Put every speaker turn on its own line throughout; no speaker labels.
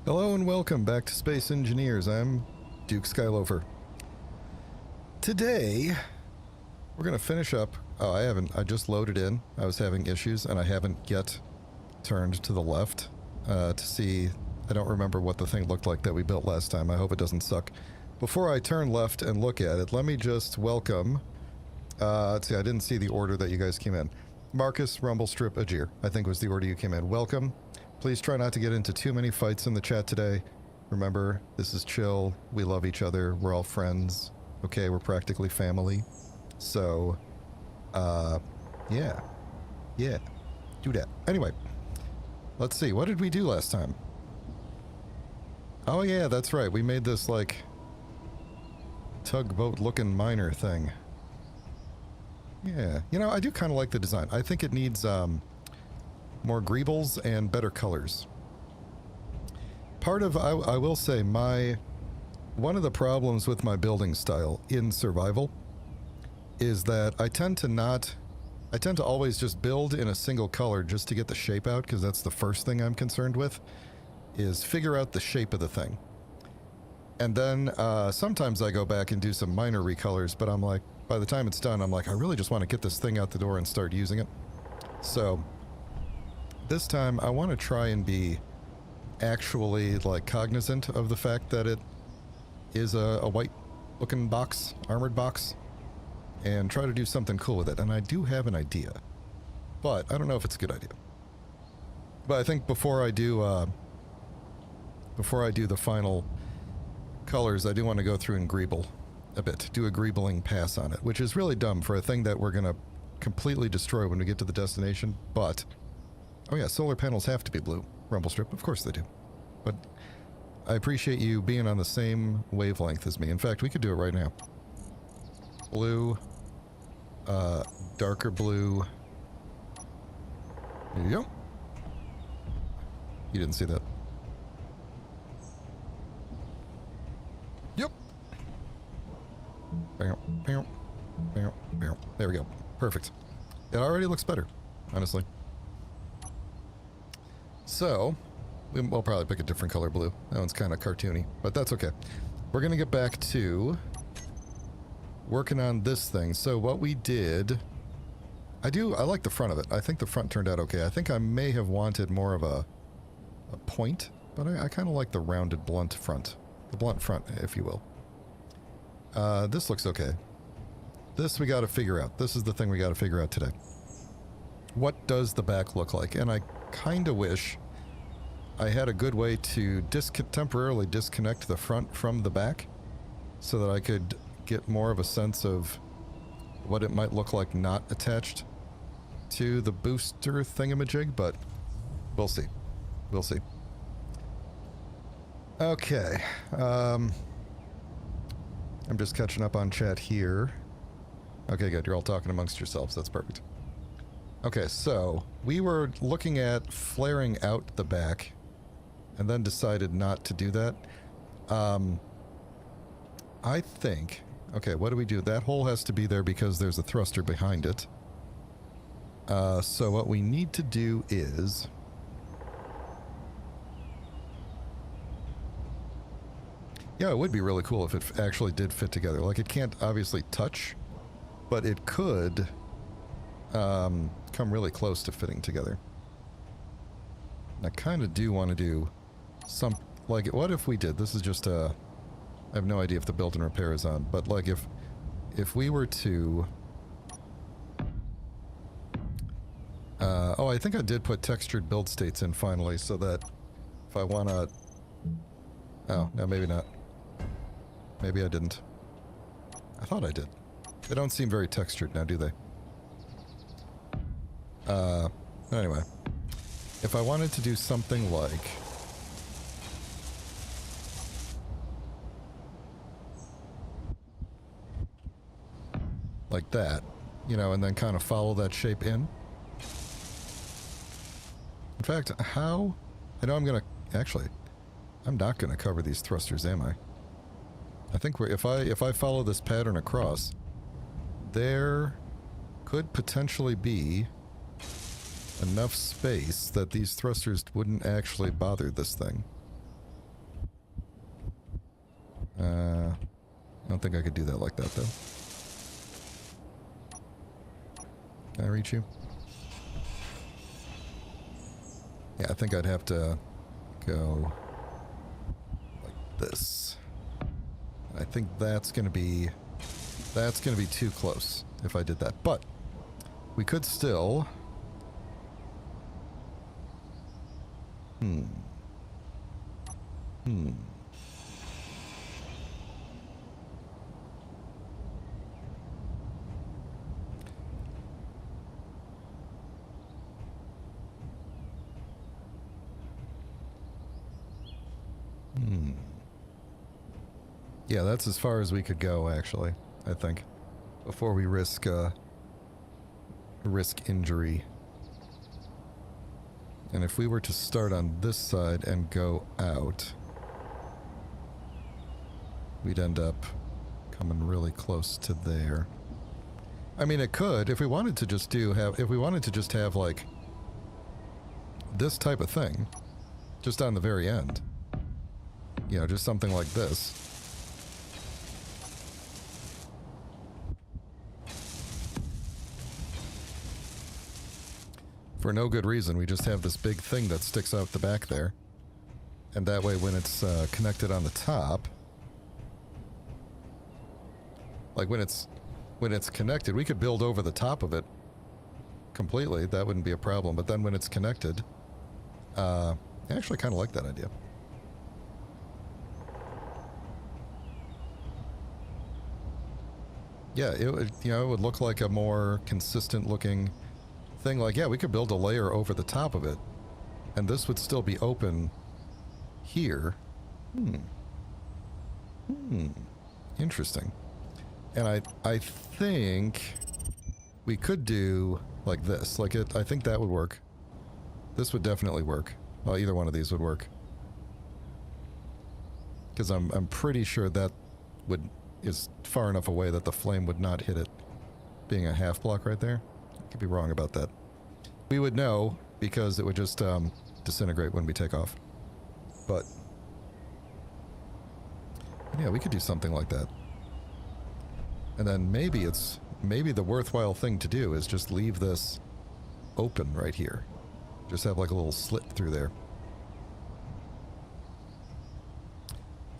Hello and welcome back to Space Engineers. I'm Duke Skyloafer. Today, we're going to finish up... Oh, I just loaded in. I was having issues, and I haven't yet turned to the left to see... I don't remember what the thing looked like that we built last time. I hope it doesn't suck. Before I turn left and look at it, let me just welcome... let's see, I didn't see the order that you guys came in. Marcus, Rumblestrip, Ajir, I think was the order you came in. Welcome. Please try not to get into too many fights in the chat today. Remember, this is chill. We love each other. We're all friends. Okay, we're practically family. So, yeah. Yeah. Do that. Anyway, let's see. What did we do last time? Oh, yeah, that's right. We made this, like, tugboat-looking miner thing. Yeah. You know, I do kind of like the design. I think it needs, more greebles and better colors. Part of, I will say, one of the problems with my building style in survival is that I tend to always just build in a single color just to get the shape out, because that's the first thing I'm concerned with, is figure out the shape of the thing. And then sometimes I go back and do some minor recolors, but I'm like, by the time it's done, I'm like, I really just want to get this thing out the door and start using it. So this time, I want to try and be actually, like, cognizant of the fact that it is a white-looking box, armored box, and try to do something cool with it. And I do have an idea, but I don't know if it's a good idea. But I think before I do the final colors, I do want to go through and greeble a bit, do a greebling pass on it, which is really dumb for a thing that we're going to completely destroy when we get to the destination, but... Oh yeah, solar panels have to be blue. Rumblestrip, of course they do. But I appreciate you being on the same wavelength as me. In fact, we could do it right now. Blue, darker blue. There you go. You didn't see that. Yep. There we go. Perfect. It already looks better, honestly. So, we'll probably pick a different color blue. That one's kind of cartoony, but that's okay. We're going to get back to working on this thing. So what we did... I like the front of it. I think the front turned out okay. I think I may have wanted more of a point, but I kind of like the rounded blunt front. The blunt front, if you will. This looks okay. This we got to figure out. This is the thing we got to figure out today. What does the back look like? And I kind of wish I had a good way to temporarily disconnect the front from the back so that I could get more of a sense of what it might look like not attached to the booster thingamajig, but we'll see. We'll see. Okay. I'm just catching up on chat here. Okay, good. You're all talking amongst yourselves. That's perfect. Okay, so we were looking at flaring out the back and then decided not to do that. I think... Okay, what do we do? That hole has to be there because there's a thruster behind it. So what we need to do is... Yeah, it would be really cool if it actually did fit together. Like, it can't obviously touch, but it could... come really close to fitting together. And I kind of do want to do some... Like, what if we did... This is just a... I have no idea if the build and repair is on, but, like, if we were to... oh, I think I did put textured build states in finally, so that if I want to... Oh, no, maybe not. Maybe I didn't. I thought I did. They don't seem very textured now, do they? Anyway, if I wanted to do something like that, you know, and then kind of follow that shape in. In fact, how? I know I'm gonna, actually, I'm not gonna cover these thrusters, am I? I think if I follow this pattern across, there could potentially be enough space that these thrusters wouldn't actually bother this thing. don't think I could do that like that, though. Can I reach you? Yeah, I think I'd have to go like this. I think that's gonna be too close if I did that. But we could still. Yeah, that's as far as we could go, actually, I think, before we risk injury. And if we were to start on this side and go out, we'd end up coming really close to there. I mean, it could, if we wanted to just have like this type of thing, just on the very end. You know, just something like this. For no good reason, we just have this big thing that sticks out the back there. And that way when it's connected on the top, like when it's connected, we could build over the top of it completely. That wouldn't be a problem. But then when it's connected, I actually kind of like that idea. Yeah, it would, you know, it would look like a more consistent looking thing. Like, yeah, we could build a layer over the top of it, and this would still be open here. Interesting. And I think we could do like this. Like I think that would work. This would definitely work. Well, either one of these would work. Because I'm pretty sure that is far enough away that the flame would not hit it, being a half block right there. I could be wrong about that. We would know because it would just disintegrate when we take off. But yeah, we could do something like that. And then maybe the worthwhile thing to do is just leave this open right here. Just have like a little slit through there.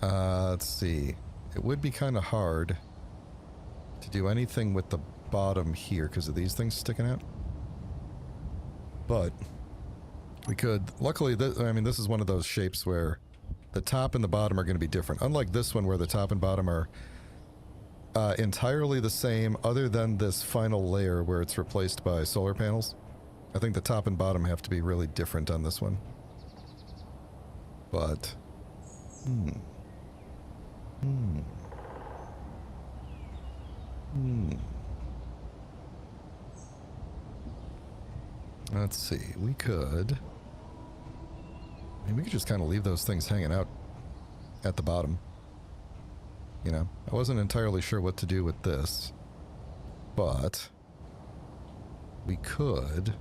Let's see. It would be kind of hard to do anything with the bottom here because of these things sticking out. But we could. Luckily, I mean, this is one of those shapes where the top and the bottom are going to be different. Unlike this one where the top and bottom are entirely the same other than this final layer where it's replaced by solar panels. I think the top and bottom have to be really different on this one. But... Let's see, we could... I mean, we could just kind of leave those things hanging out at the bottom. You know, I wasn't entirely sure what to do with this, but we could.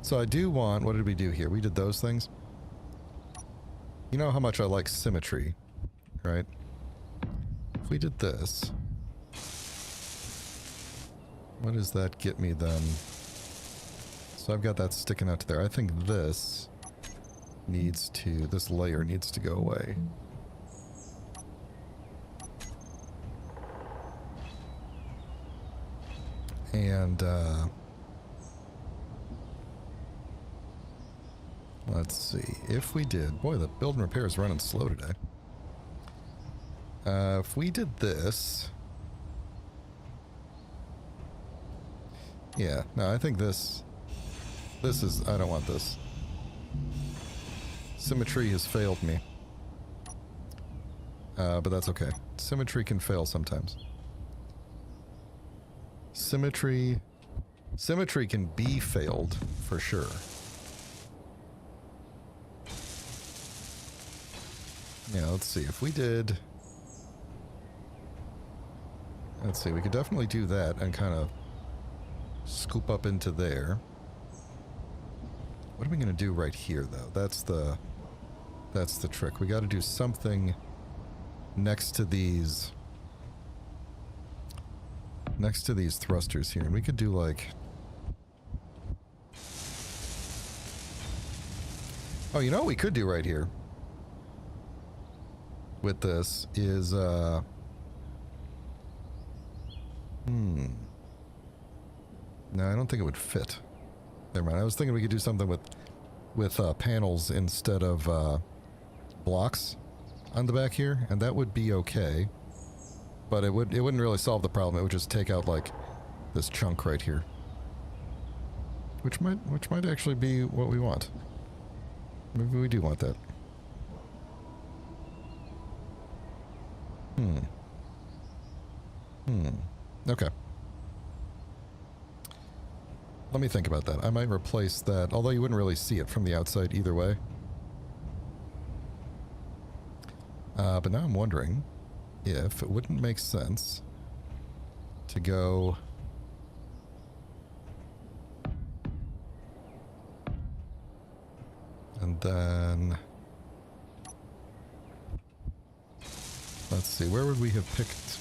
So I do want, what did we do here? We did those things. You know how much I like symmetry, right? If we did this, what does that get me then? So I've got that sticking out to there. I think this layer needs to go away. And, let's see, if we did... Boy, the build and repair is running slow today. If we did this... Yeah, no, I think this is... I don't want this. Symmetry has failed me. But that's okay. Symmetry can fail sometimes. Symmetry can be failed, for sure. Yeah, let's see, if we did... Let's see, we could definitely do that and kind of scoop up into there. What are we going to do right here, though? That's the trick. We got to do something next to these next to these thrusters here, and we could do like... Oh, you know what we could do right here with this is, No, I don't think it would fit. Never mind. I was thinking we could do something with panels instead of blocks on the back here, and that would be okay. But it wouldn't really solve the problem. It would just take out like this chunk right here, which might actually be what we want. Maybe we do want that. Okay. Let me think about that. I might replace that, although you wouldn't really see it from the outside either way. But now I'm wondering if it wouldn't make sense to go... And then... Let's see, where would we have picked...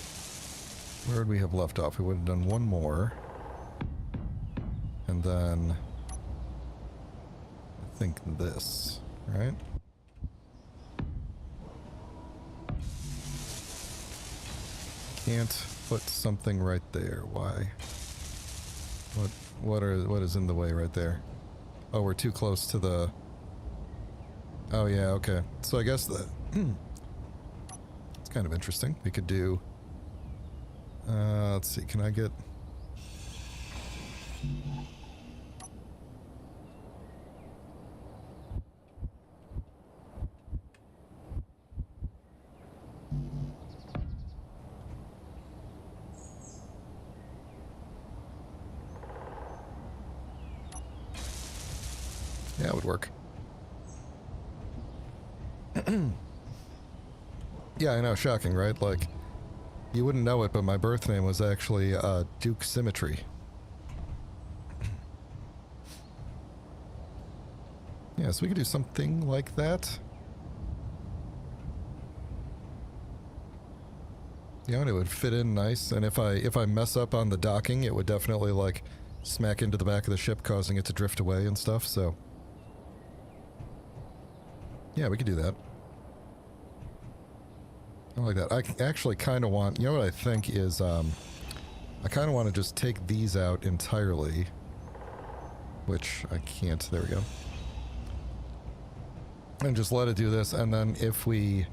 Where would we have left off? We would have done one more. And then... I think this, right? Can't put something right there. Why? What is in the way right there? Oh, we're too close to the... Oh yeah, okay. So I guess that... It's kind of interesting. We could do... let's see, can I get... Yeah, it would work. Yeah, I know, shocking, right? Like, you wouldn't know it, but my birth name was actually Duke Symmetry. Yeah, so we could do something like that. Yeah, and it would fit in nice, and if I mess up on the docking, it would definitely, like, smack into the back of the ship, causing it to drift away and stuff, so... Yeah, we could do that. I like that. I actually kind of want... You know what I think is, I kind of want to just take these out entirely. Which I can't. There we go. And just let it do this, and then if we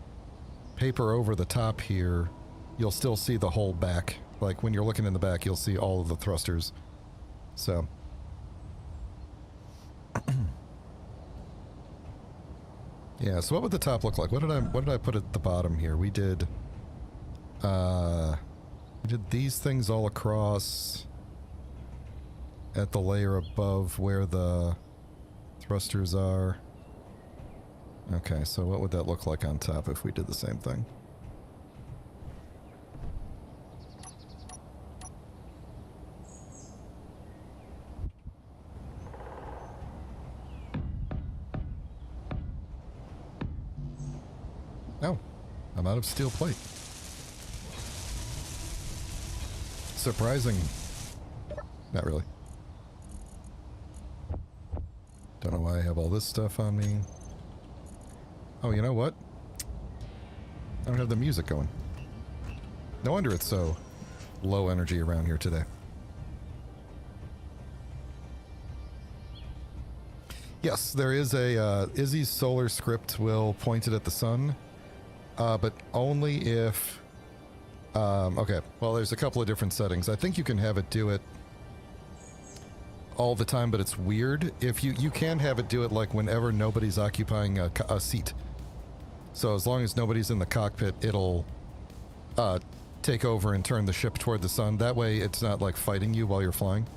paper over the top here, you'll still see the whole back. Like, when you're looking in the back, you'll see all of the thrusters. So... Yeah, so what would the top look like? What did I put at the bottom here? We did these things all across at the layer above where the thrusters are. Okay, so what would that look like on top if we did the same thing? Oh, I'm out of steel plate. Surprising. Not really. Don't know why I have all this stuff on me. Oh, you know what? I don't have the music going. No wonder it's so low energy around here today. Yes, there is a Izzy's solar script will point it at the sun. But only if... okay, well, there's a couple of different settings. I think you can have it do it all the time, but it's weird. If you can have it do it, like, whenever nobody's occupying a seat. So as long as nobody's in the cockpit, it'll take over and turn the ship toward the sun. That way, it's not, like, fighting you while you're flying.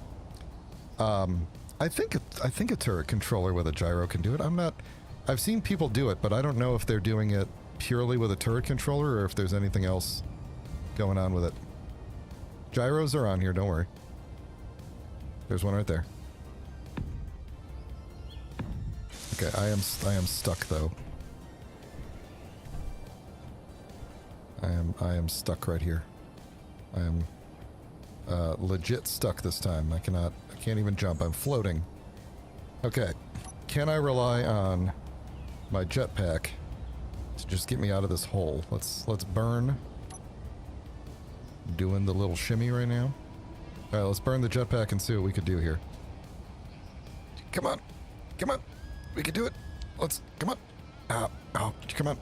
I think a turret controller with a gyro can do it. I've seen people do it, but I don't know if they're doing it purely with a turret controller or if there's anything else going on with it. Gyros are on here, don't worry. There's one right there. Okay, I am stuck though. I am stuck right here. I legit stuck this time. I can't even jump. I'm floating. Okay. Can I rely on my jetpack to just get me out of this hole? Let's burn. Doing the little shimmy right now. Alright, let's burn the jetpack and see what we could do here. Come on. Come on. We can do it. Let's, come on. Oh, come on.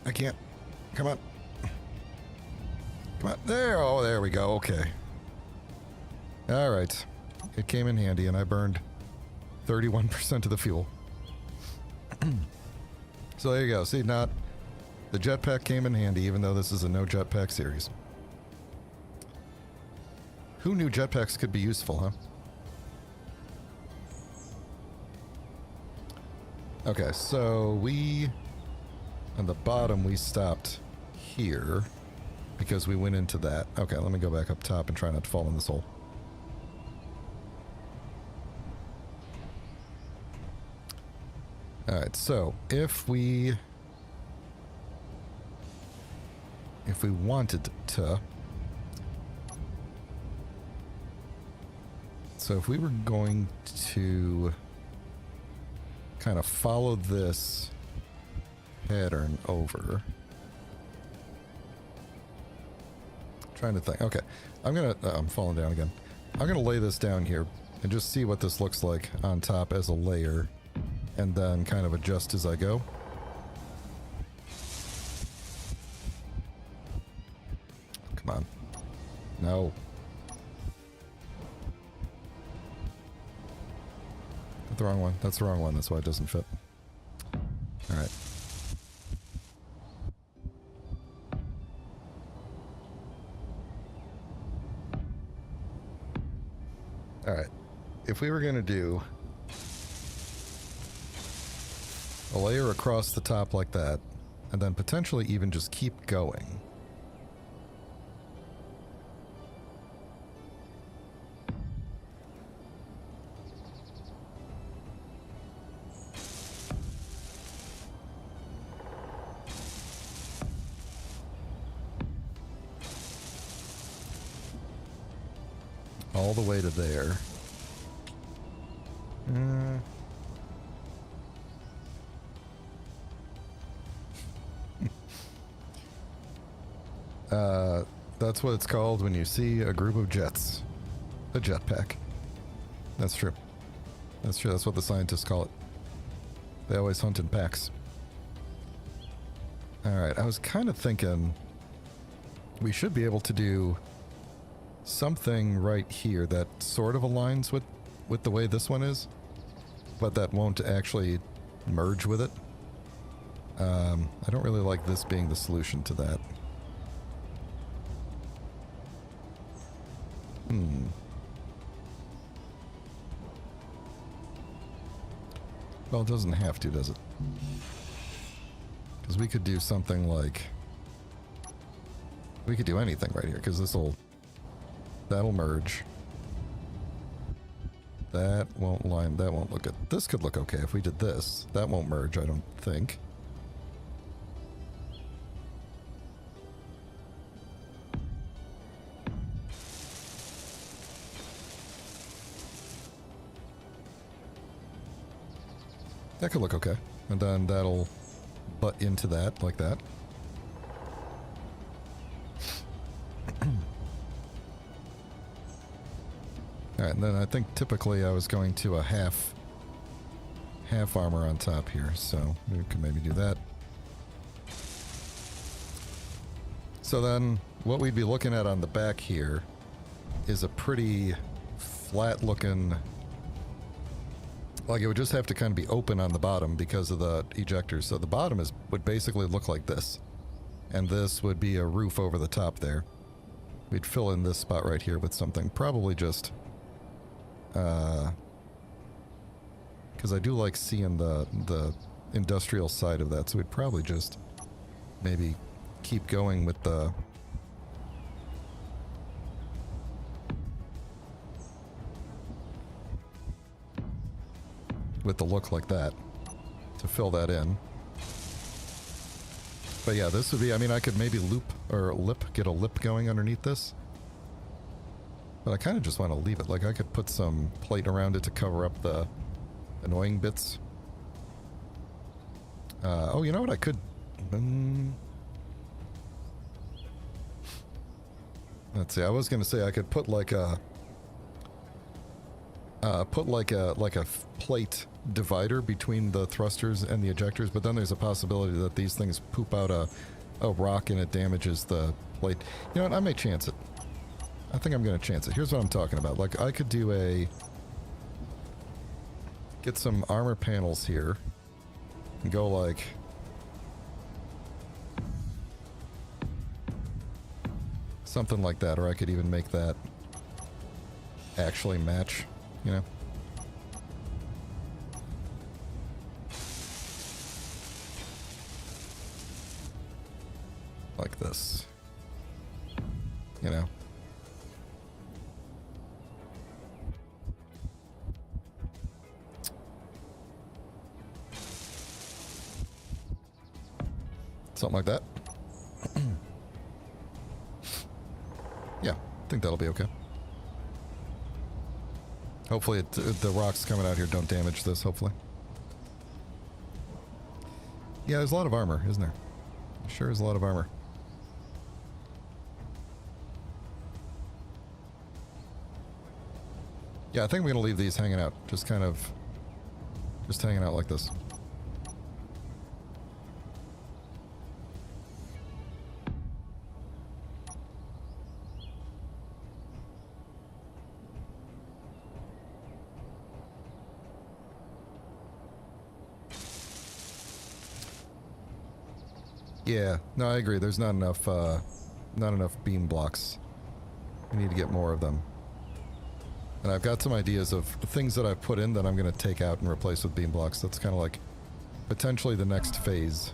I can't. Come on. Come on. There, oh, there we go. Okay. Alright. It came in handy and I burned 31% of the fuel. So there you go. See, the jetpack came in handy even though this is a no jetpack series. Who knew jetpacks could be useful, huh? Okay, so on the bottom, we stopped here because we went into that. Okay, let me go back up top and try not to fall in this hole. Alright, so if we wanted to... So if we were going to kind of follow this pattern over... Trying to think. Okay, I'm falling down again. I'm gonna lay this down here and just see what this looks like on top as a layer, and then kind of adjust as I go. Come on. No. The wrong one. That's the wrong one. That's why it doesn't fit. Alright. Alright. If we were going to do a layer across the top like that, and then potentially even just keep going. All the way to there. That's what it's called when you see a group of jets. A jetpack. That's true. That's true. That's what the scientists call it. They always hunt in packs. Alright, I was kind of thinking we should be able to do something right here that sort of aligns with the way this one is, but that won't actually merge with it. I don't really like this being the solution to that. Well, it doesn't have to, does it? Because we could do something like... We could do anything right here, because that'll merge. That won't line, that won't look good. This could look okay if we did this. That won't merge, I don't think. That could look okay. And then that'll butt into that, like that. Alright, and then I think typically I was going to a half armor on top here, so we can maybe do that. So then, what we'd be looking at on the back here is a pretty flat looking... Like, it would just have to kind of be open on the bottom because of the ejectors. So the bottom would basically look like this. And this would be a roof over the top there. We'd fill in this spot right here with something. Probably just... because I do like seeing the industrial side of that. So we'd probably just maybe keep going with the... with the look like that to fill that in. But yeah, this would be, I mean, I could maybe loop or lip, get a lip going underneath this. But I kind of just want to leave it. Like, I could put some plate around it to cover up the annoying bits. Oh, you know what I could... let's see, I was going to say I could put like a... plate divider between the thrusters and the ejectors, but then there's a possibility that these things poop out a rock and it damages the plate. You know what, I may chance it. I think I'm going to chance it. Here's what I'm talking about. Like, I could do a... get some armor panels here and go like... something like that, or I could even make that actually match, you know? Like this. You know? Something like that. Yeah, I think that'll be okay. Hopefully the rocks coming out here don't damage this, hopefully. Yeah, there's a lot of armor, isn't there? Sure is a lot of armor. Yeah, I think I'm going to leave these hanging out. Just kind of... just hanging out like this. Yeah, no, I agree. There's not enough beam blocks. We need to get more of them. And I've got some ideas of things that I've put in that I'm going to take out and replace with beam blocks. That's kind of like potentially the next phase.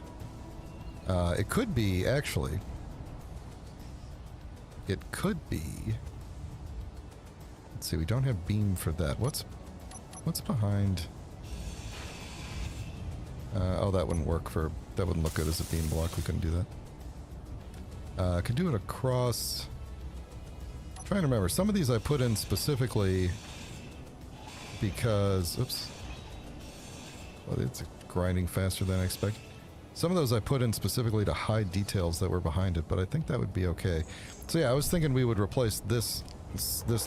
It could be, actually. It could be... let's see, we don't have beam for that. What's behind... oh, that wouldn't work for... that wouldn't look good as a beam block. We couldn't do that. Could do it across... I'm trying to remember. Some of these I put in specifically because... oops. Well, it's grinding faster than I expected. Some of those I put in specifically to hide details that were behind it, but I think that would be okay. So yeah, I was thinking we would replace this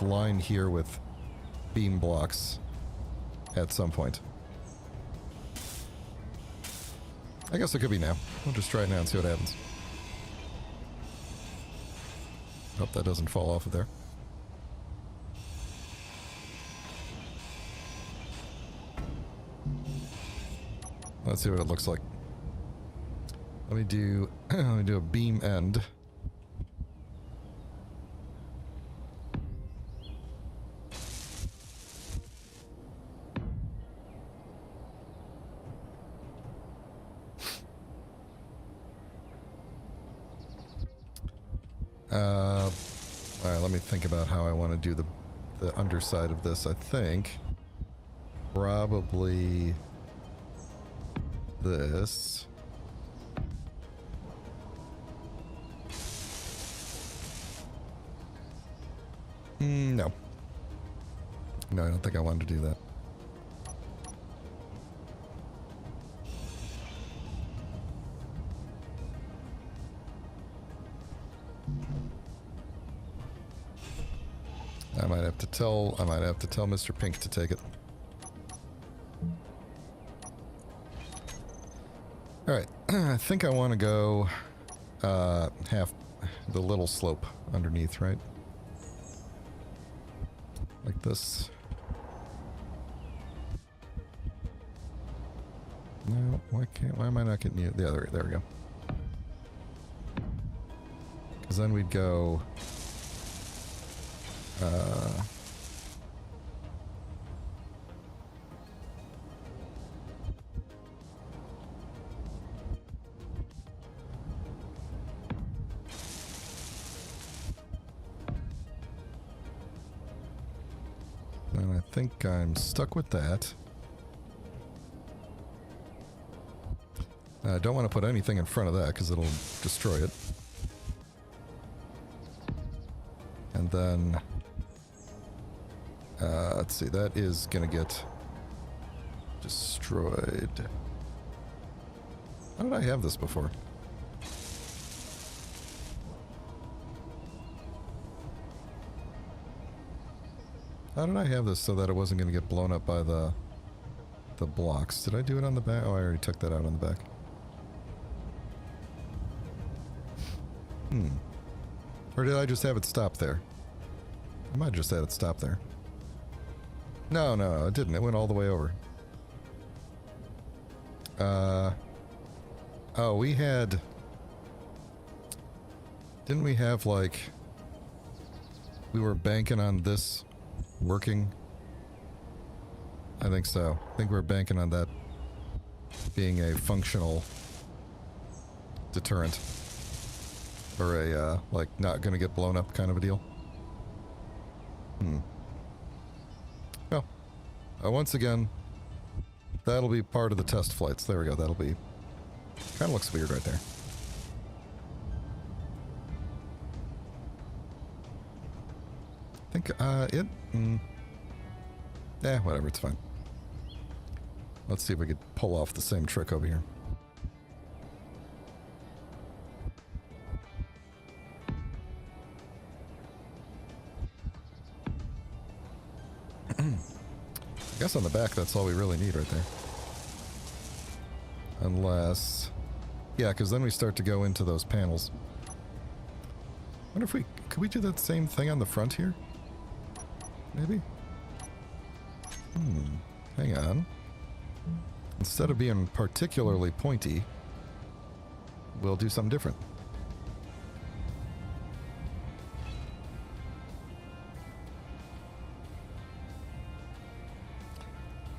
line here with beam blocks at some point. I guess it could be now. We'll just try it now and see what happens. Hope that doesn't fall off of there. Let's see what it looks like. Let me do a beam end. Alright, let me think about how I want to do the underside of this. I think probably this. No. No, I don't think I wanted to do that. I might have to tell Mr. Pink to take it. Alright, I think I want to go half the little slope underneath, right? Like this. No, why am I not getting you? Yeah, there we go. Because then we'd go... and I think I'm stuck with that. I don't want to put anything in front of that because it'll destroy it. And then Let's see, that is gonna get destroyed. How did I have this before? How did I have this so that it wasn't gonna get blown up by the blocks? Did I do it on the back? Oh, I already took that out on the back. Or did I just have it stop there? I might have just had it stop there. No, no, it didn't. It went all the way over. Oh, we had... Didn't we have, like... We were banking on this working? I think so. I think we were banking on that being a functional deterrent. Or a, like, not gonna get blown up kind of a deal. Well, once again, that'll be part of the test flights. There we go, that'll be... Kinda looks weird right there. I think, whatever, it's fine. Let's see if we could pull off the same trick over here. I guess on the back, that's all we really need right there. Unless... Yeah, because then we start to go into those panels. I wonder if we... Could we do that same thing on the front here? Maybe? Hang on. Instead of being particularly pointy, we'll do something different.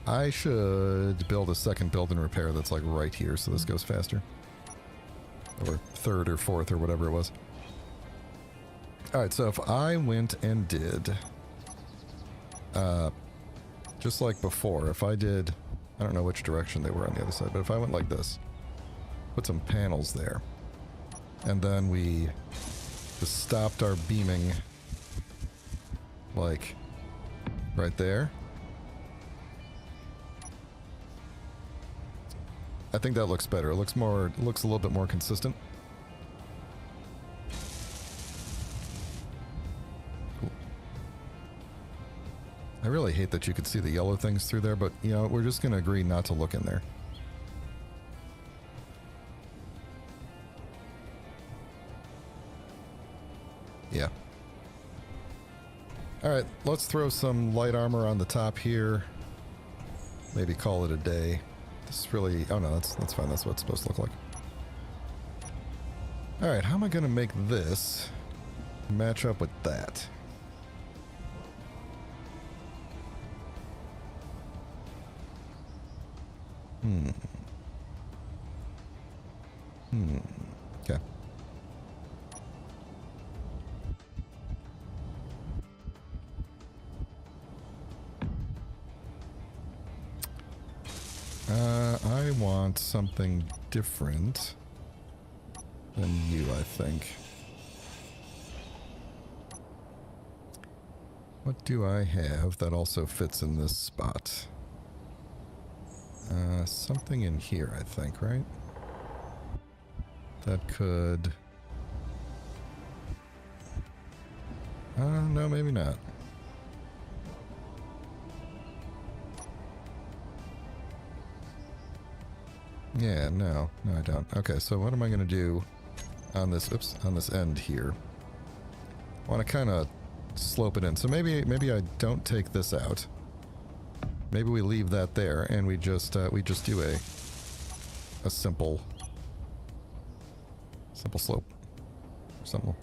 I should build a second build and repair that's like right here so this goes faster. Or third or fourth or whatever it was. Alright, so if I went and did... just like before, if I did... I don't know which direction they were on the other side, but if I went like this, put some panels there, and then we just stopped our beaming, like, right there. I think that looks better. It looks more, looks a little bit more consistent. Cool. I really hate that you could see the yellow things through there, but, you know, we're just going to agree not to look in there. Yeah. Alright, let's throw some light armor on the top here. Maybe call it a day. This really... Oh no, that's fine. That's what it's supposed to look like. Alright, how am I going to make this match up with that? Okay. I want something different than you, I think. What do I have that also fits in this spot? Something in here, I think, right? That could... no, maybe not. Yeah, no, I don't. Okay, so what am I going to do on this, oops, on this end here? I want to kind of slope it in. So maybe I don't take this out. Maybe we leave that there and we just do a simple slope or something.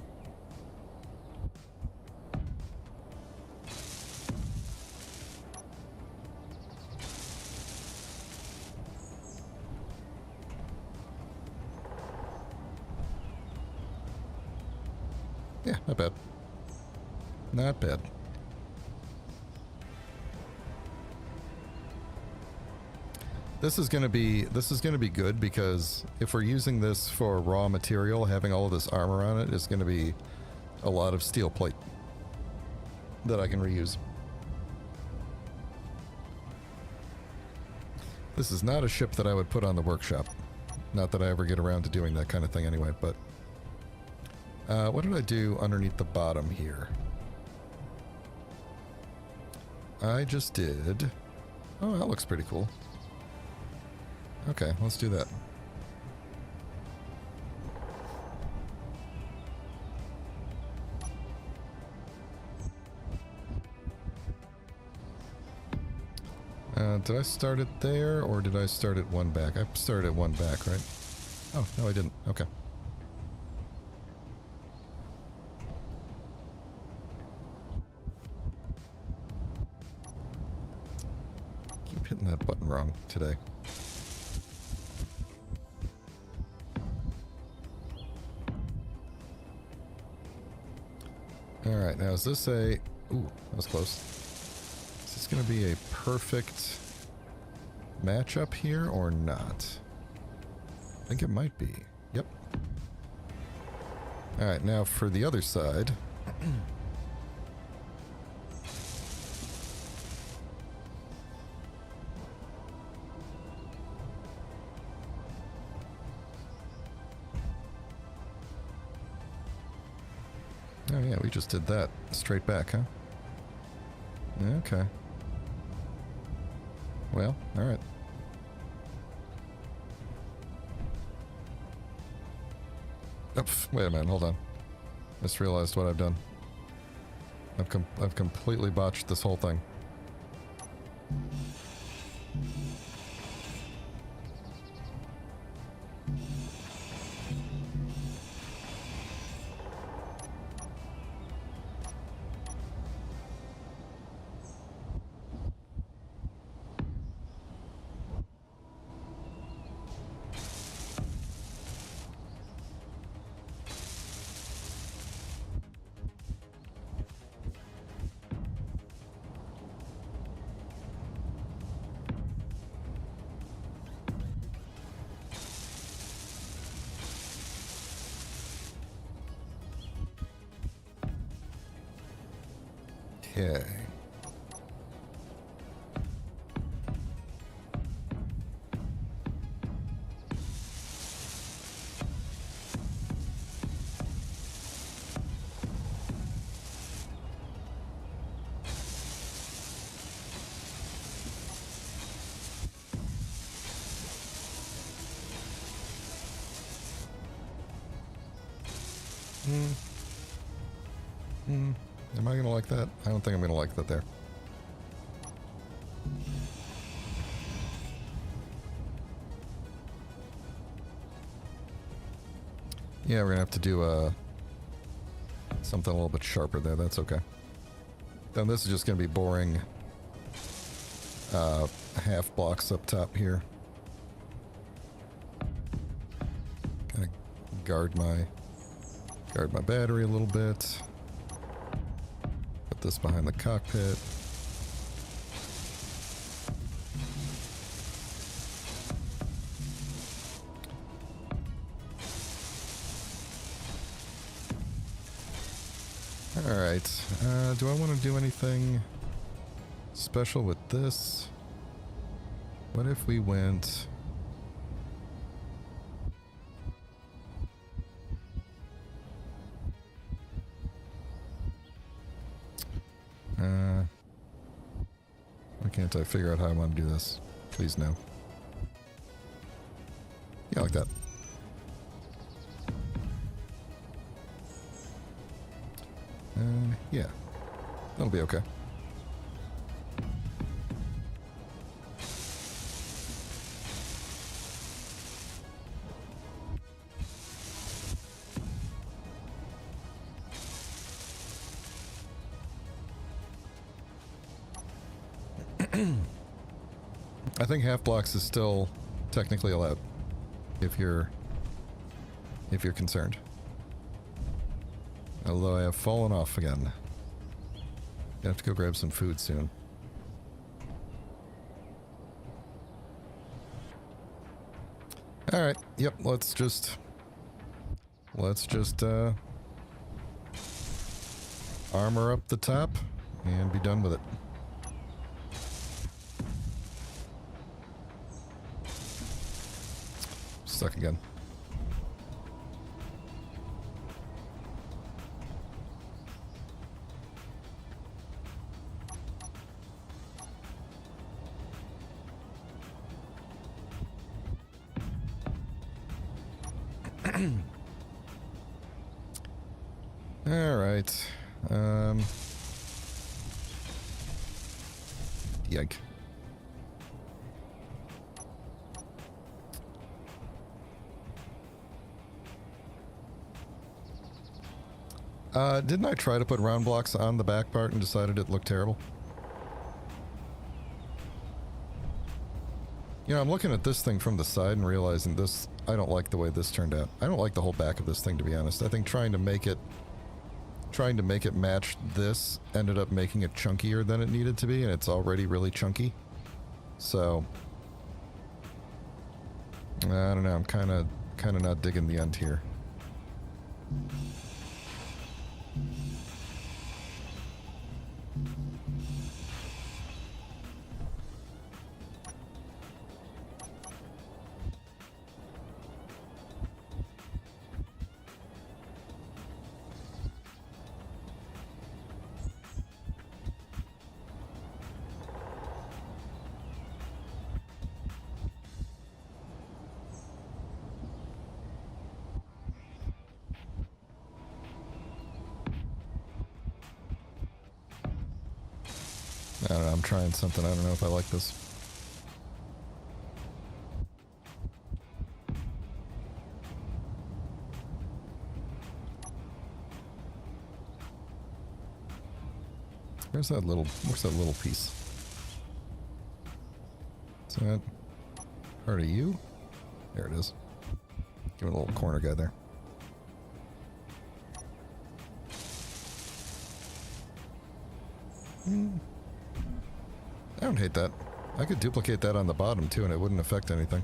Yeah, not bad. Not bad. This is gonna be good because if we're using this for raw material, having all of this armor on it is gonna be a lot of steel plate that I can reuse. This is not a ship that I would put on the workshop. Not that I ever get around to doing that kind of thing anyway, but... what did I do underneath the bottom here? I just did... Oh, that looks pretty cool. Okay, let's do that. Did I start it there, or did I start it one back? I started it one back, right? Oh, no I didn't. Okay. Keep hitting that button wrong today. Alright, now is this a... Ooh, that was close. Is this going to be a perfect matchup here or not? I think it might be. Yep. Alright, now for the other side. Oh yeah, we just did that. Straight back, huh? Okay. Well, alright. Oh, wait a minute, hold on. Just realized what I've done. I've completely botched this whole thing. Okay. Am I gonna like that? I don't think I'm gonna like that there. Yeah, we're gonna have to do something a little bit sharper there. That's okay. Then this is just gonna be boring half blocks up top here. Kind of guard my battery a little bit. Put this behind the cockpit. Alright, do I want to do anything special with this? What if we went... why can't I figure out how I want to do this? Please no. Yeah, like that. Yeah. That'll be okay. I think half blocks is still technically allowed if you're concerned. Although I have fallen off again. I have to go grab some food soon. Alright, yep, let's just armor up the top and be done with it. stuck again. All right. Yike. Didn't I try to put round blocks on the back part and decided it looked terrible? You know, I'm looking at this thing from the side and realizing this, I don't like the way this turned out. I don't like the whole back of this thing, to be honest. I think trying to make it match this ended up making it chunkier than it needed to be, and it's already really chunky. So, I don't know, I'm kind of not digging the end here. I don't know, I'm trying something. I don't know if I like this. Where's that little piece? Is that part of you? There it is. Give it a little corner guy there. I don't hate that. I could duplicate that on the bottom too and it wouldn't affect anything.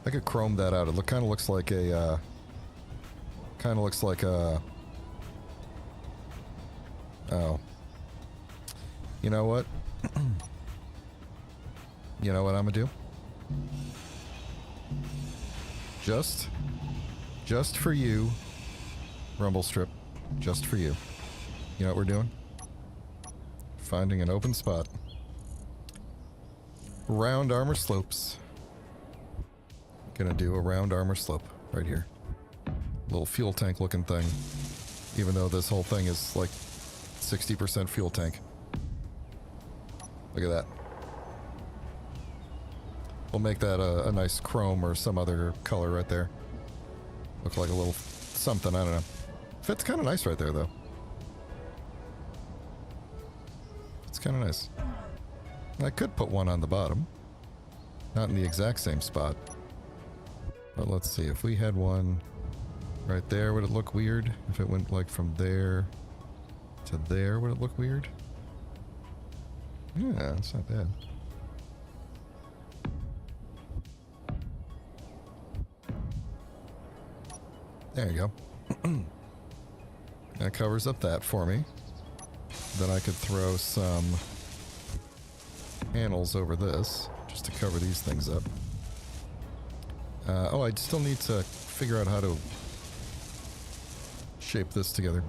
I could chrome that out. It kind of looks like a oh. You know what? You know what I'm gonna do? Just for you, Rumble Strip. Just for you. You know what we're doing? Finding an open spot. Round armor slopes. Gonna do a round armor slope right here. Little fuel tank looking thing. Even though this whole thing is like 60% fuel tank. Look at that. We'll make that a nice chrome or some other color right there. Look like a little something, I don't know. Fits kind of nice right there though. Kind of nice. I could put one on the bottom. Not in the exact same spot. But let's see, if we had one right there, would it look weird? If it went like from there to there, would it look weird? Yeah, that's not bad. There you go. That covers up that for me. Then I could throw some panels over this, just to cover these things up. Oh, I still need to figure out how to shape this together.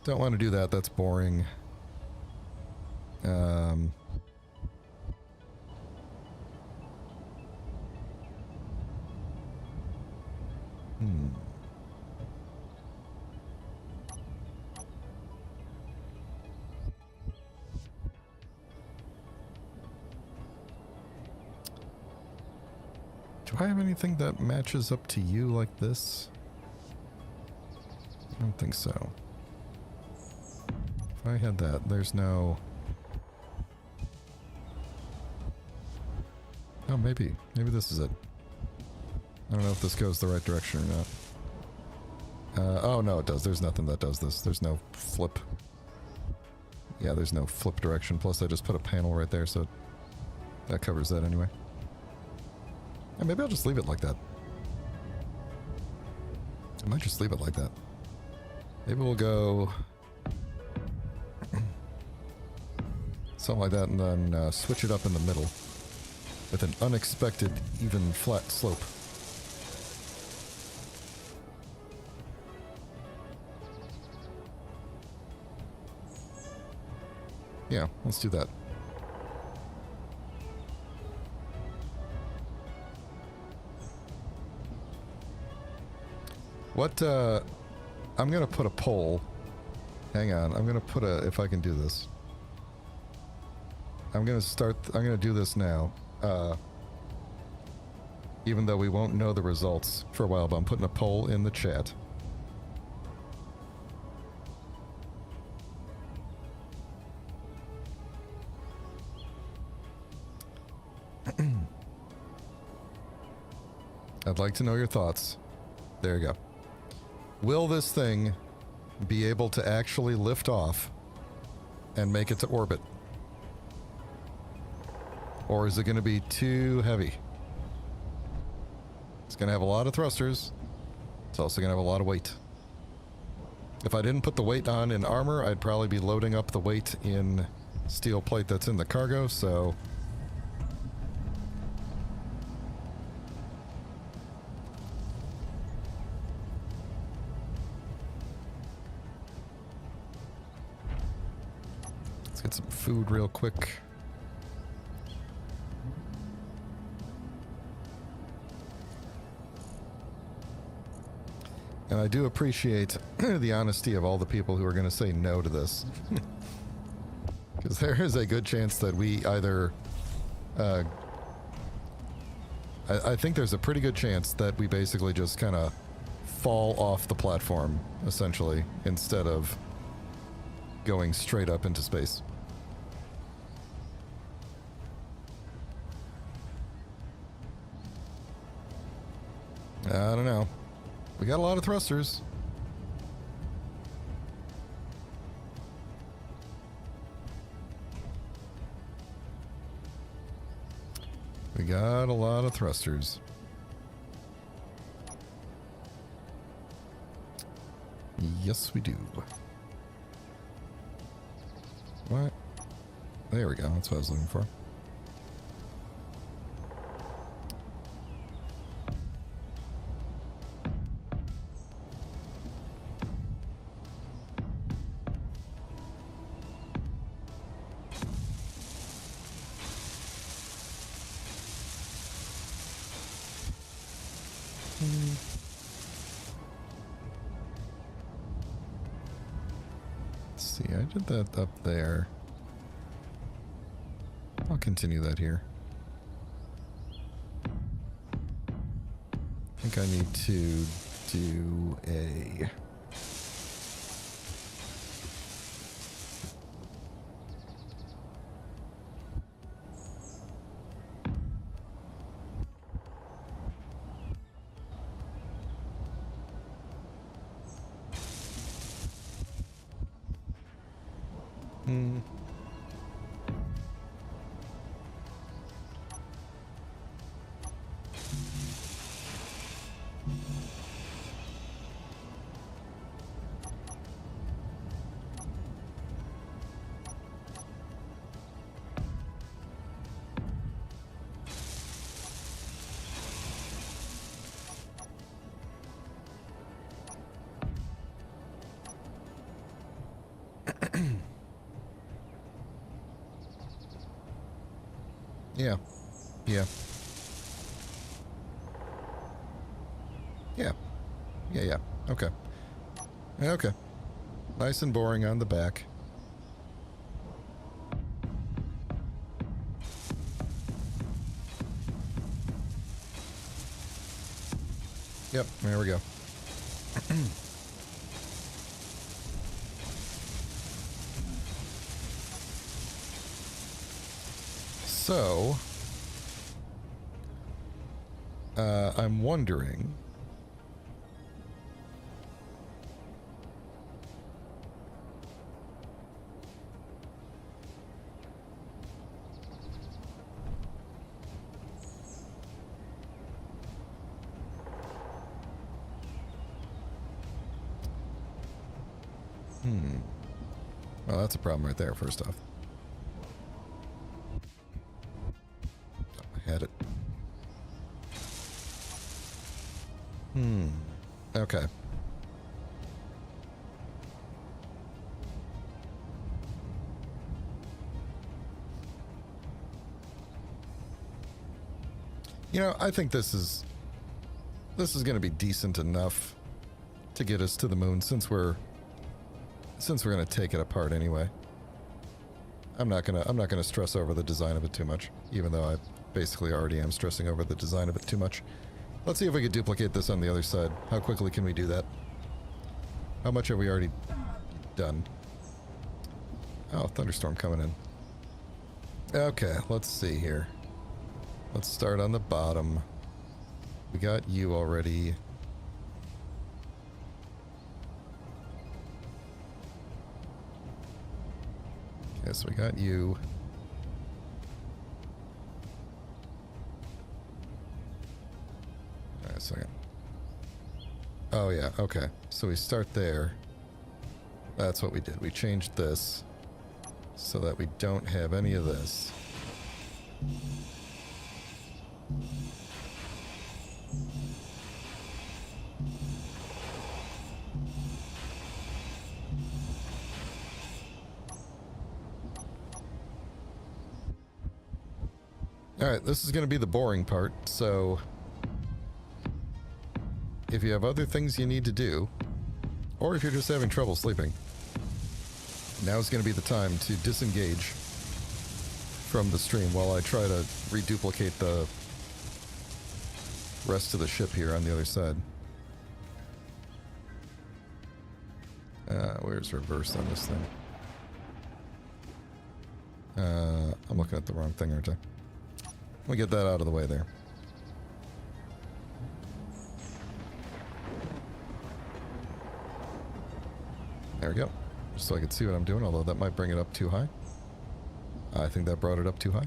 Don't want to do that, that's boring. Do I have anything that matches up to you like this? I don't think so. If I had that, there's no... Oh, maybe. Maybe this is it. I don't know if this goes the right direction or not. Oh, no, it does. There's nothing that does this. There's no flip. Yeah, there's no flip direction. Plus, I just put a panel right there, so that covers that anyway. Yeah, maybe I'll just leave it like that. I might just leave it like that. Maybe we'll go... Something like that, and then switch it up in the middle with an unexpected, even flat slope. Yeah, let's do that. What, I'm gonna put a poll. Hang on, I'm gonna put a, if I can do this. I'm gonna do this now. Even though we won't know the results for a while, but I'm putting a poll in the chat. I'd like to know your thoughts. There you go. Will this thing be able to actually lift off and make it to orbit? Or is it going to be too heavy? It's going to have a lot of thrusters. It's also going to have a lot of weight. If I didn't put the weight on in armor, I'd probably be loading up the weight in steel plate that's in the cargo, so... Let's get some food real quick. And I do appreciate the honesty of all the people who are going to say no to this. Because there is a good chance that we either... I think there's a pretty good chance that we basically just kind of fall off the platform, essentially, instead of going straight up into space. I don't know. We got a lot of thrusters. We got a lot of thrusters. Yes, we do. What? There we go. That's what I was looking for. Let's see, I did that up there. I'll continue that here. I think I need to do a... Yeah. Yeah. Yeah. Yeah, yeah. Okay. Okay. Nice and boring on the back. Yep, there we go. So, I'm wondering... Well, that's a problem right there, first off. Okay. You know, I think this is going to be decent enough to get us to the moon since we're going to take it apart anyway. I'm not going to stress over the design of it too much, even though I basically already am stressing over the design of it too much. Let's see if we can duplicate this on the other side. How quickly can we do that? How much have we already done? Oh, thunderstorm coming in. Okay, let's see here. Let's start on the bottom. We got you already. Okay, so we got you. Alright, a second. Oh yeah, okay. So we start there. That's what we did. We changed this so that we don't have any of this. Alright, this is going to be the boring part, so if you have other things you need to do, or if you're just having trouble sleeping, now is going to be the time to disengage from the stream while I try to reduplicate the rest of the ship here on the other side. Where's reverse on this thing? I'm looking at the wrong thing, aren't I? Let me get that out of the way there. There we go. Just so I can see what I'm doing, although that might bring it up too high. I think that brought it up too high.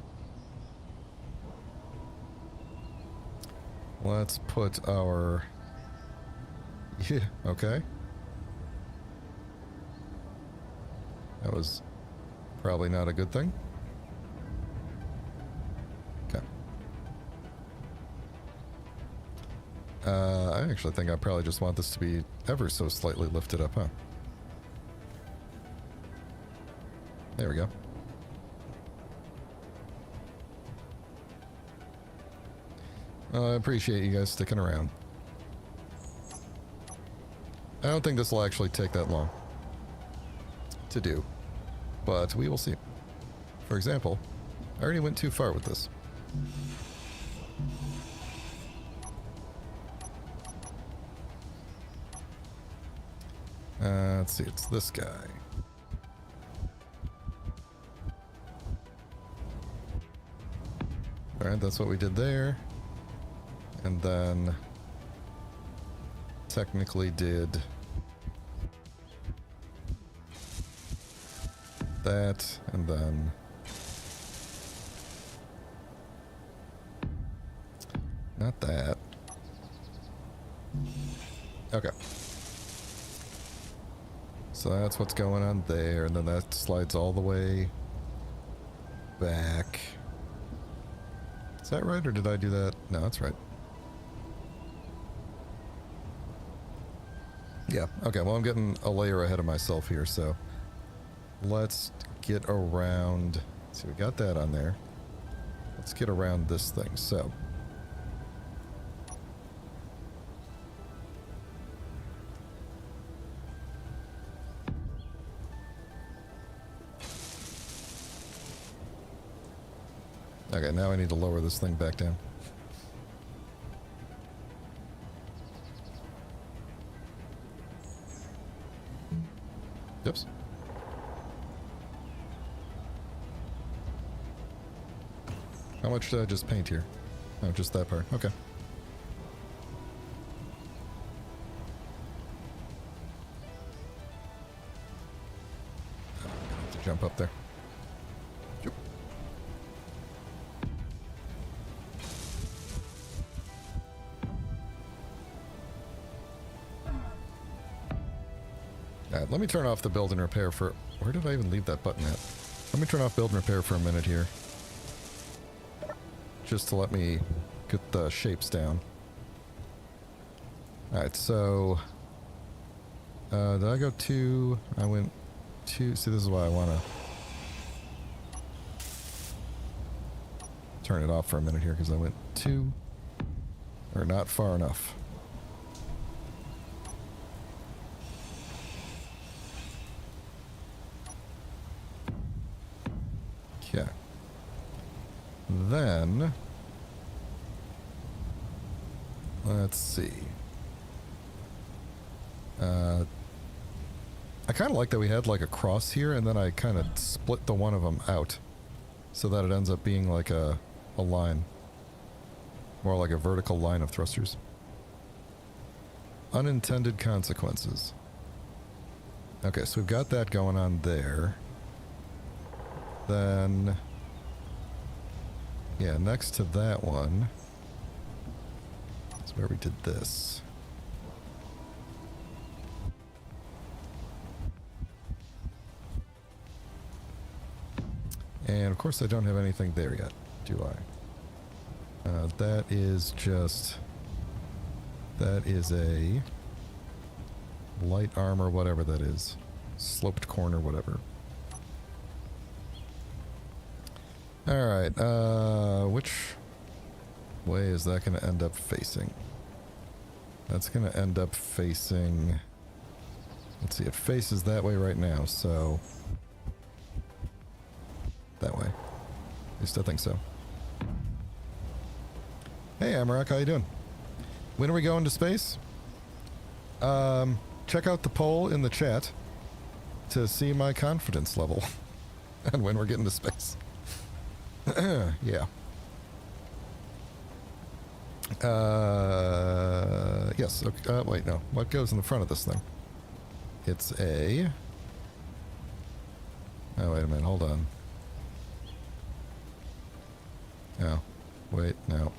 Let's put our... Yeah, okay. That was probably not a good thing. Okay. I actually think I probably just want this to be ever so slightly lifted up, huh? There we go. I appreciate you guys sticking around. I don't think this will actually take that long to do, but we will see. For example, I already went too far with this. Let's see, it's this guy. Alright, that's what we did there. And then technically did that, and then not that. Okay. So that's what's going on there, and then that slides all the way back. Is that right, or did I do that? No, that's right. Yeah, okay, well I'm getting a layer ahead of myself here, so let's get around... See, we got that on there. Let's get around this thing, so... Okay, now I need to lower this thing back down. Oops. How much did I just paint here? Oh, just that part. Okay. Oh, I'm gonna have to jump up there. Yep. Alright, let me turn off the build and repair for... Where did I even leave that button at? Let me turn off build and repair for a minute here. Just to let me get the shapes down. Alright, so... did I go 2? I went 2. See, this is why I want to turn it off for a minute here, because I went 2. Or not far enough. Okay. Then... let's see. I kind of like that we had like a cross here, and then I kind of split the one of them out so that it ends up being like a line. More like a vertical line of thrusters. Unintended consequences. Okay, so we've got that going on there. Then... yeah, next to that one is where we did this. And of course I don't have anything there yet, do I? That is just... that is a... light armor, whatever that is. Sloped corner, whatever. Alright, which way is that going to end up facing? That's going to end up facing... let's see, it faces that way right now, so... that way. At least I think so. Hey, Amarak, how you doing? When are we going to space? Check out the poll in the chat to see my confidence level and when we're getting to space. Yeah. Yes. Okay, wait, no. What goes in the front of this thing? It's a... oh, wait a minute. Hold on. Oh. Wait, no.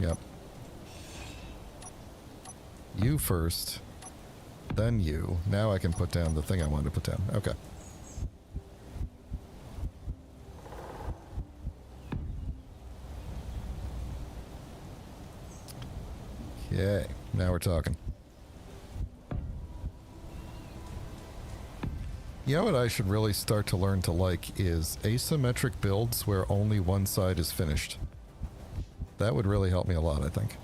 Yep. You first, then you. Now I can put down the thing I wanted to put down. Okay. Okay, now we're talking. You know what I should really start to learn to like is asymmetric builds where only one side is finished. That would really help me a lot, I think.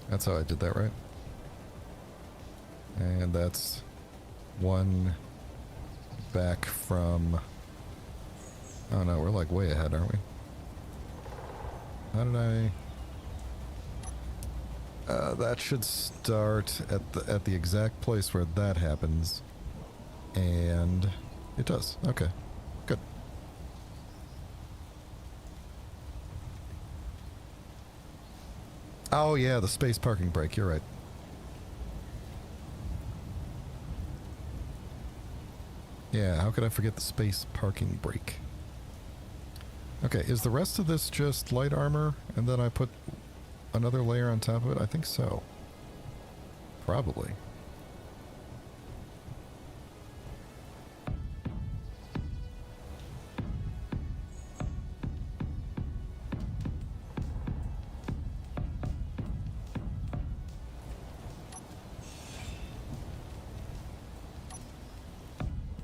That's how I did that, right? And that's one back from... oh no, we're like way ahead, aren't we? How did I... that should start at the exact place where that happens. And it does. Okay. Good. Oh yeah, the space parking brake, you're right. Yeah, how could I forget the space parking brake? Okay, is the rest of this just light armor and then I put another layer on top of it? I think so. Probably.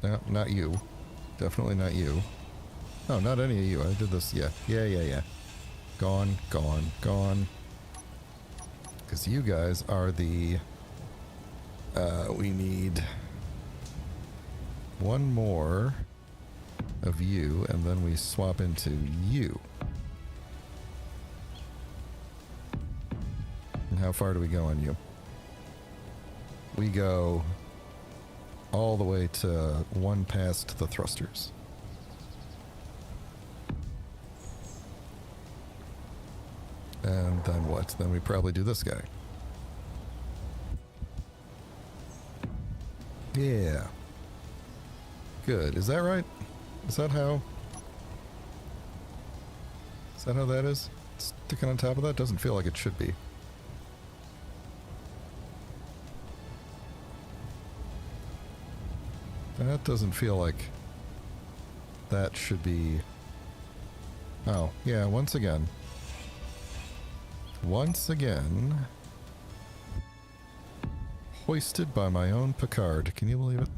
No, not you. Definitely not you. Oh, not any of you. I did this. Yeah. Yeah. Gone, gone, gone. Because you guys are the... we need one more of you, and then we swap into you. And how far do we go on you? We go all the way to one past the thrusters. And then what? Then we probably do this guy. Yeah. Good. Is that right? Is that how... is that how that is? Sticking on top of that doesn't feel like it should be. That doesn't feel like that should be... Oh, yeah, once again. Once again. Hoisted by my own Picard. Can you believe it?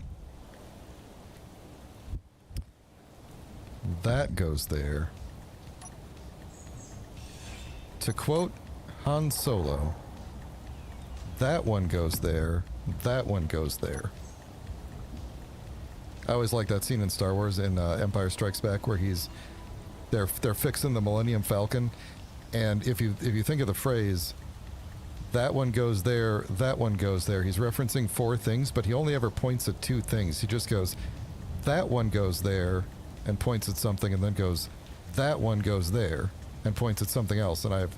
That goes there. To quote Han Solo, that one goes there, that one goes there. I always like that scene in Star Wars in Empire Strikes Back where they're fixing the Millennium Falcon, and if you think of the phrase, that one goes there, that one goes there, he's referencing 4 things, but he only ever points at 2 things. He just goes, that one goes there, and points at something, and then goes, that one goes there, and points at something else. And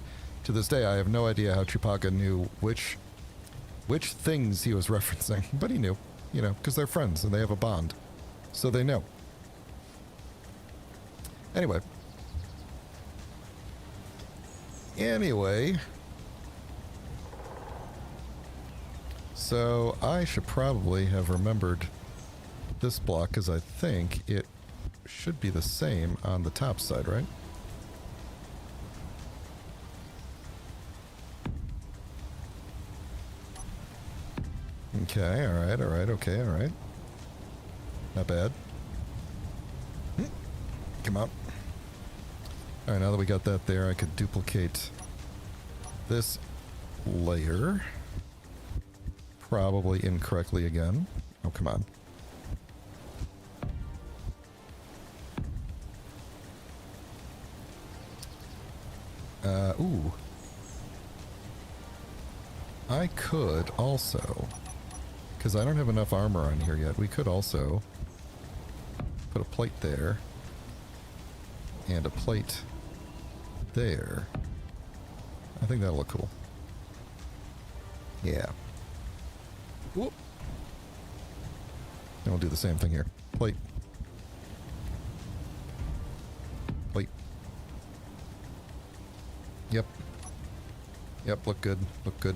to this day, I have no idea how Chewbacca knew which things he was referencing, but he knew, you know, because they're friends and they have a bond, so they know. Anyway, so I should probably have remembered this block, because I think it should be the same on the top side, right? Okay, alright, okay, alright. Not bad. Come on. Alright, now that we got that there, I could duplicate this layer. Probably incorrectly again. Oh, come on. Ooh. I could also, because I don't have enough armor on here yet, we could also put a plate there and a plate there. I think that'll look cool. Yeah. Whoop. And we'll do the same thing here. Plate. Plate. Yep. Yep, look good. Look good.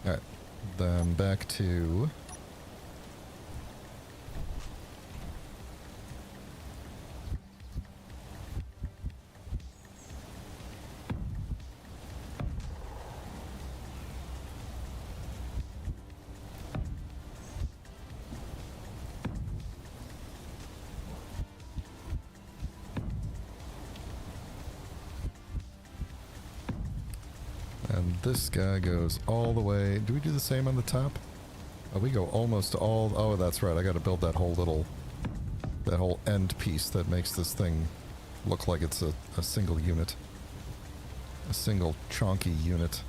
Alright. Then back to... this guy goes all the way. Do we do the same on the top? Oh, we go almost all... Oh, that's right. I got to build that whole end piece that makes this thing look like it's a single unit. A single chonky unit.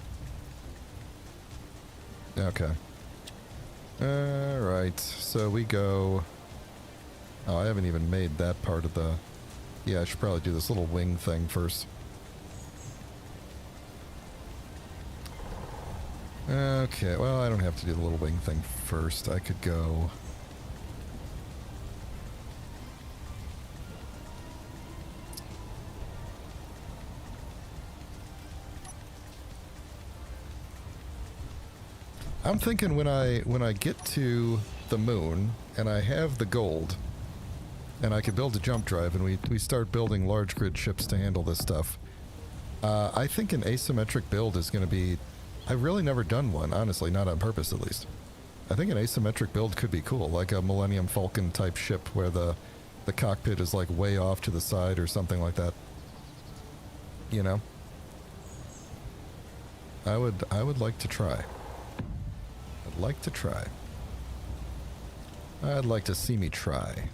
Okay. Alright. So we go... Oh, I haven't even made that part of the... Yeah, I should probably do this little wing thing first. Okay, well, I don't have to do the little wing thing first. I could go... I'm thinking when I get to the moon and I have the gold and I could build a jump drive and we start building large grid ships to handle this stuff, I think an asymmetric build is going to be... I've really never done one, honestly, not on purpose at least. I think an asymmetric build could be cool, like a Millennium Falcon type ship where the cockpit is like way off to the side or something like that. You know? I would like to try. I'd like to try. I'd like to see me try.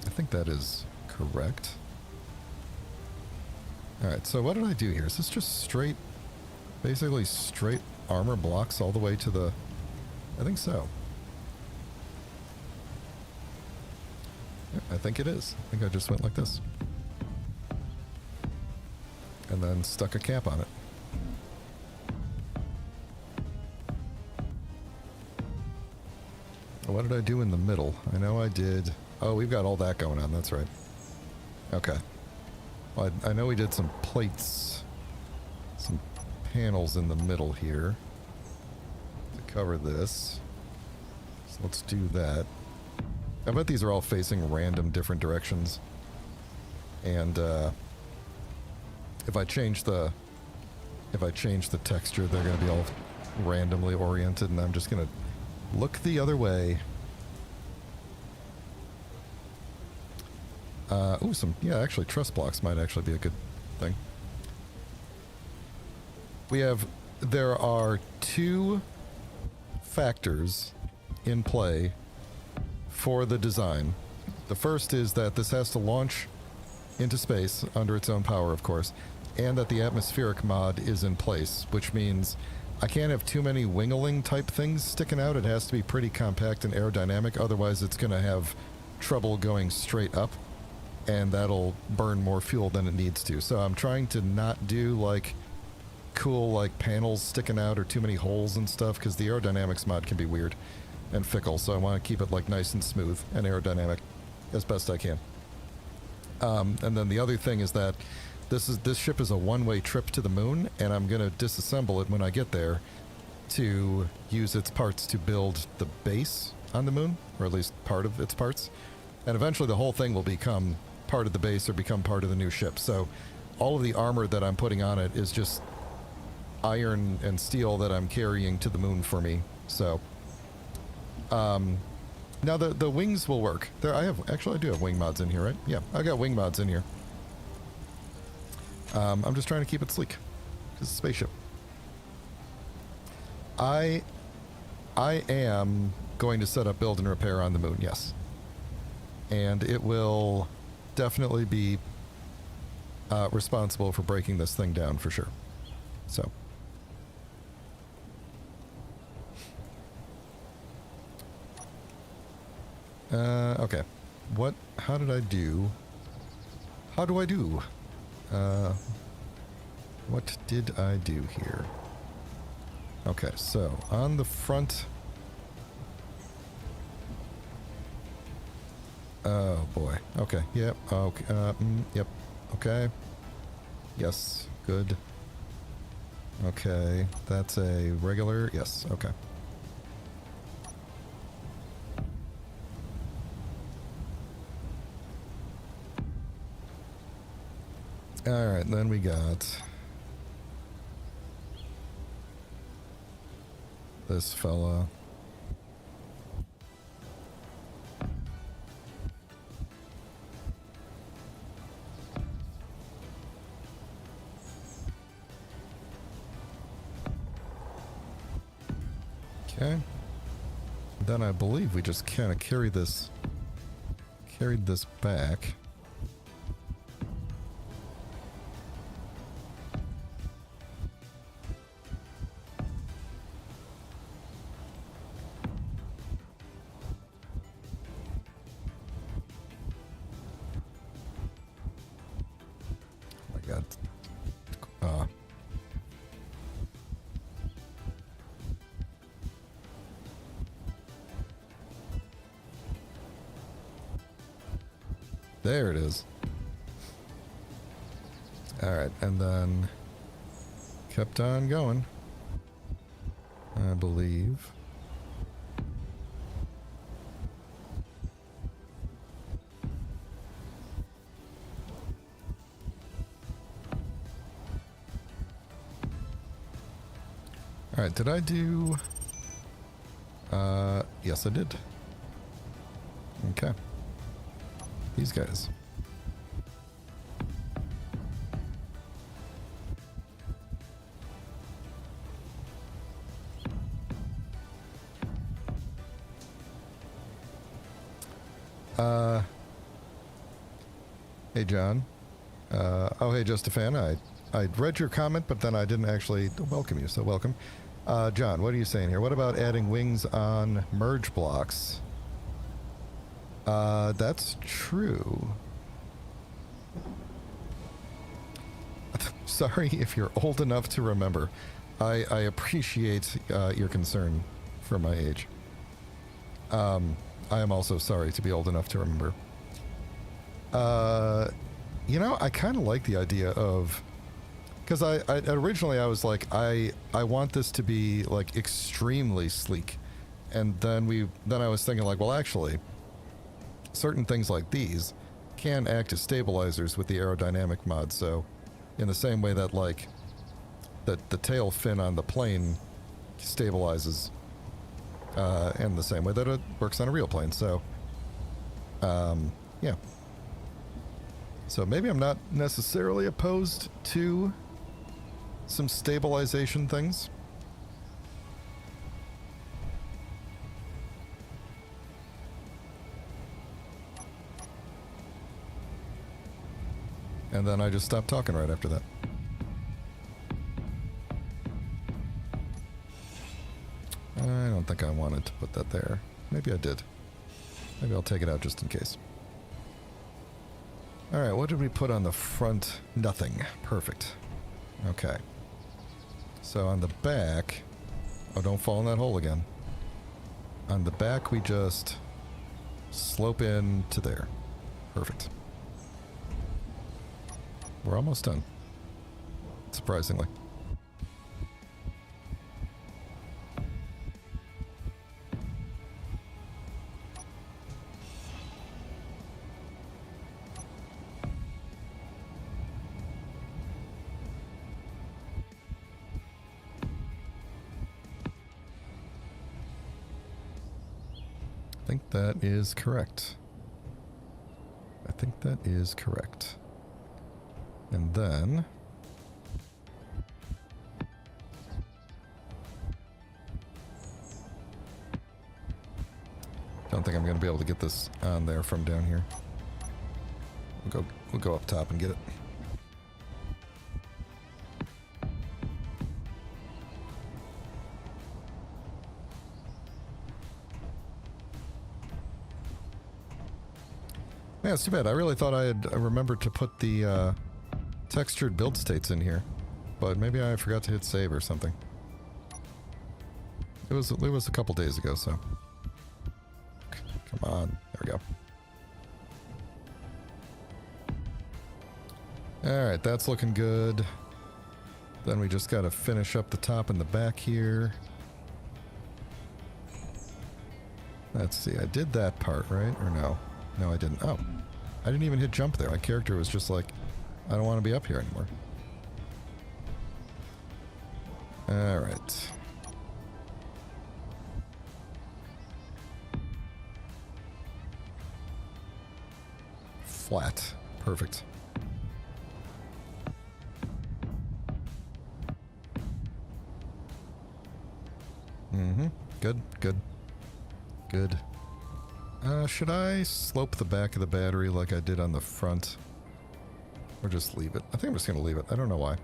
I think that is correct. Alright, so what did I do here? Is this just straight, basically straight armor blocks all the way to the... I think so. Yeah, I think it is. I think I just went like this. And then stuck a cap on it. What did I do in the middle? I know I did... Oh, we've got all that going on, that's right. Okay. I know we did some plates, some panels in the middle here to cover this. So let's do that. I bet these are all facing random different directions. And if I change the texture, they're going to be all randomly oriented, and I'm just going to look the other way. Yeah, actually, truss blocks might actually be a good thing. There are two factors in play for the design. The first is that this has to launch into space under its own power, of course, and that the atmospheric mod is in place, which means I can't have too many wingling type things sticking out. It has to be pretty compact and aerodynamic, otherwise it's going to have trouble going straight up, and that'll burn more fuel than it needs to. So I'm trying to not do like cool like panels sticking out or too many holes and stuff, because the aerodynamics mod can be weird and fickle, so I want to keep it like nice and smooth and aerodynamic as best I can. And then the other thing is that this ship is a one-way trip to the moon, and I'm going to disassemble it when I get there to use its parts to build the base on the moon, or at least part of its parts. And eventually the whole thing will become part of the base or become part of the new ship. So all of the armor that I'm putting on it is just iron and steel that I'm carrying to the moon for me. So now the wings will work. I do have wing mods in here, right? Yeah, I got wing mods in here. I'm just trying to keep it sleek. It's a spaceship. I am going to set up build and repair on the moon, yes. And it will definitely be responsible for breaking this thing down for sure. So. Okay. How did I do? How do I do? What did I do here? Okay, so on the front... Oh boy. Okay, yep, okay, yep, okay. Yes, good. Okay, that's a regular, yes, okay. Alright, then we got this fella. Okay. Then I believe we just kind of carried this back. There it is. Alright, and then kept on going, I believe. Alright, did I do... yes I did. Okay. These guys. Hey John. Oh hey Just a Fan. I read your comment, but then I didn't actually welcome you, so welcome. John, what are you saying here? What about adding wings on merge blocks? That's true. Sorry if you're old enough to remember. I appreciate your concern for my age. I am also sorry to be old enough to remember. You know, I kind of like the idea of, because I originally I was like, I want this to be like extremely sleek, and then I was thinking like, well, actually, certain things like these can act as stabilizers with the aerodynamic mod. So, in the same way that like the tail fin on the plane stabilizes, in the same way that it works on a real plane. So, yeah. So maybe I'm not necessarily opposed to some stabilization things. And then I just stopped talking right after that. I don't think I wanted to put that there. Maybe I did. Maybe I'll take it out just in case. Alright, what did we put on the front? Nothing. Perfect. Okay. So on the back... Oh, don't fall in that hole again. On the back, we just slope in to there. Perfect. We're almost done. Surprisingly. I think that is correct. I think that is correct. And then... Don't think I'm going to be able to get this on there from down here. We'll go up top and get it. Yeah, it's too bad. I really thought I had remembered to put the textured build states in here, but maybe I forgot to hit save or something. It was a couple days ago, so come on, there we go. All right, that's looking good. Then we just got to finish up the top and the back here. Let's see, I did that part, right? Or no? No, I didn't. Oh, I didn't even hit jump there. My character was just like, I don't want to be up here anymore. All right. Flat. Perfect. Mm-hmm. Good, good, good. Should I slope the back of the battery like I did on the front? Or just leave it? I think I'm just going to leave it. I don't know why.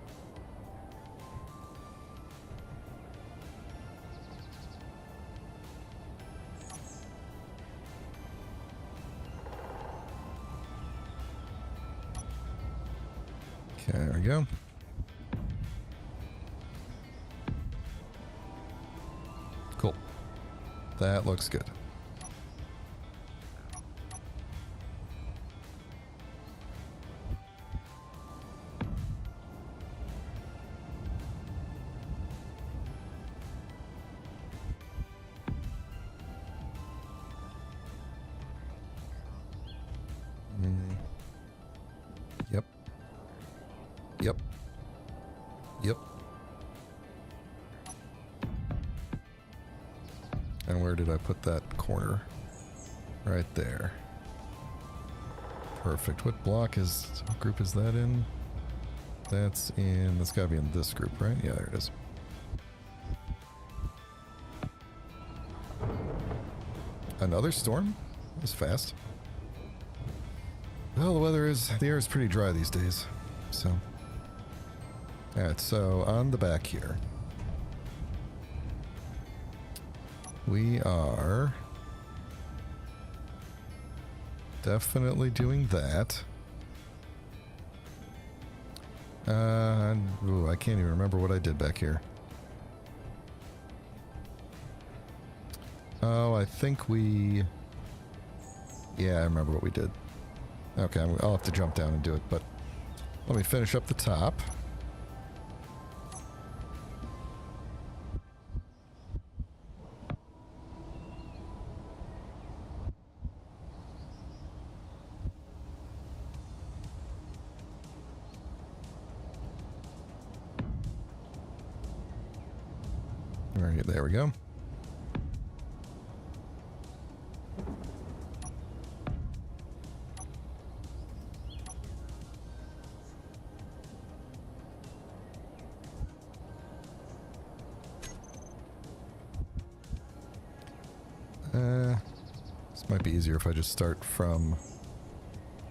Okay, there we go. Cool. That looks good. Yep. Yep. Yep. And where did I put that corner? Right there. Perfect. What block is... What group is that in? That's in... That's gotta be in this group, right? Yeah, there it is. Another storm? That was fast. Well, the air is pretty dry these days, so. Alright, so on the back here, we are definitely doing that. Ooh, I can't even remember what I did back here. Oh, I think yeah, I remember what we did. Okay, I'll have to jump down and do it, but Let me finish up the top. All right, there we go. This might be easier if I just start from...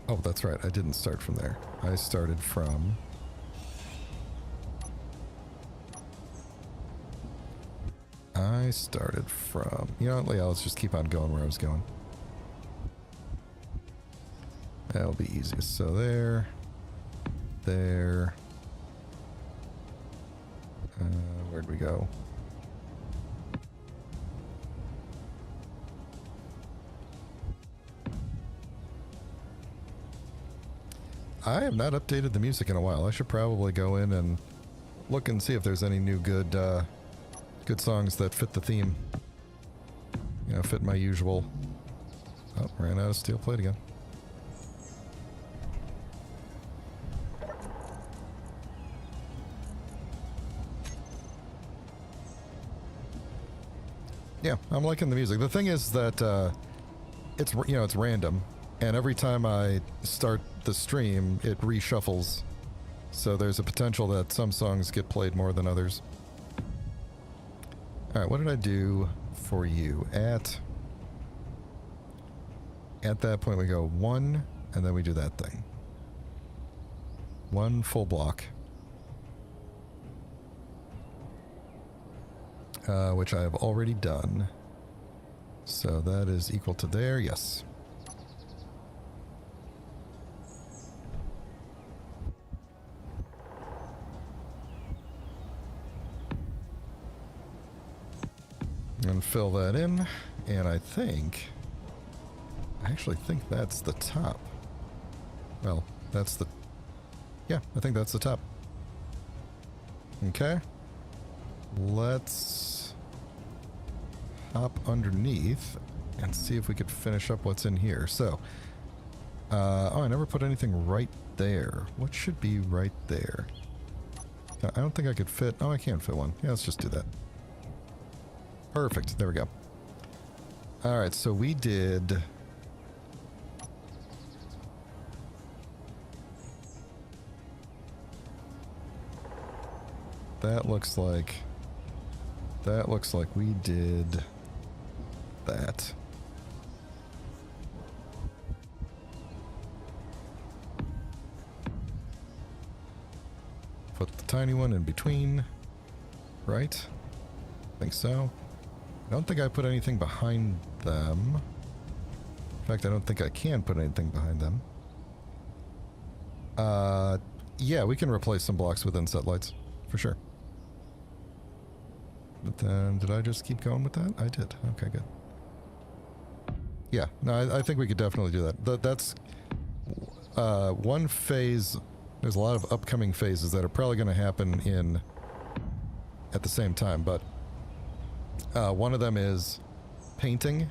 Oh, that's right. I didn't start from there. I started from... You know what? Yeah, let's just keep on going where I was going. That'll be easiest. So there. There. Where'd we go? I have not updated the music in a while. I should probably go in and look and see if there's any new good songs that fit the theme. You know, fit my usual... Oh, ran out of steel plate again. Yeah, I'm liking the music. The thing is that it's, you know, it's random, and every time I start the stream, it reshuffles. So there's a potential that some songs get played more than others. All right, what did I do for you? At that point, we go 1, and then we do that thing. 1 full block. Which I have already done. So that is equal to there, yes. And fill that in, and I actually think that's the top. Well, that's the... Yeah, I think that's the top. Okay. Let's hop underneath and see if we could finish up what's in here. So, oh, I never put anything right there. What should be right there? I don't think I could fit... Oh, I can fit one. Yeah, let's just do that. Perfect. There we go. Alright, so we did... That looks like we did that. Put the tiny one in between, right? I think so. I don't think I put anything behind them. In fact, I don't think I can put anything behind them. Yeah, we can replace some blocks with inset lights, for sure. But then, did I just keep going with that? I did. Okay, good. Yeah, no, I think we could definitely do that. That's one phase. There's a lot of upcoming phases that are probably going to happen at the same time, but one of them is painting,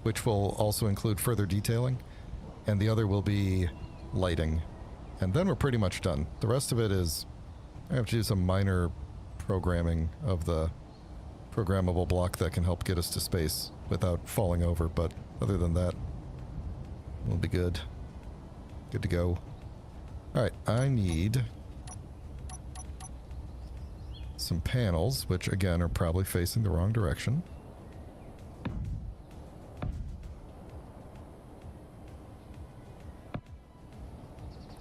which will also include further detailing, and the other will be lighting. And then we're pretty much done. The rest of it is, I have to do some minor programming of the programmable block that can help get us to space without falling over, but other than that, we'll be good. Good to go. Alright, I need some panels, which again are probably facing the wrong direction.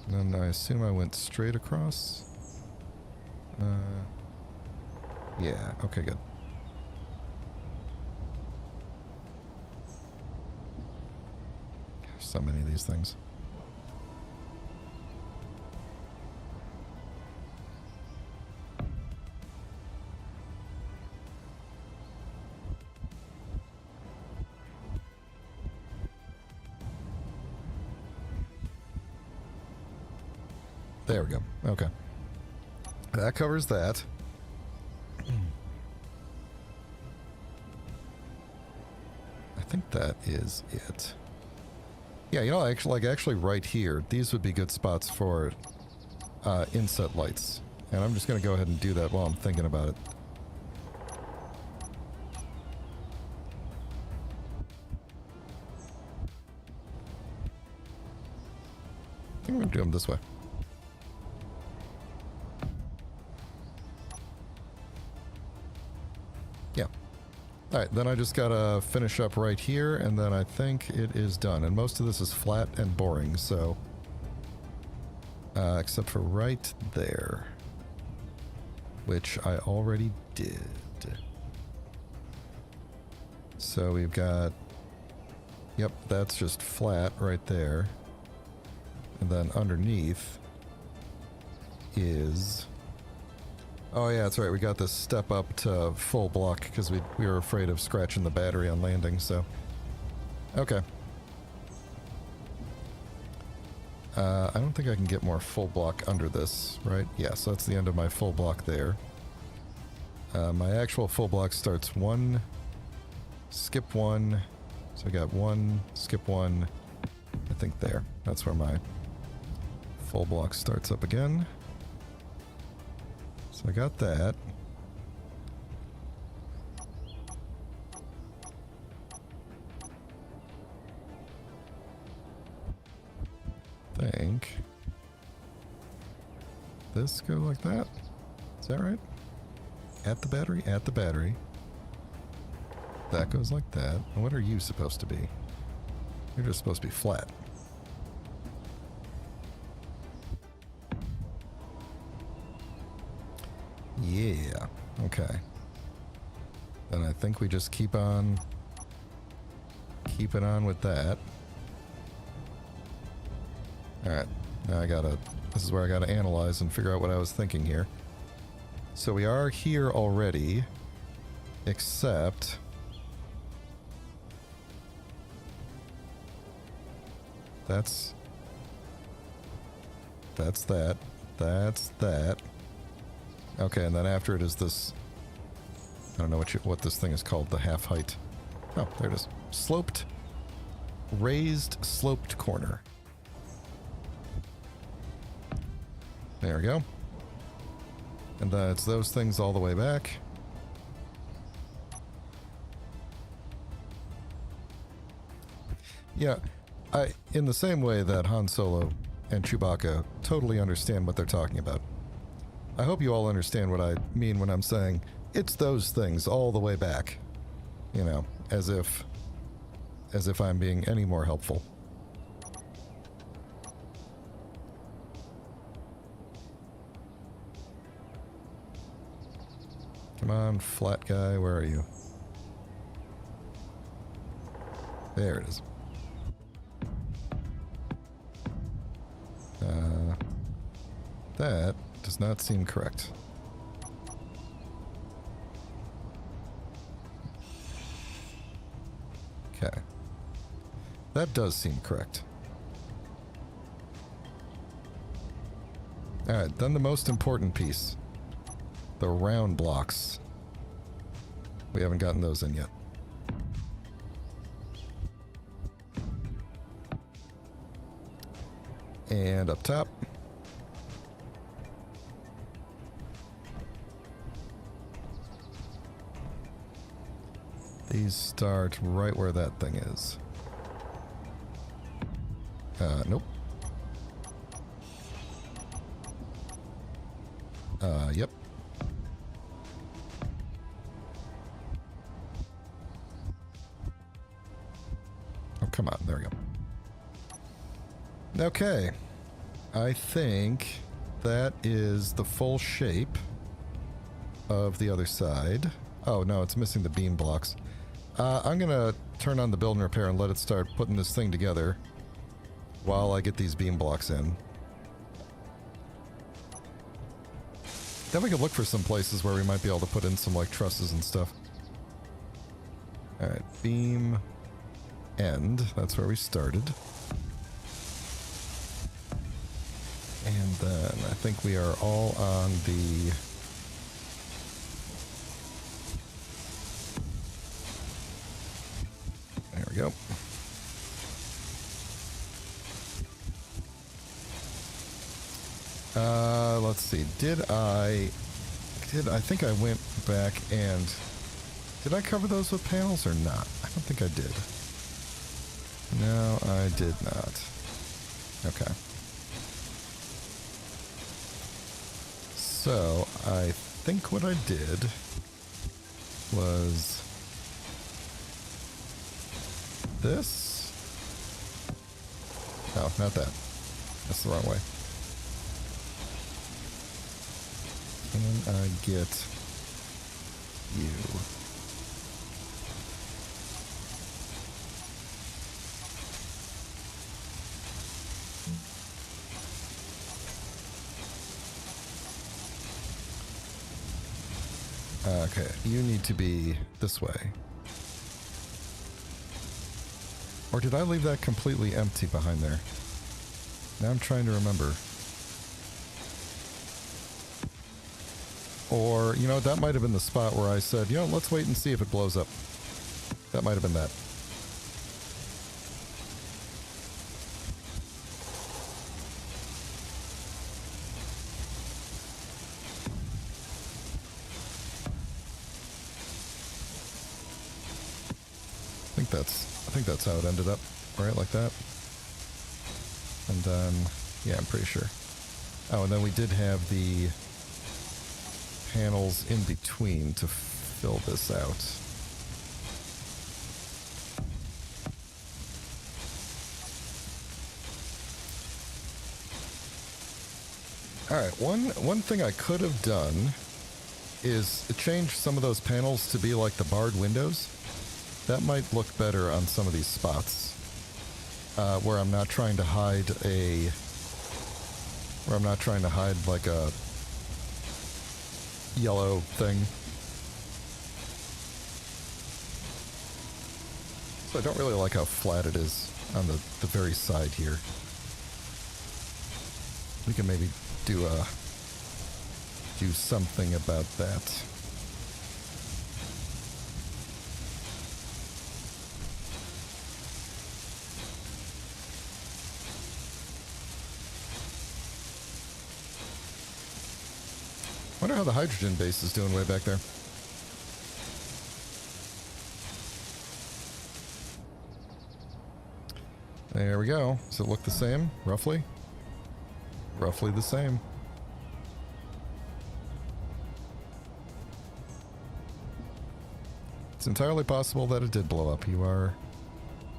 And then I assume I went straight across. Yeah, okay, good. So many of these things. There we go. Okay. That covers that. I think that is it. Yeah, you know, actually right here, these would be good spots for inset lights. And I'm just going to go ahead and do that while I'm thinking about it. I think I'm going to do them this way. Yeah. Alright, then I just gotta finish up right here, and then I think it is done. And most of this is flat and boring, so... except for right there. Which I already did. So we've got... Yep, that's just flat right there. And then underneath is... Oh yeah, that's right, we got this step up to full block because we were afraid of scratching the battery on landing, so... Okay. I don't think I can get more full block under this, right? Yeah, so that's the end of my full block there. My actual full block starts 1, skip 1, so I got 1, skip 1, I think there. That's where my full block starts up again. So I got that. Think this go like that? Is that right? At the battery, at the battery. That goes like that. And what are you supposed to be? You're just supposed to be flat. Yeah, okay. Then I think we just keep on keeping on with that. Alright, now this is where I gotta analyze and figure out what I was thinking here. So we are here already, except... That's that. That's that. Okay, and then after it is this... I don't know what this thing is called, the half height. Oh, there it is. Sloped. Raised sloped corner. There we go. And it's those things all the way back. Yeah, in the same way that Han Solo and Chewbacca totally understand what they're talking about. I hope you all understand what I mean when I'm saying, it's those things all the way back. You know, as if I'm being any more helpful. Come on, flat guy, where are you? There it is. That does not seem correct. Okay. That does seem correct. Alright, then the most important piece. The round blocks. We haven't gotten those in yet. And up top. These start right where that thing is. Nope. Yep. Oh, come on. There we go. Okay. I think that is the full shape of the other side. Oh, no, it's missing the beam blocks. I'm going to turn on the build and repair and let it start putting this thing together while I get these beam blocks in. Then we can look for some places where we might be able to put in some, like, trusses and stuff. Alright, beam end. That's where we started. And then I think we are all on the... There we go. Let's see. I think I went back and... Did I cover those with panels or not? I don't think I did. No, I did not. Okay. So, I think what I did was this. No, not that. That's the wrong way. Can I get you? Okay, you need to be this way. Or did I leave that completely empty behind there? Now I'm trying to remember. Or, you know, that might have been the spot where I said, you know, let's wait and see if it blows up. That might have been that. I think that's how it ended up, right? Like that. And then, yeah, I'm pretty sure. Oh, and then we did have the panels in between to fill this out. Alright, one thing I could have done is change some of those panels to be like the barred windows. That might look better on some of these spots, where I'm not trying to hide like a yellow thing. So I don't really like how flat it is on the very side here. We can maybe do something about that. Wonder how the hydrogen base is doing way back there. There we go. Does it look the same, roughly? Roughly the same. It's entirely possible that it did blow up. You are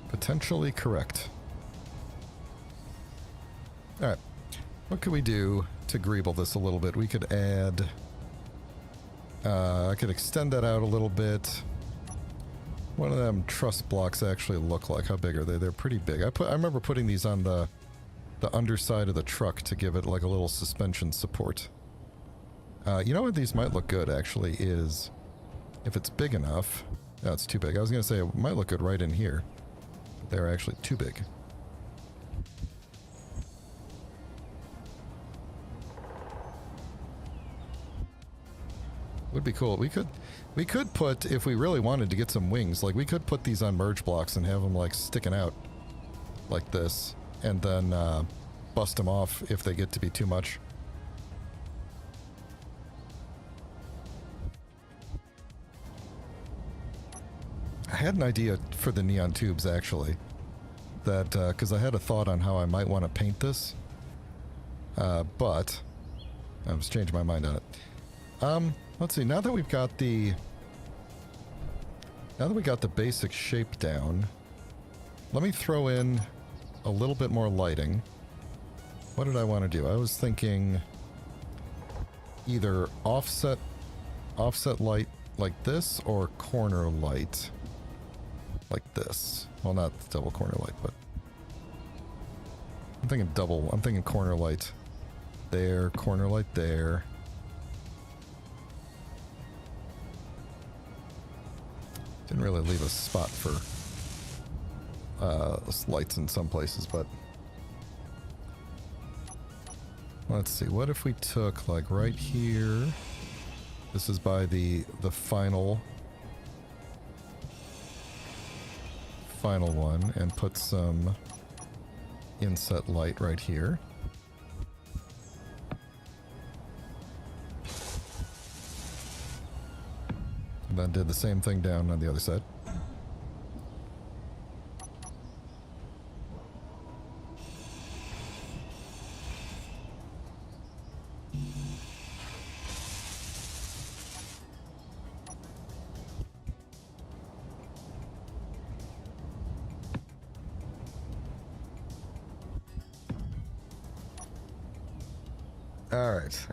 potentially correct. Alright. What could we do to greeble this a little bit? We could add... I could extend that out a little bit. What do them truss blocks actually look like? How big are they? They're pretty big. I remember putting these on the underside of the truck to give it like a little suspension support. You know what these might look good, actually, is if it's big enough... No, it's too big. I was going to say it might look good right in here. But they're actually too big. Would be cool. We could put, if we really wanted to get some wings, like we could put these on merge blocks and have them like sticking out like this, and then bust them off if they get to be too much. I had an idea for the neon tubes, actually, that because I had a thought on how I might want to paint this, but I was changing my mind on it. Let's see, now that we've got the basic shape down, let me throw in a little bit more lighting. What did I want to do? I was thinking either offset light like this, or corner light like this. Well, not double corner light, but I'm thinking corner light there, corner light there. Didn't really leave a spot for lights in some places, but Let's see, what if we took, like, right here... This is by the final one, and put some inset light right here. And then did the same thing down on the other side. Alright.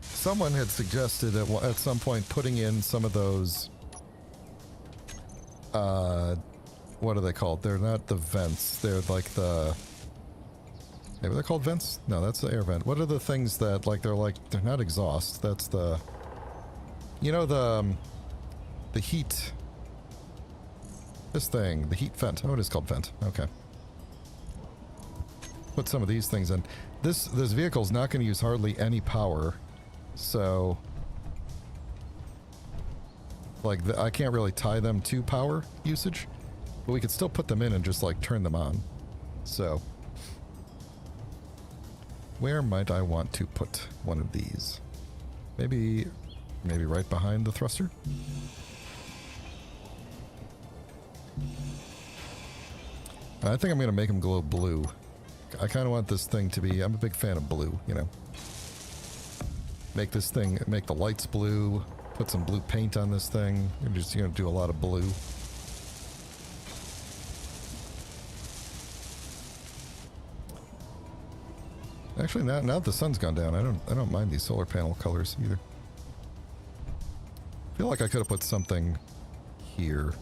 Someone had suggested at some point putting in some of those... what are they called? They're not the vents. They're like the... Maybe they're called vents? No, that's the air vent. What are the things that, they're not exhaust. That's the... You know, the heat... This thing. The heat vent. Oh, it is called vent. Okay. Put some of these things in. This vehicle's not going to use hardly any power, so... Like, I can't really tie them to power usage, but we could still put them in and just, like, turn them on. So... Where might I want to put one of these? Maybe right behind the thruster? I think I'm going to make them glow blue. I kind of want this thing to be... I'm a big fan of blue, you know. Make this thing... Make the lights blue. Put some blue paint on this thing. I'm just going to do a lot of blue. Actually, now that the sun's gone down, I don't mind these solar panel colors either. I feel like I could have put something here.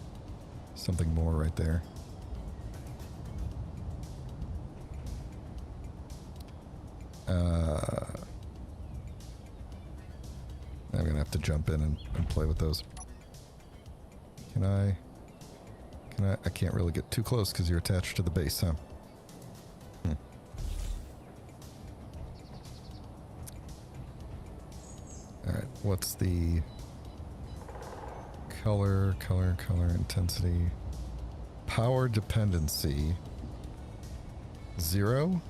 Something more right there. I'm gonna have to jump in and play with those. Can I... I can't really get too close because you're attached to the base, huh? Alright, what's the... color intensity... Power dependency... 0?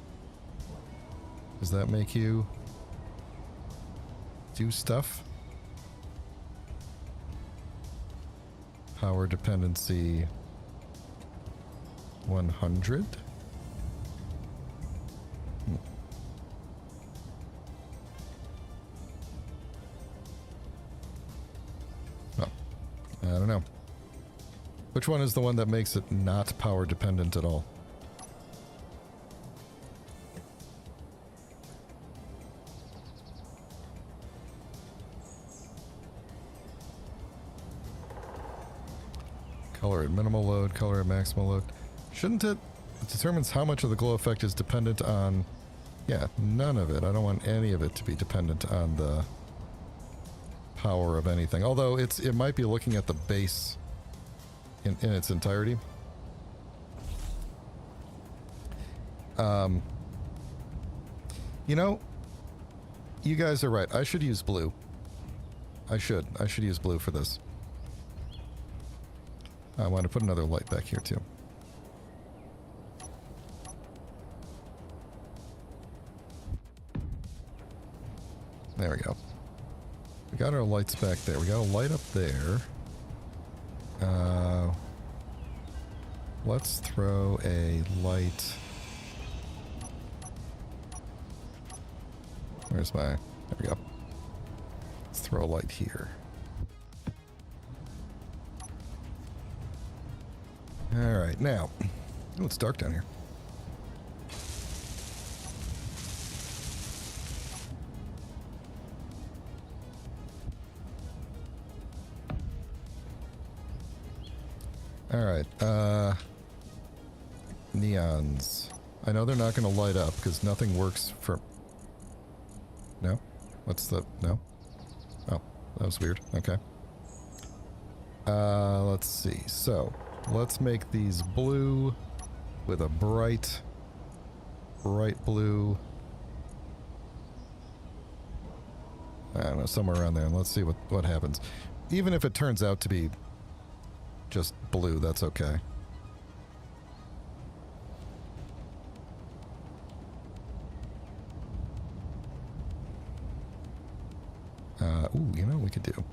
Does that make you... do stuff? Power dependency... 100? Oh, I don't know. Which one is the one that makes it not power dependent at all? Color at minimal load, color at maximal load. Shouldn't it? It determines how much of the glow effect is dependent on... Yeah, none of it. I don't want any of it to be dependent on the power of anything. Although it might be looking at the base in its entirety. You know, you guys are right. I should use blue. I should use blue for this. I want to put another light back here too. There we go. We got our lights back there. We got a light up there. Let's throw a light. Where's my... There we go. Let's throw a light here. Alright, now... Oh, it's dark down here. Alright, neons. I know they're not going to light up because nothing works for... No? What's the... No? Oh, that was weird. Okay. Let's see. So, let's make these blue with a bright blue. I don't know, somewhere around there, and let's see what happens. Even if it turns out to be just blue, that's okay. Ooh, you know what we could do?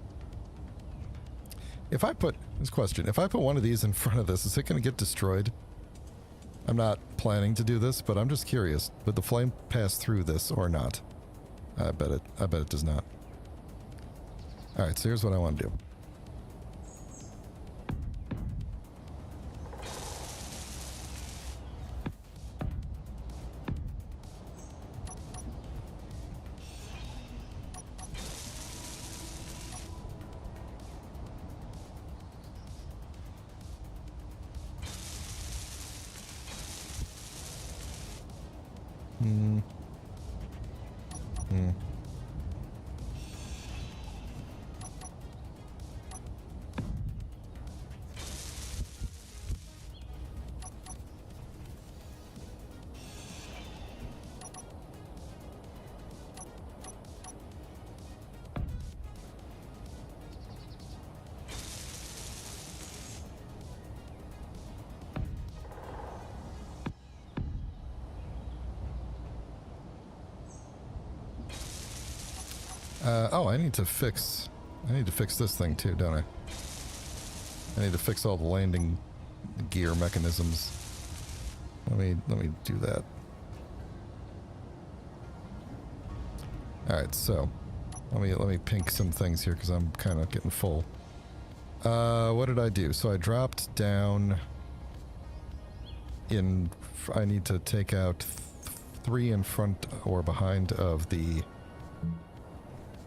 If I put... This question. If I put one of these in front of this, is it going to get destroyed? I'm not planning to do this, but I'm just curious. Would the flame pass through this or not? I bet it does not. Alright, so here's what I want to do. Oh, I need to fix this thing too, don't I? I need to fix all the landing gear mechanisms. Let me do that. Alright, so let me pink some things here because I'm kind of getting full. What did I do? So I dropped down in... I need to take out 3 in front or behind of the...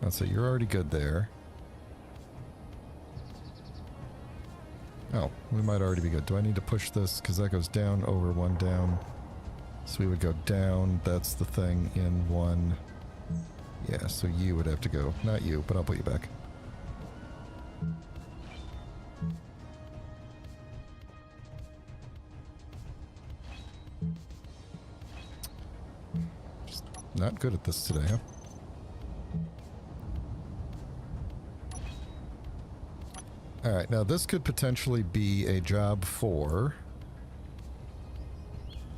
Let's say you're already good there. Oh, we might already be good. Do I need to push this? Because that goes down, over, 1 down. So we would go down. That's the thing in 1. Yeah, so you would have to go. Not you, but I'll put you back. Just not good at this today, huh? Alright, now this could potentially be a job for...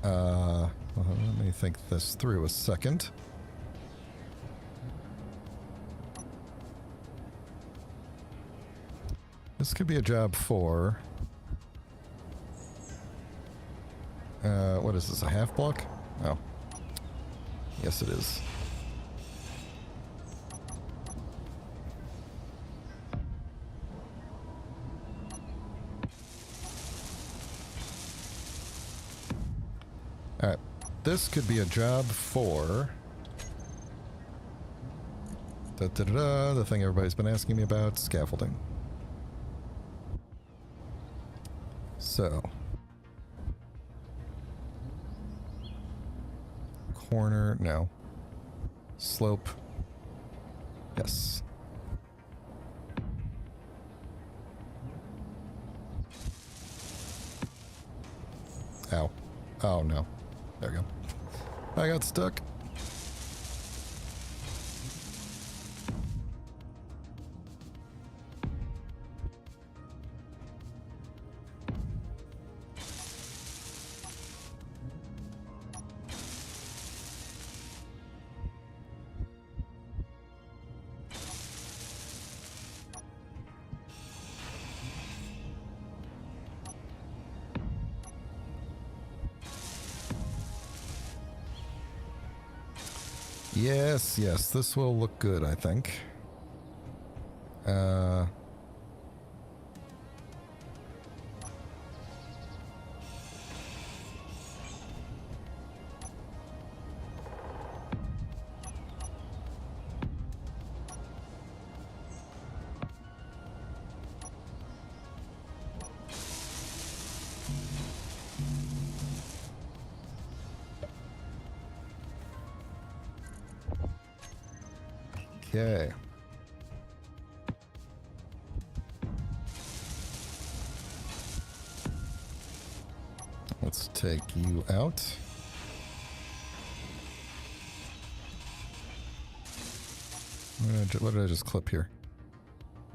let me think this through a second. This could be a job for... what is this, a half block? Oh. Yes, it is. Alright, this could be a job for... the thing everybody's been asking me about, scaffolding. So... corner, no. Slope. Yes. Ow. Oh no. There we go. I got stuck. Yes, yes, this will look good, I think. Okay. Let's take you out. What did I just clip here?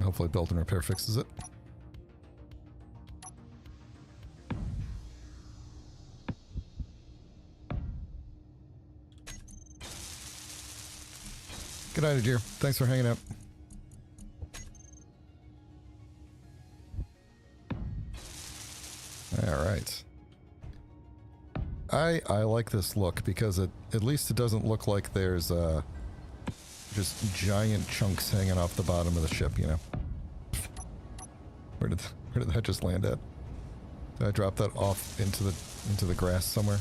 Hopefully build and repair fixes it. Good night, dear. Thanks for hanging out. Alright. I like this look because at least it doesn't look like there's just giant chunks hanging off the bottom of the ship, you know. Where did that just land at? Did I drop that off into the grass somewhere?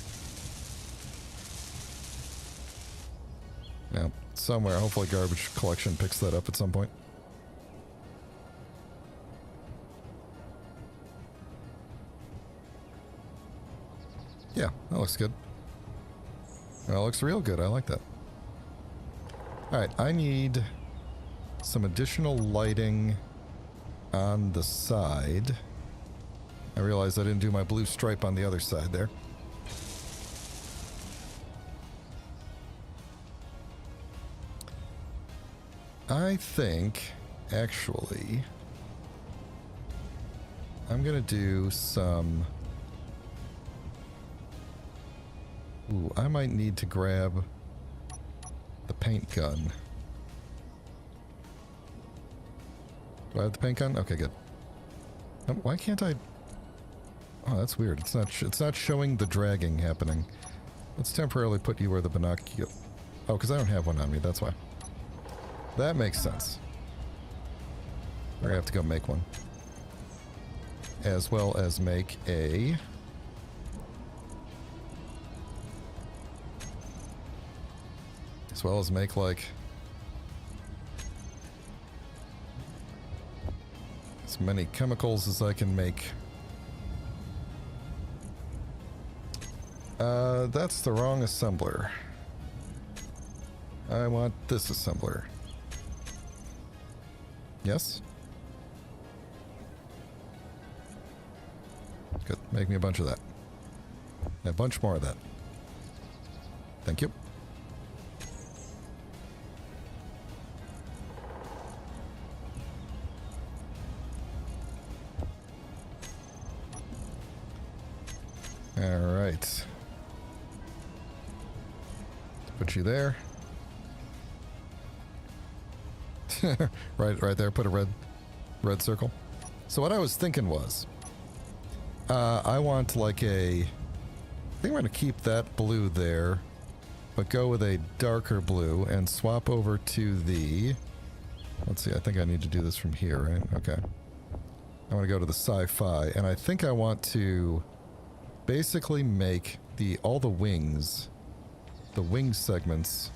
Yeah, somewhere. Hopefully garbage collection picks that up at some point. Yeah, that looks good. That looks real good. I like that. Alright, I need some additional lighting on the side. I realized I didn't do my blue stripe on the other side there. I think, actually, I'm gonna do some... Ooh, I might need to grab the paint gun. Do I have the paint gun? Okay, good. Why can't I... Oh, that's weird. It's not showing the dragging happening. Let's temporarily put you where the binocular... Oh, because I don't have one on me, that's why. That makes sense. We're gonna have to go make one. As well as make a... As well as make, like... as many chemicals as I can make. That's the wrong assembler. I want this assembler. Yes? Good. Make me a bunch of that. A bunch more of that. Thank you. Alright. Put you there. right there, put a red circle. So what I was thinking was, I want like I think we're gonna keep that blue there, but go with a darker blue and swap over to the, let's see, I think I need to do this from here, right? Okay. I want to go to the sci-fi, and I think I want to basically make all the wings, the wing segments,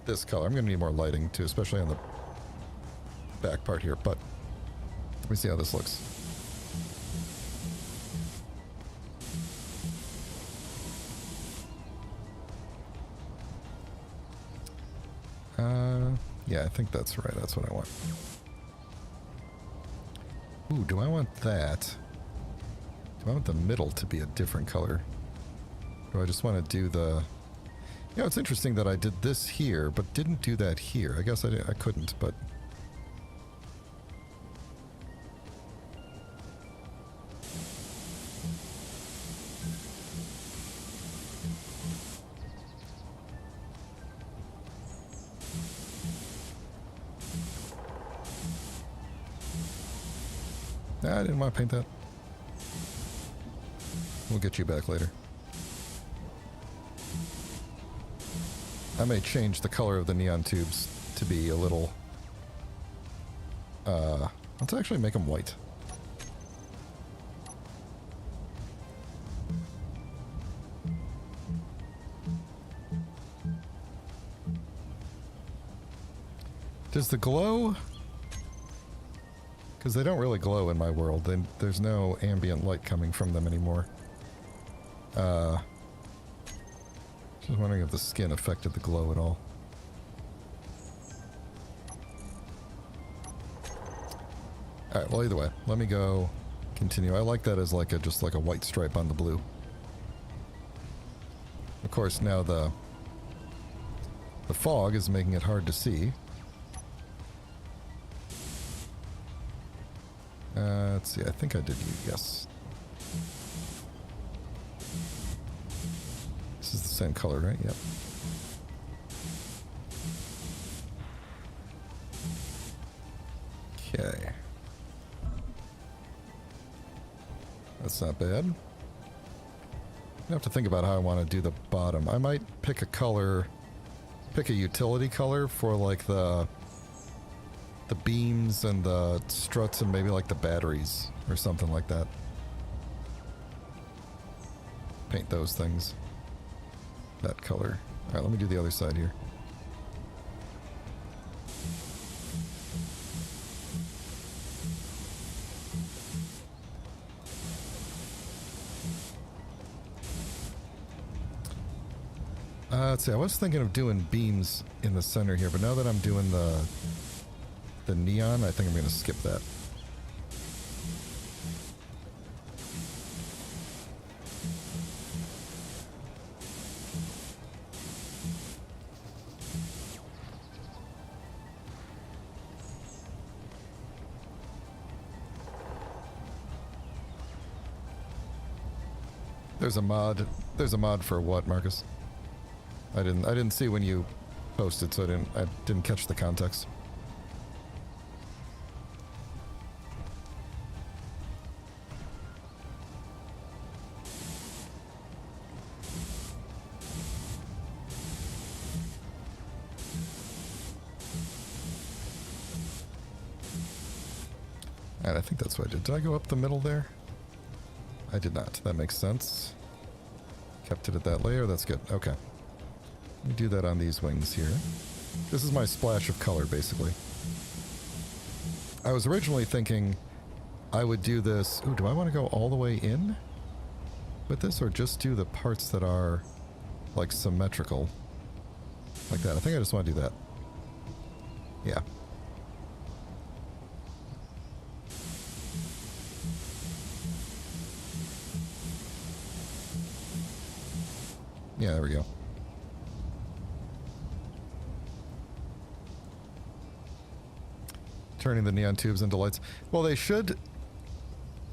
this color. I'm going to need more lighting too, especially on the back part here, but let me see how this looks. Yeah, I think that's right. That's what I want. Ooh, do I want that? Do I want the middle to be a different color? Do I just want to do the... You know, it's interesting that I did this here, but didn't do that here. I guess I couldn't, but... Nah, I didn't want to paint that. We'll get you back later. I may change the color of the neon tubes to be a little... let's actually make them white. Does the glow... Because they don't really glow in my world. There's no ambient light coming from them anymore. Just wondering if the skin affected the glow at all. Alright, well either way, let me go continue. I like that as like just like a white stripe on the blue. Of course, now the The fog is making it hard to see. Let's see, I think I did yes. This is the same color, right? Yep. Okay. That's not bad. I have to think about how I want to do the bottom. I might pick a color, pick a utility color for like the beams and the struts and maybe like the batteries or something like that. Paint those things. That color. Alright, let me do the other side here. Let's see, I was thinking of doing beams in the center here, but now that I'm doing the neon, I think I'm going to skip that. There's a mod. There's a mod for what, Marcus? I didn't see when you posted, so I didn't catch the context. And I think that's what I did. Did I go up the middle there? I did not. That makes sense. Kept it at that layer. That's good. Okay. Let me do that on these wings here. This is my splash of color, basically. I was originally thinking I would do this... Ooh, do I want to go all the way in with this, or just do the parts that are, like, symmetrical? Like that. I think I just want to do that. Yeah. Yeah, there we go. Turning the neon tubes into lights. Well, they should...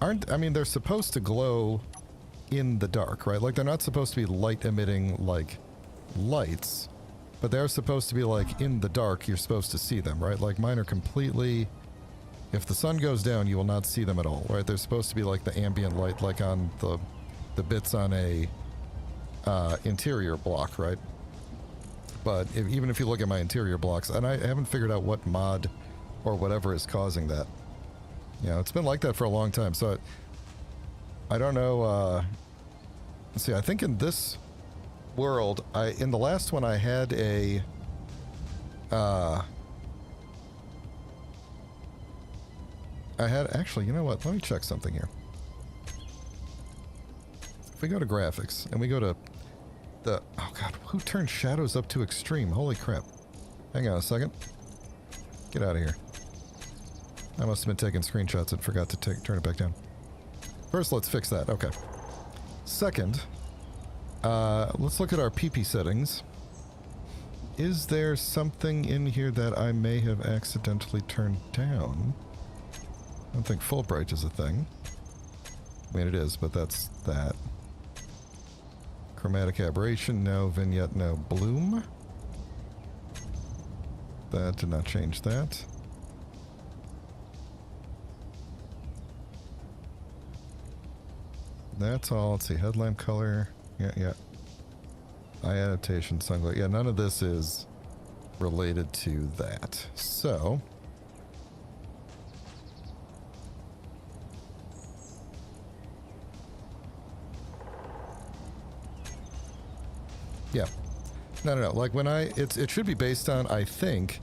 Aren't... I mean, they're supposed to glow in the dark, right? Like, they're not supposed to be light-emitting, like, lights. But they're supposed to be, like, in the dark, you're supposed to see them, right? Like, mine are completely... If the sun goes down, you will not see them at all, right? They're supposed to be, like, the ambient light, like on the bits on a interior block, right? But even if you look at my interior blocks, and I haven't figured out what mod... or whatever is causing that. You know, it's been like that for a long time, so I don't know, let's see, I think in this world, in the last one I had a, actually, you know what, let me check something here. If we go to graphics, and we go to the, oh god, who turned shadows up to extreme? Holy crap. Hang on a second. Get out of here. I must have been taking screenshots and forgot to turn it back down. First, let's fix that. Okay. Second, let's look at our PP settings. Is there something in here that I may have accidentally turned down? I don't think full bright is a thing. I mean, it is, but that's that. Chromatic aberration, no. Vignette, no. Bloom. That did not change that. That's all. Let's see. Headlamp color. Yeah. Eye adaptation, sunglass. Yeah, none of this is related to that. So... yeah. No. Like when it should be based on, I think,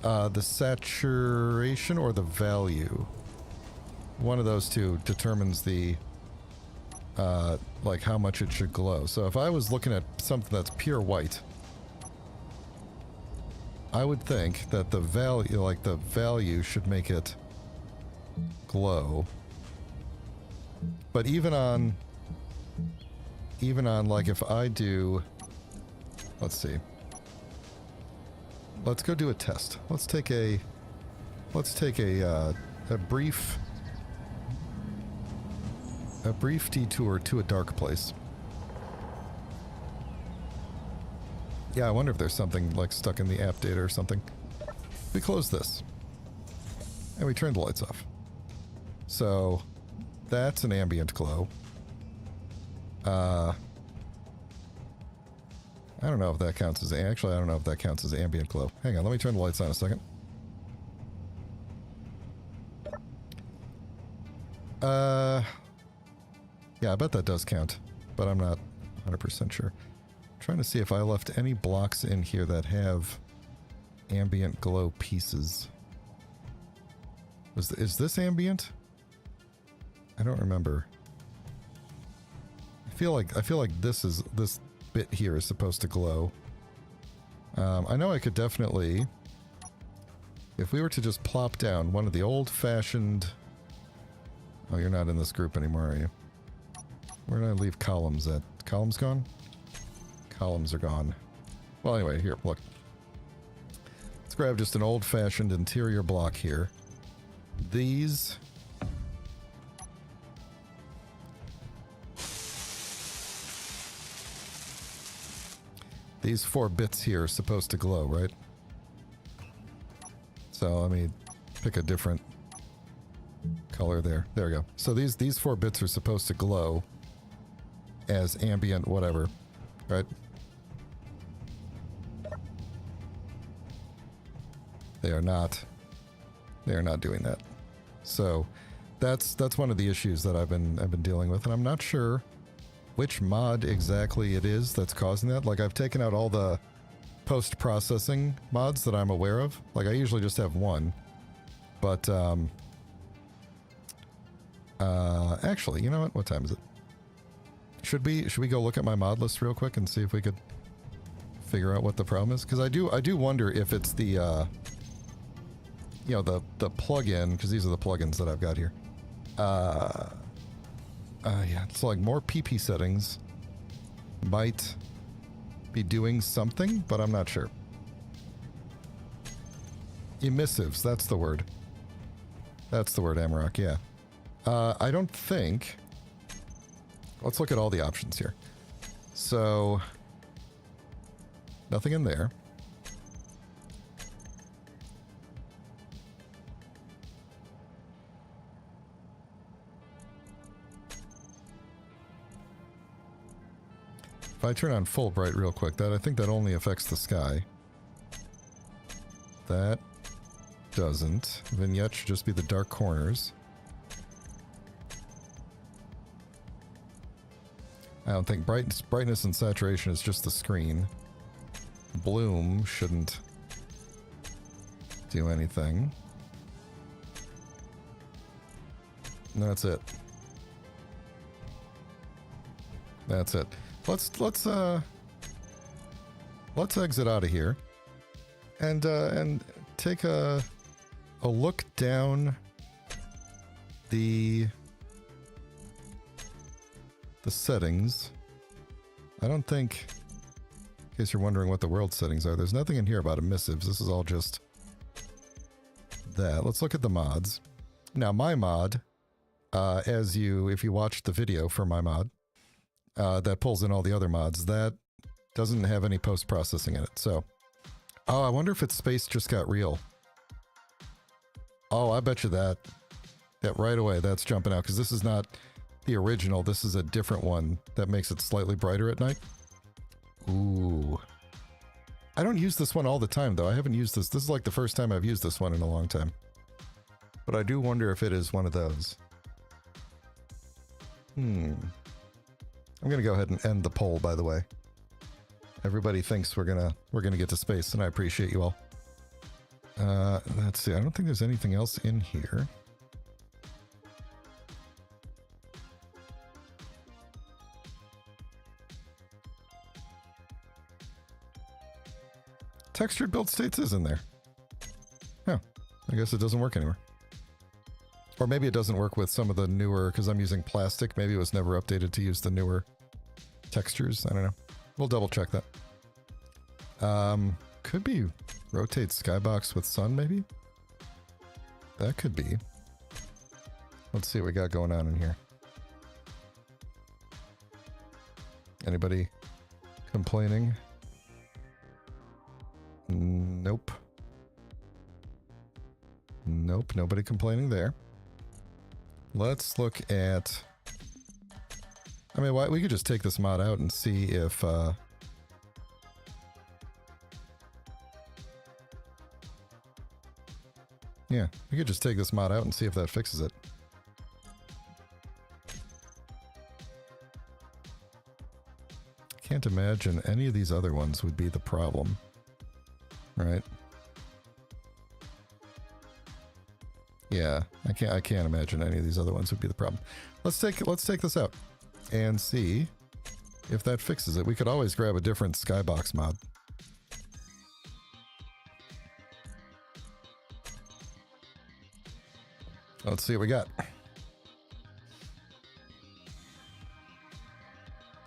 the saturation or the value. One of those two determines the, like how much it should glow. So if I was looking at something that's pure white, I would think that the value should make it glow. But even on like if I do, let's see. let's go do a test. Let's take a brief detour to a dark place. Yeah, I wonder if there's something like stuck in the app data or something. We close this and we turn the lights off. So that's an ambient glow. I don't know if that counts as... Actually, I don't know if that counts as ambient glow. Hang on, let me turn the lights on a second. Yeah, I bet that does count, but I'm not 100% sure. I'm trying to see if I left any blocks in here that have ambient glow pieces. Is this ambient? I don't remember. I feel like this bit here is supposed to glow. I know I could definitely, if we were to just plop down one of the old-fashioned... Oh, you're not in this group anymore, are you? Where did I leave columns at? Columns gone? Columns are gone. Well, anyway, here, look. Let's grab just an old-fashioned interior block here. These... These 4 bits here are supposed to glow, right? So let me pick a different color there. There we go. So these 4 bits are supposed to glow as ambient whatever, right? They are not doing that. So that's one of the issues that I've been dealing with, and I'm not sure which mod exactly it is that's causing that. Like, I've taken out all the post-processing mods that I'm aware of. Like, I usually just have one. But, actually, you know what? What time is it? Should we go look at my mod list real quick and see if we could figure out what the problem is? Because I do wonder if it's the, you know, the plugin, because these are the plugins that I've got here. Yeah, it's like more PP settings might be doing something, but I'm not sure. Emissives, that's the word. That's the word, Amarok, yeah. I don't think... Let's look at all the options here. So, nothing in there. If I turn on full bright real quick, I think that only affects the sky. That doesn't. Vignette should just be the dark corners. I don't think brightness and saturation is just the screen. Bloom shouldn't do anything. And that's it. That's it. Let's exit out of here and take a look down the settings. I don't think, in case you're wondering what the world settings are, there's nothing in here about emissives. This is all just that. Let's look at the mods. Now, my mod, if you watched the video for my mod, that pulls in all the other mods, that doesn't have any post-processing in it. So, oh, I wonder if its space just got real. Oh, I bet you that right away that's jumping out, because this is not the original. This is a different one that makes it slightly brighter at night. Ooh. I don't use this one all the time, though. I haven't used this. This is like the first time I've used this one in a long time. But I do wonder if it is one of those. I'm gonna go ahead and end the poll, by the way. Everybody thinks we're gonna get to space, and I appreciate you all. Let's see. I don't think there's anything else in here. Textured build states is in there. Oh, I guess it doesn't work anymore. Or maybe it doesn't work with some of the newer, because I'm using plastic. Maybe it was never updated to use the newer textures. I don't know. We'll double check that. Could be Rotate skybox with sun, maybe? That could be. Let's see what we got going on in here. Anybody complaining? Nope. Nope, nobody complaining there. Let's look at... I mean, we could just take this mod out and see if... yeah, we could just take this mod out and see if that fixes it. Can't imagine any of these other ones would be the problem. Right? Yeah, I can't imagine any of these other ones would be the problem. Let's take this out and see if that fixes it. We could always grab a different skybox mod. Let's see what we got.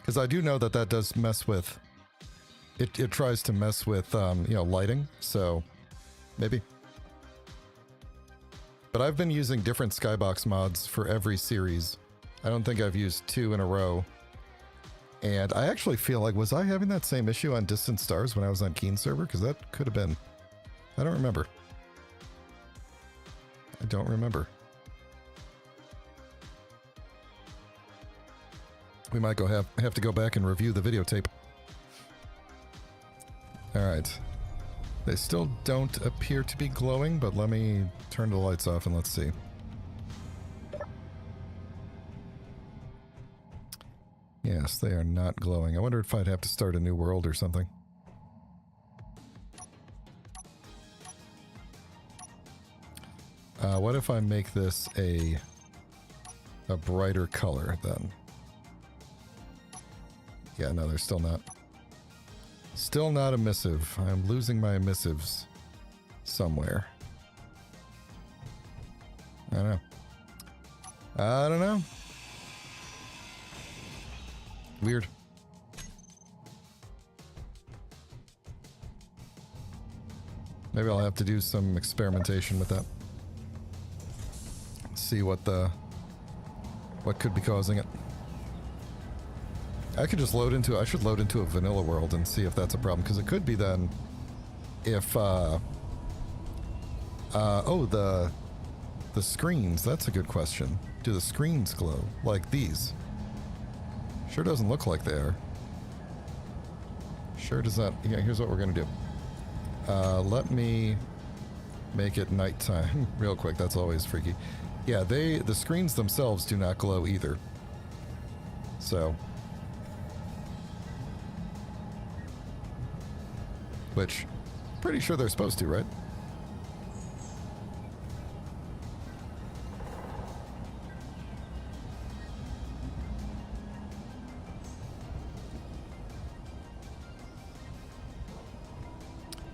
Because I do know that that does mess with... It tries to mess with, you know, lighting, so maybe. But I've been using different skybox mods for every series. I don't think I've used 2 in a row. And I actually feel like, was I having that same issue on Distant Stars when I was on Keen server? Because that could have been... I don't remember. I don't remember. We might go have to go back and review the videotape. Alright. They still don't appear to be glowing, but let me turn the lights off and let's see. Yes, they are not glowing. I wonder if I'd have to start a new world or something. What if I make this a brighter color then? Yeah, no, they're still not. Still not emissive. I'm losing my emissives somewhere. I don't know. I don't know. Weird. Maybe I'll have to do some experimentation with that. See what could be causing it. I could just load into... I should load into a vanilla world and see if that's a problem, because it could be then if... oh, the screens. That's a good question. Do the screens glow like these? Sure doesn't look like they are. Sure does not... Yeah, here's what we're going to do. Let me make it nighttime real quick. That's always freaky. Yeah, the screens themselves do not glow either. So... Which, pretty sure they're supposed to, right?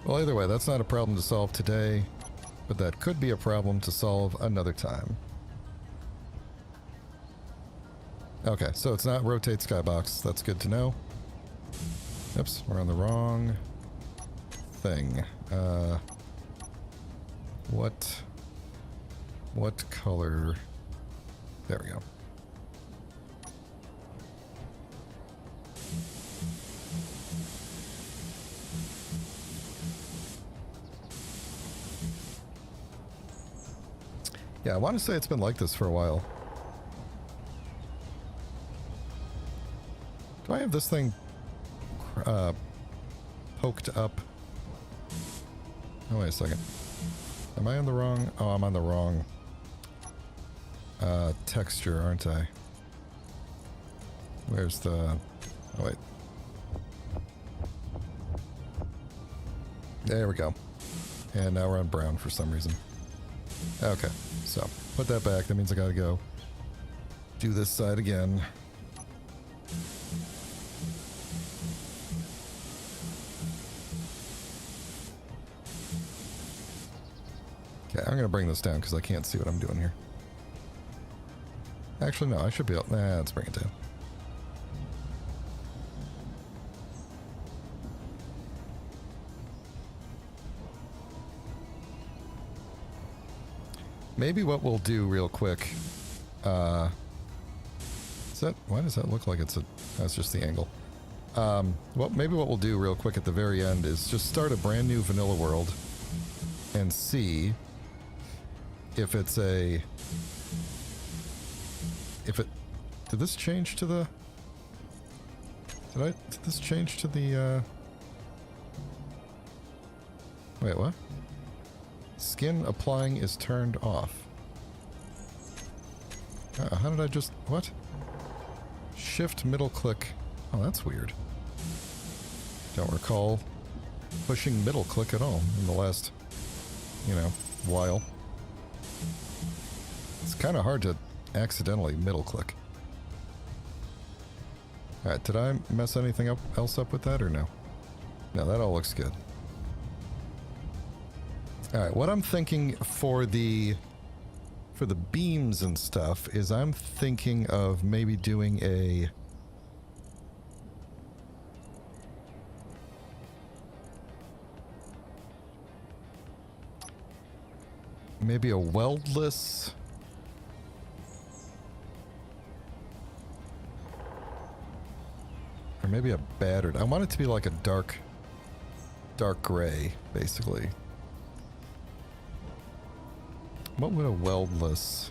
Well, either way, that's not a problem to solve today, but that could be a problem to solve another time. Okay, so it's not rotate skybox. That's good to know. Oops, we're on the wrong... thing. What color? There we go. Yeah, I want to say it's been like this for a while. Do I have this thing poked up? Oh, wait a second. Am I on the wrong... Oh, I'm on the wrong texture, aren't I? Where's the... Oh, wait. There we go. And now we're on brown for some reason. Okay, so put that back. That means I gotta go do this side again. Okay, I'm gonna bring this down because I can't see what I'm doing here. Actually, no, I should be able... Nah, let's bring it down. Maybe what we'll do real quick, is that, why does that look like it's a, that's just the angle. Well, maybe what we'll do real quick at the very end is just start a brand new vanilla world and see if it's a, if it, did this change to the, did this change to the, wait, what? Skin applying is turned off. How did I just, what? Shift middle click. Oh, that's weird. Don't recall pushing middle click at all in the last, you know, while. It's kind of hard to accidentally middle click. Alright, did I mess anything else up with that or no? No, that all looks good. Alright, what I'm thinking for the beams and stuff is I'm thinking of maybe doing a weldless or maybe a battered. I want it to be like a dark gray, basically. What would a weldless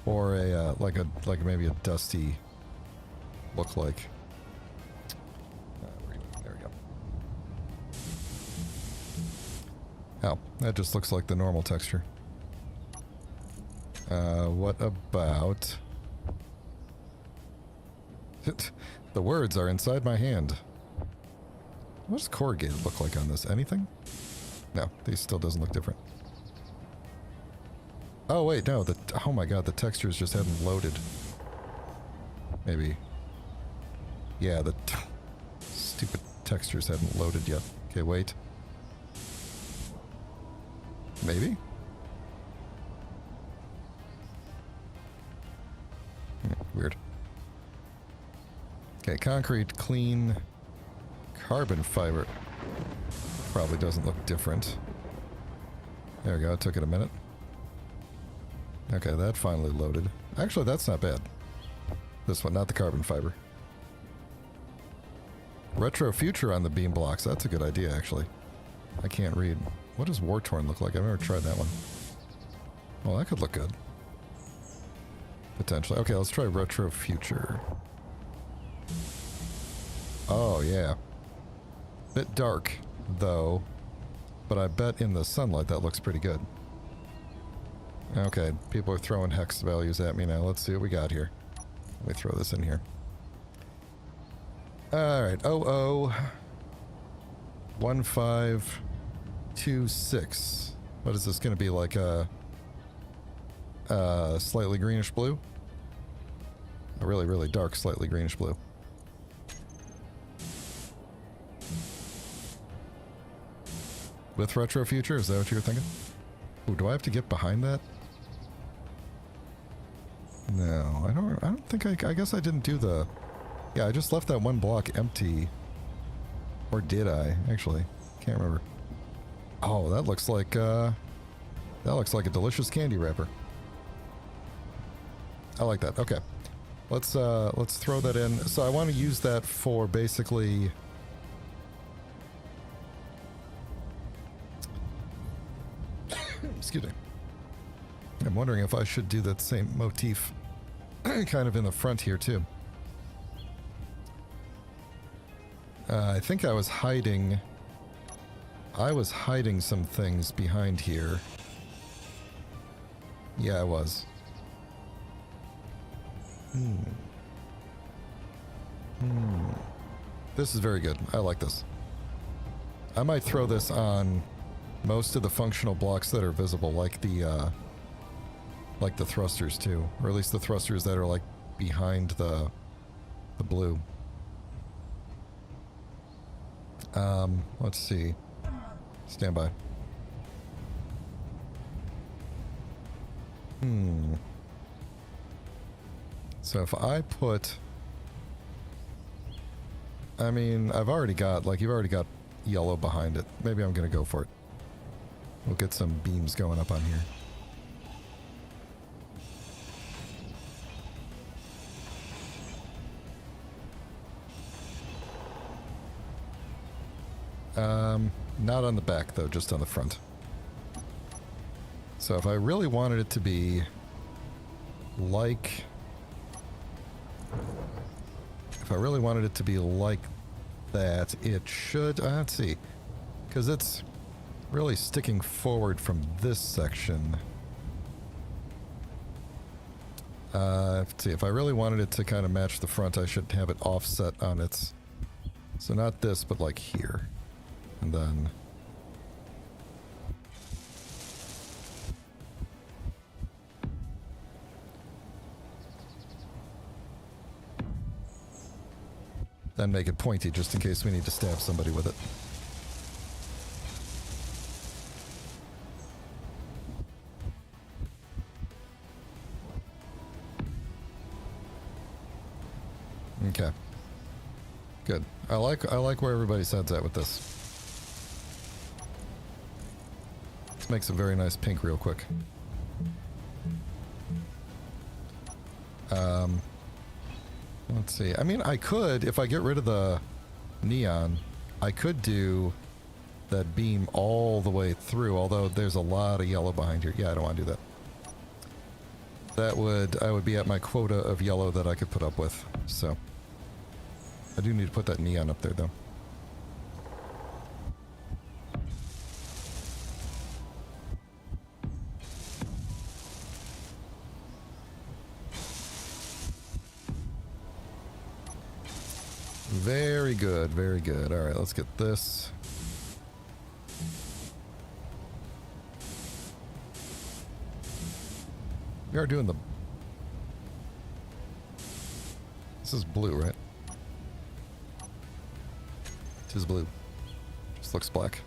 or a like maybe a dusty look like? There we go. Oh, that just looks like the normal texture. What about the words are inside my hand? What does corrugated look like on this? Anything? No, these still doesn't look different. Oh wait, no, oh my god, the textures just hadn't loaded. Maybe. Yeah, the stupid textures hadn't loaded yet. Okay, wait. Maybe? Weird. Okay, concrete, clean, carbon fiber. Probably doesn't look different. There we go, it took it a minute. Okay, that finally loaded. Actually, that's not bad. This one, not the carbon fiber. Retro future on the beam blocks, that's a good idea, actually. I can't read. What does war-torn look like? I've never tried that one. Well, that could look good. Potentially. Okay, let's try retro future. Oh, yeah. Bit dark, though. But I bet in the sunlight that looks pretty good. Okay, people are throwing hex values at me now. Let's see what we got here. Let me throw this in here. Alright, 001526. What is this going to be, like a slightly greenish blue? A really, really dark slightly greenish blue. With retro future, is that what you were thinking? Ooh, do I have to get behind that? No, I don't think I guess I didn't do the... Yeah, I just left that one block empty. Or did I, actually? Can't remember. Oh, that looks like a delicious candy wrapper. I like that. Okay. Let's throw that in. So I want to use that for basically... Excuse me. I'm wondering if I should do that same motif kind of in the front here too. I think I was hiding some things behind here. Yeah, I was. This is very good. I like this. I might throw this on most of the functional blocks that are visible, like the thrusters too, or at least the thrusters that are like behind the blue. Let's see. Stand by. So if I put... I mean, I've already got, like, you've already got yellow behind it. Maybe I'm gonna go for it. We'll get some beams going up on here. Not on the back though, just on the front. So if I really wanted it to be like... If I really wanted it to be like that, it should... let's see. Because it's really sticking forward from this section. Let's see. If I really wanted it to kind of match the front, I should have it offset on its... So not this, but like here. And then... Then make it pointy just in case we need to stab somebody with it. Okay. Good. I like where everybody's head's at with this. This makes a very nice pink real quick. Let's see. I mean, I could, if I get rid of the neon, I could do that beam all the way through, although there's a lot of yellow behind here. Yeah, I don't want to do that. I would be at my quota of yellow that I could put up with, so. I do need to put that neon up there, though. Very good, very good. Alright, let's get this. We are doing the... This is blue, right? It is blue. Just looks black.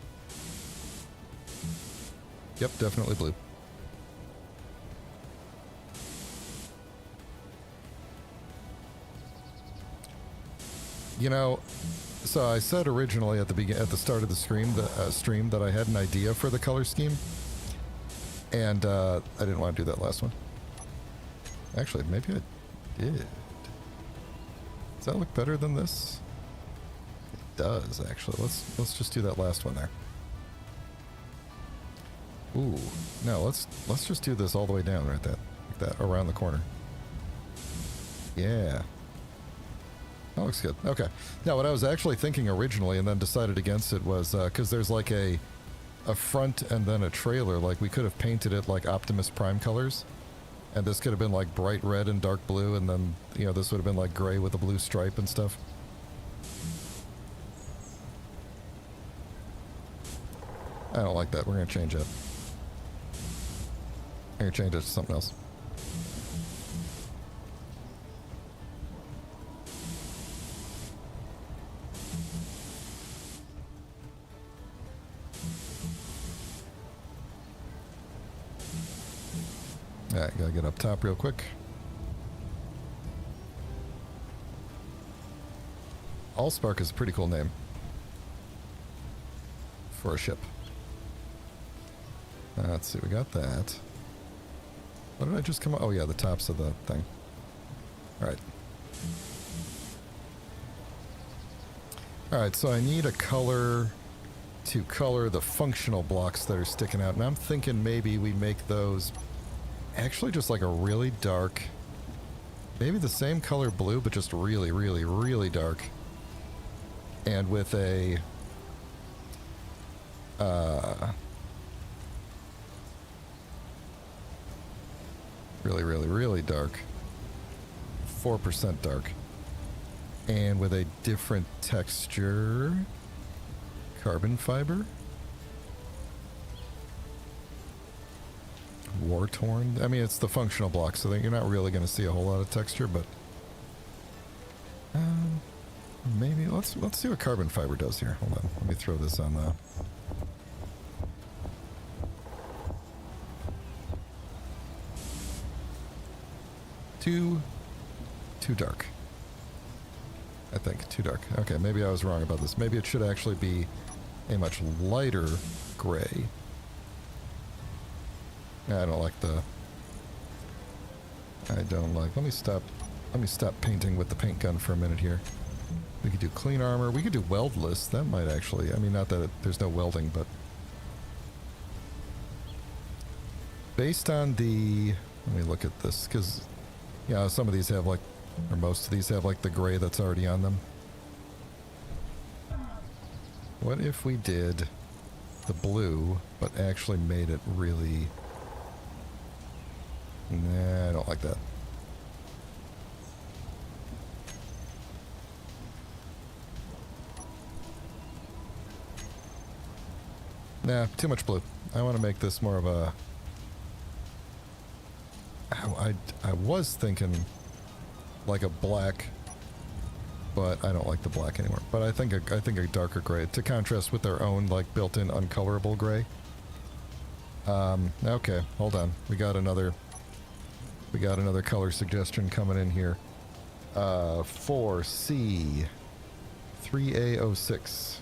Yep, definitely blue. You know, so I said originally at the start of the stream that I had an idea for the color scheme, and I didn't want to do that last one. Actually, maybe I did. Does that look better than this? It does, actually. Let's just do that last one there. Ooh, no, let's just do this all the way down right there, like that, around the corner. Yeah. That looks good. Okay. Now, what I was actually thinking originally and then decided against it was, because there's like a front and then a trailer, like we could have painted it like Optimus Prime colors, and this could have been like bright red and dark blue, and then, you know, this would have been like gray with a blue stripe and stuff. I don't like that. We're going to change it. I'm going to change it to something else. Alright, gotta get up top real quick. Allspark is a pretty cool name for a ship. Let's see, we got that. What did I just come up? Oh yeah, the tops of the thing. Alright. Alright, so I need a color to color the functional blocks that are sticking out, and I'm thinking maybe we make those actually just like a really dark, maybe the same color blue, but just really, really, really dark. And with a really, really, really dark, 4% dark, and with a different texture, carbon fiber. War-torn. I mean, it's the functional block, so that you're not really going to see a whole lot of texture, but maybe let's see what carbon fiber does here. Hold on, let me throw this on the. Too dark. I think too dark. Okay, maybe I was wrong about this. Maybe it should actually be a much lighter gray. I don't like the... I don't like... Let me stop painting with the paint gun for a minute here. We could do clean armor. We could do weldless. That might actually... I mean, not that there's no welding, but... Based on the... Let me look at this, because... Yeah, some of these have like... Or most of these have like the gray that's already on them. What if we did the blue, but actually made it really... Nah, I don't like that. Nah, too much blue. I want to make this more of a... I was thinking like a black, but I don't like the black anymore. But I think a darker gray to contrast with their own like built-in uncolorable gray. Okay, hold on. We got another color suggestion coming in here. 4C 3A06.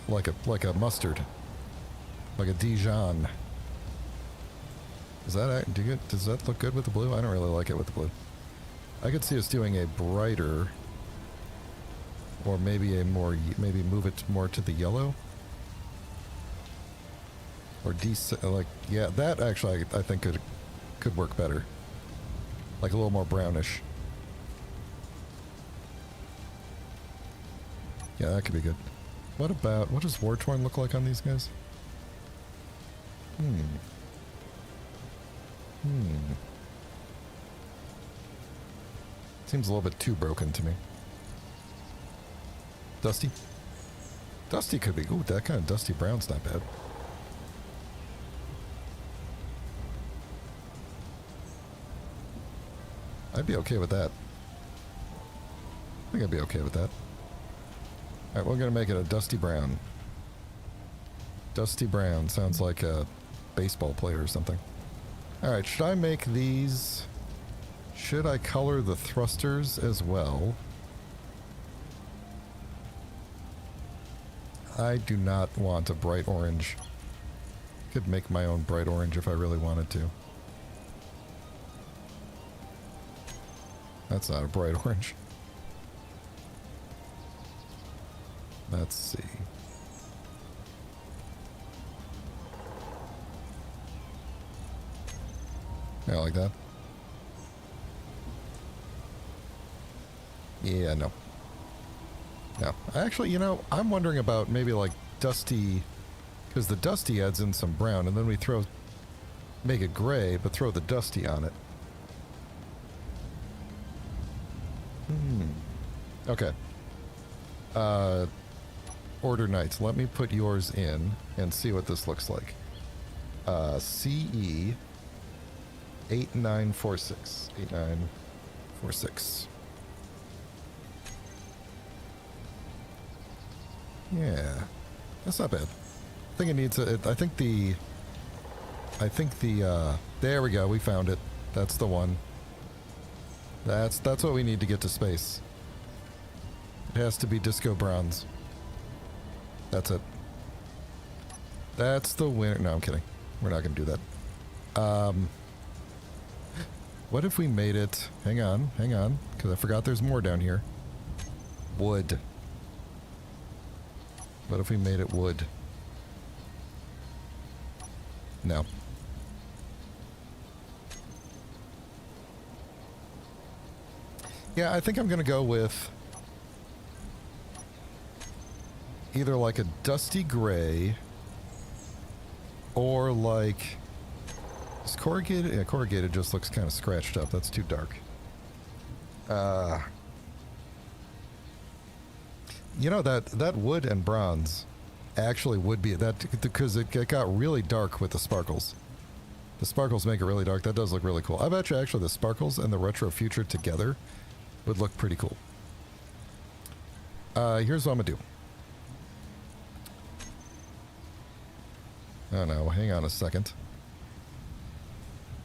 Like a mustard. Like a Dijon. Does that look good with the blue? I don't really like it with the blue. I could see us doing a brighter, or maybe maybe move it more to the yellow. Or yeah, that actually I think could work better. Like a little more brownish. Yeah, that could be good. What does War Torn look like on these guys? Seems a little bit too broken to me. Dusty? Dusty could be... Ooh, that kind of dusty brown's not bad. I'd be okay with that. I think I'd be okay with that. Alright, we're gonna make it a dusty brown. Dusty brown sounds like a baseball player or something. Alright, should I make these... Should I color the thrusters as well? I do not want a bright orange. Could make my own bright orange if I really wanted to. That's not a bright orange. Let's see. Yeah, like that. Yeah, no. No. Actually, you know, I'm wondering about maybe like dusty, because the dusty adds in some brown, and then we make it gray, but throw the dusty on it. Okay. Order Knights. Let me put yours in and see what this looks like. CE 8946. 8946. Yeah. That's not bad. I think it needs a... I think the, there we go. We found it. That's the one. That's what we need to get to space. It has to be disco bronze. That's it. That's the winner. No, I'm kidding. We're not going to do that. What if we made it... Hang on, because I forgot there's more down here. Wood. What if we made it wood? No. Yeah, I think I'm going to go with either like a dusty gray or like... Is corrugated? Yeah, corrugated just looks kind of scratched up. That's too dark. You know, that wood and bronze actually would be... that because it got really dark with the sparkles. The sparkles make it really dark. That does look really cool. I bet you actually the sparkles and the retro future together would look pretty cool. Here's what I'm gonna do. Oh no, hang on a second.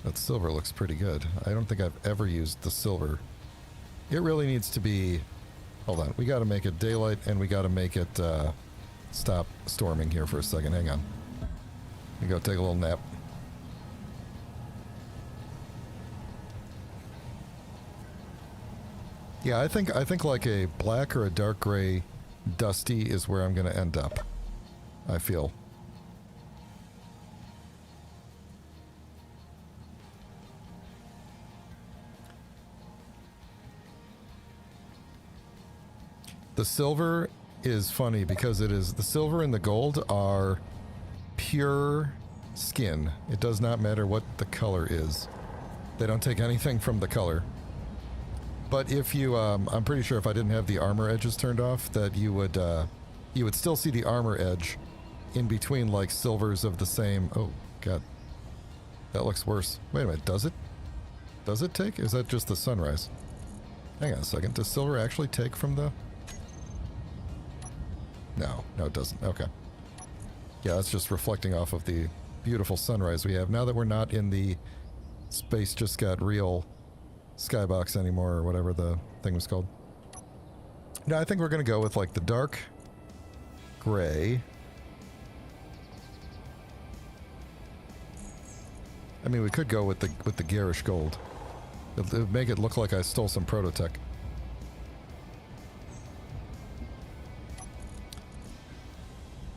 That silver looks pretty good. I don't think I've ever used the silver. It really needs to be... Hold on, we gotta make it daylight and we gotta make it stop storming here for a second. Hang on. Let me go take a little nap. Yeah, I think like a black or a dark gray dusty is where I'm going to end up. I feel. The silver is funny because it is the silver and the gold are pure skin. It does not matter what the color is. They don't take anything from the color. But if you, I'm pretty sure if I didn't have the armor edges turned off, that you would still see the armor edge in between like silvers of the same. Oh god, that looks worse. Wait a minute, does it? Does it take? Is that just the sunrise? Hang on a second. Does silver actually take from the? No, it doesn't. Okay. Yeah, that's just reflecting off of the beautiful sunrise we have. Now that we're not in the space just got real skybox anymore, or whatever the thing was called. No, I think we're going to go with like the dark gray. I mean, we could go with the garish gold. It would make it look like I stole some prototech.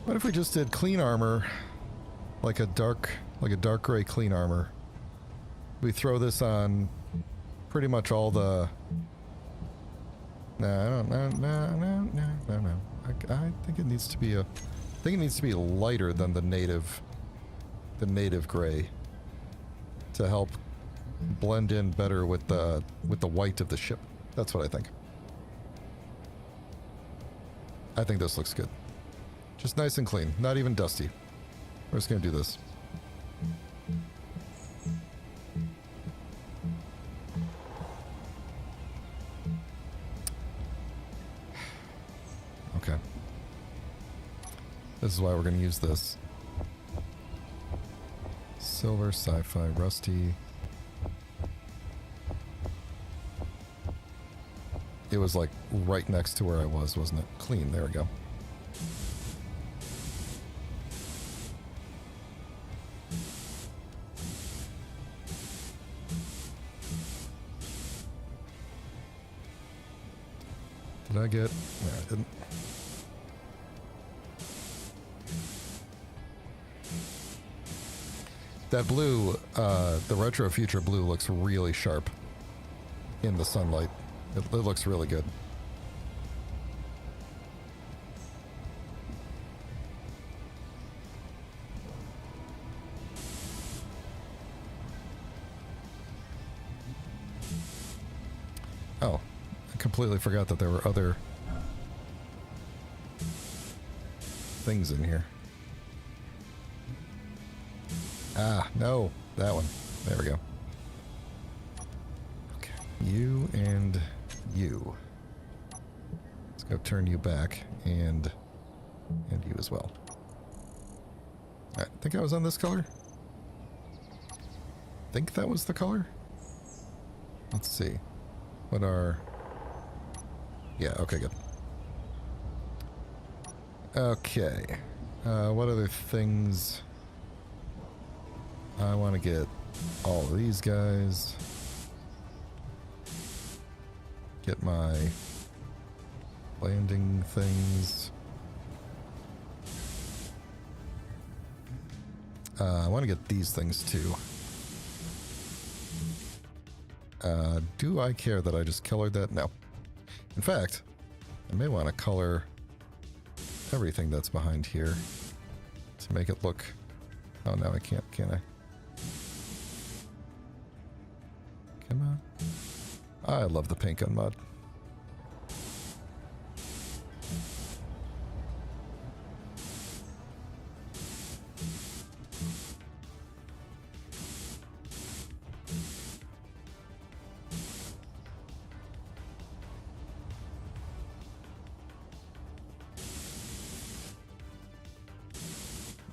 What if we just did clean armor, like a dark gray clean armor? We throw this on pretty much all the. No. I think it needs to be a. I think it needs to be lighter than the native gray to help blend in better with the white of the ship. That's what I think. I think this looks good. Just nice and clean, not even dusty. We're just gonna do this. Okay. This is why we're gonna use this. Silver, sci-fi, rusty. It was like right next to where I was, wasn't it? Clean, there we go. Did I get... No, I didn't. That blue, the retro future blue looks really sharp in the sunlight. It looks really good. Oh, I completely forgot that there were other things in here. Ah, no, that one. There we go. Okay, you and you. Let's go turn you back, and you as well. I think I was on this color. Think that was the color? Let's see. What are... Yeah, okay, good. Okay. What other things... I want to get all of these guys. Get my landing things. I want to get these things too. Do I care that I just colored that? No. In fact, I may want to color everything that's behind here to make it look... Oh, no, I can't, can I? Come on. I love the paint gun mod.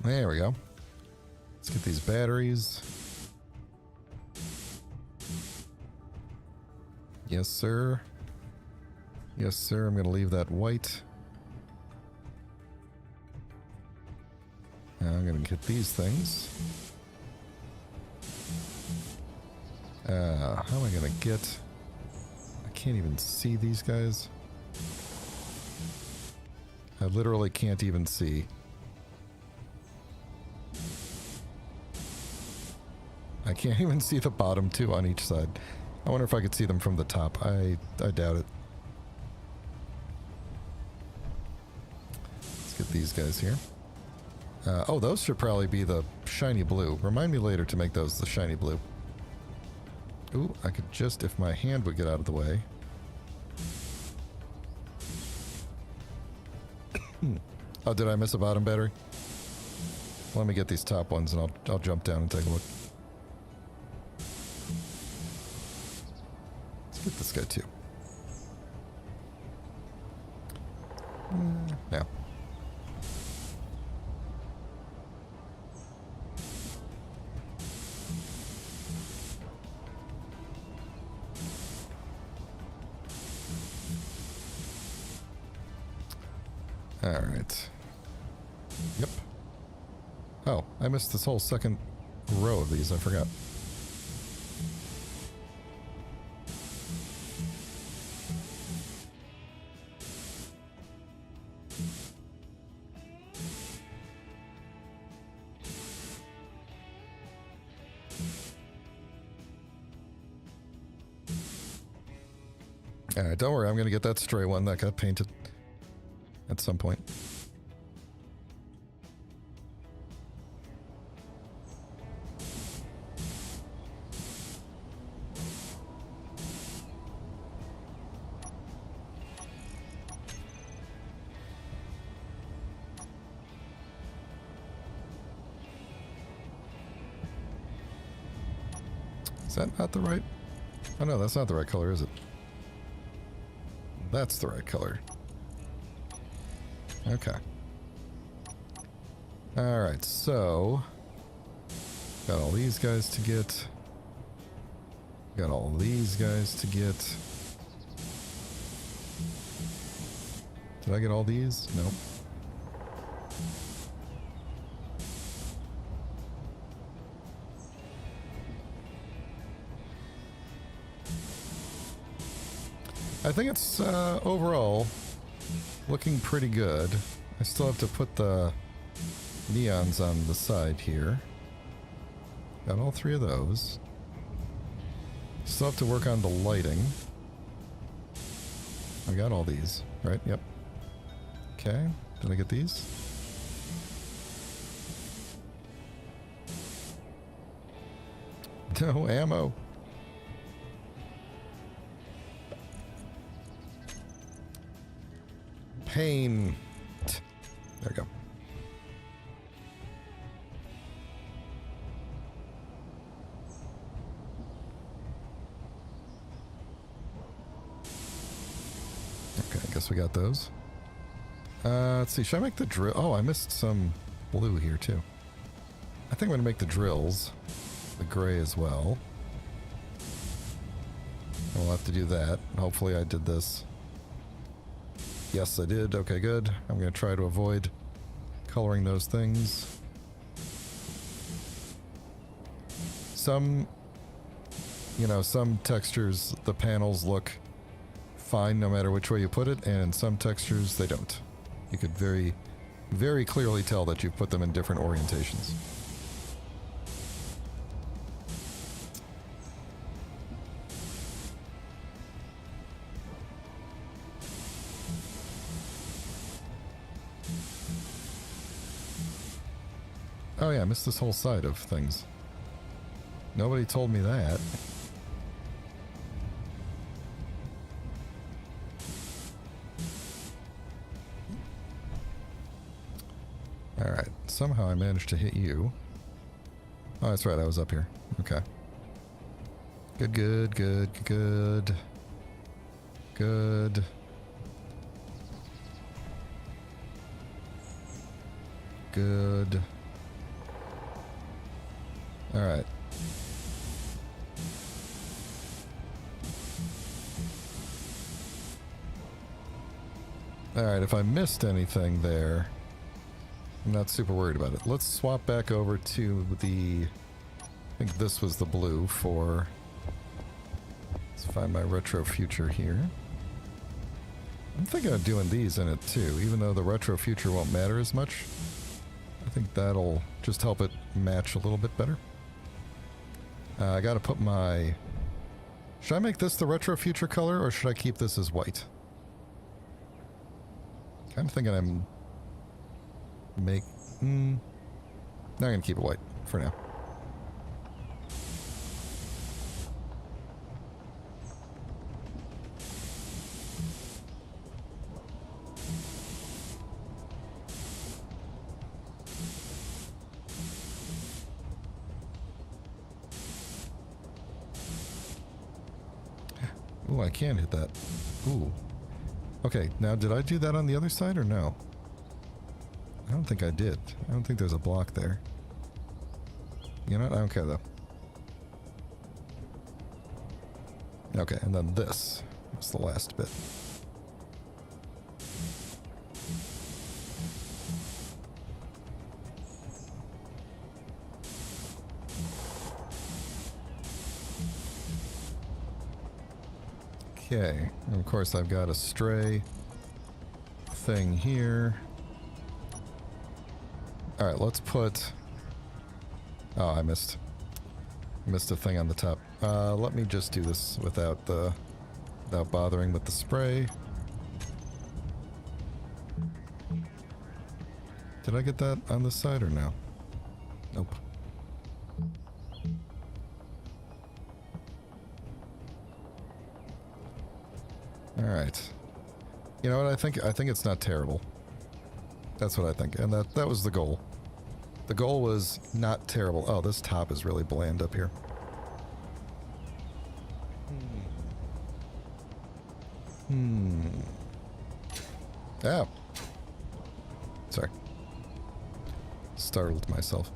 There we go. Let's get these batteries. Yes, sir. Yes, sir. I'm going to leave that white. Now I'm gonna get these things. How am I gonna get... I can't even see these guys. I literally can't even see. I can't even see the bottom two on each side. I wonder if I could see them from the top. I doubt it. Let's get these guys here. Oh, those should probably be the shiny blue. Remind me later to make those the shiny blue. Ooh, I could just, if my hand would get out of the way. Oh, did I miss a bottom battery? Let me get these top ones and I'll jump down and take a look. Let's get this guy too. Now. Alright. Yep. Oh, I missed this whole second row of these, I forgot. Alright, don't worry, I'm going to get that stray one that got painted at some point. Is that not the right? Oh no, that's not the right color, is it? That's the right color. Okay. Alright, so... got all these guys to get. Got all these guys to get. Did I get all these? Nope. I think it's overall looking pretty good. I still have to put the neons on the side here. Got all three of those. Still have to work on the lighting. I got all these, right? Yep. Okay. Did I get these? No ammo. Paint. There we go. Okay, I guess we got those. Let's see, should I make the drill? Oh, I missed some blue here too. I think I'm going to make the drills the gray as well. I'll have to do that. Hopefully I did this. Yes, I did. Okay, good. I'm going to try to avoid coloring those things. Some, you know, some textures, the panels look fine no matter which way you put it, and some textures, they don't. You could very, very clearly tell that you've put them in different orientations. Oh yeah, I missed this whole side of things. Nobody told me that. Alright, somehow I managed to hit you. Oh, that's right, I was up here. Okay. Good, good, good, good. Good. Good. Alright. Alright, if I missed anything there, I'm not super worried about it. Let's swap back over to the... I think this was the blue for... Let's find my retro future here. I'm thinking of doing these in it too, even though the retro future won't matter as much. I think that'll just help it match a little bit better. I gotta put my... Should I make this the retro future color, or should I keep this as white? I'm thinking I'm... I'm gonna keep it white for now. Ooh, I can hit that. Ooh. Okay, now did I do that on the other side or no? I don't think I did. I don't think there's a block there. You know what? I don't care though. Okay, and then this is the last bit. Okay, and of course I've got a stray thing here. Alright, let's put... Oh, I missed a thing on the top. Let me just do this without bothering with the spray. Did I get that on this side or no? Nope. Alright. You know what, I think it's not terrible. That's what I think, and that was the goal. The goal was not terrible. Oh, this top is really bland up here. Ah. Sorry. Startled myself.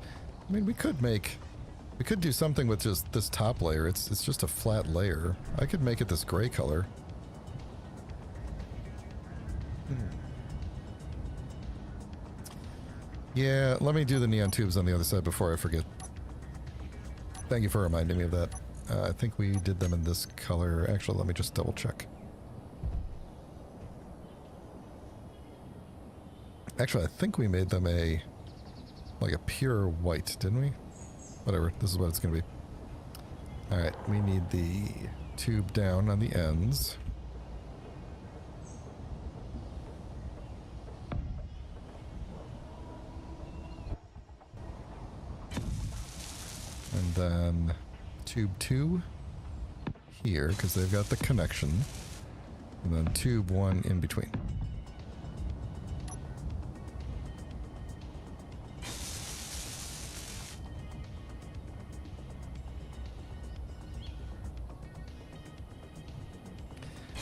I mean, we could do something with just this top layer. It's just a flat layer. I could make it this gray color. Yeah, let me do the neon tubes on the other side before I forget. Thank you for reminding me of that. I think we did them in this color. Actually, let me just double check. Actually, I think we made them like a pure white, didn't we? Whatever, this is what it's gonna be. Alright, we need the tube down on the ends. And then tube 2 here, because they've got the connection. And then tube 1 in between.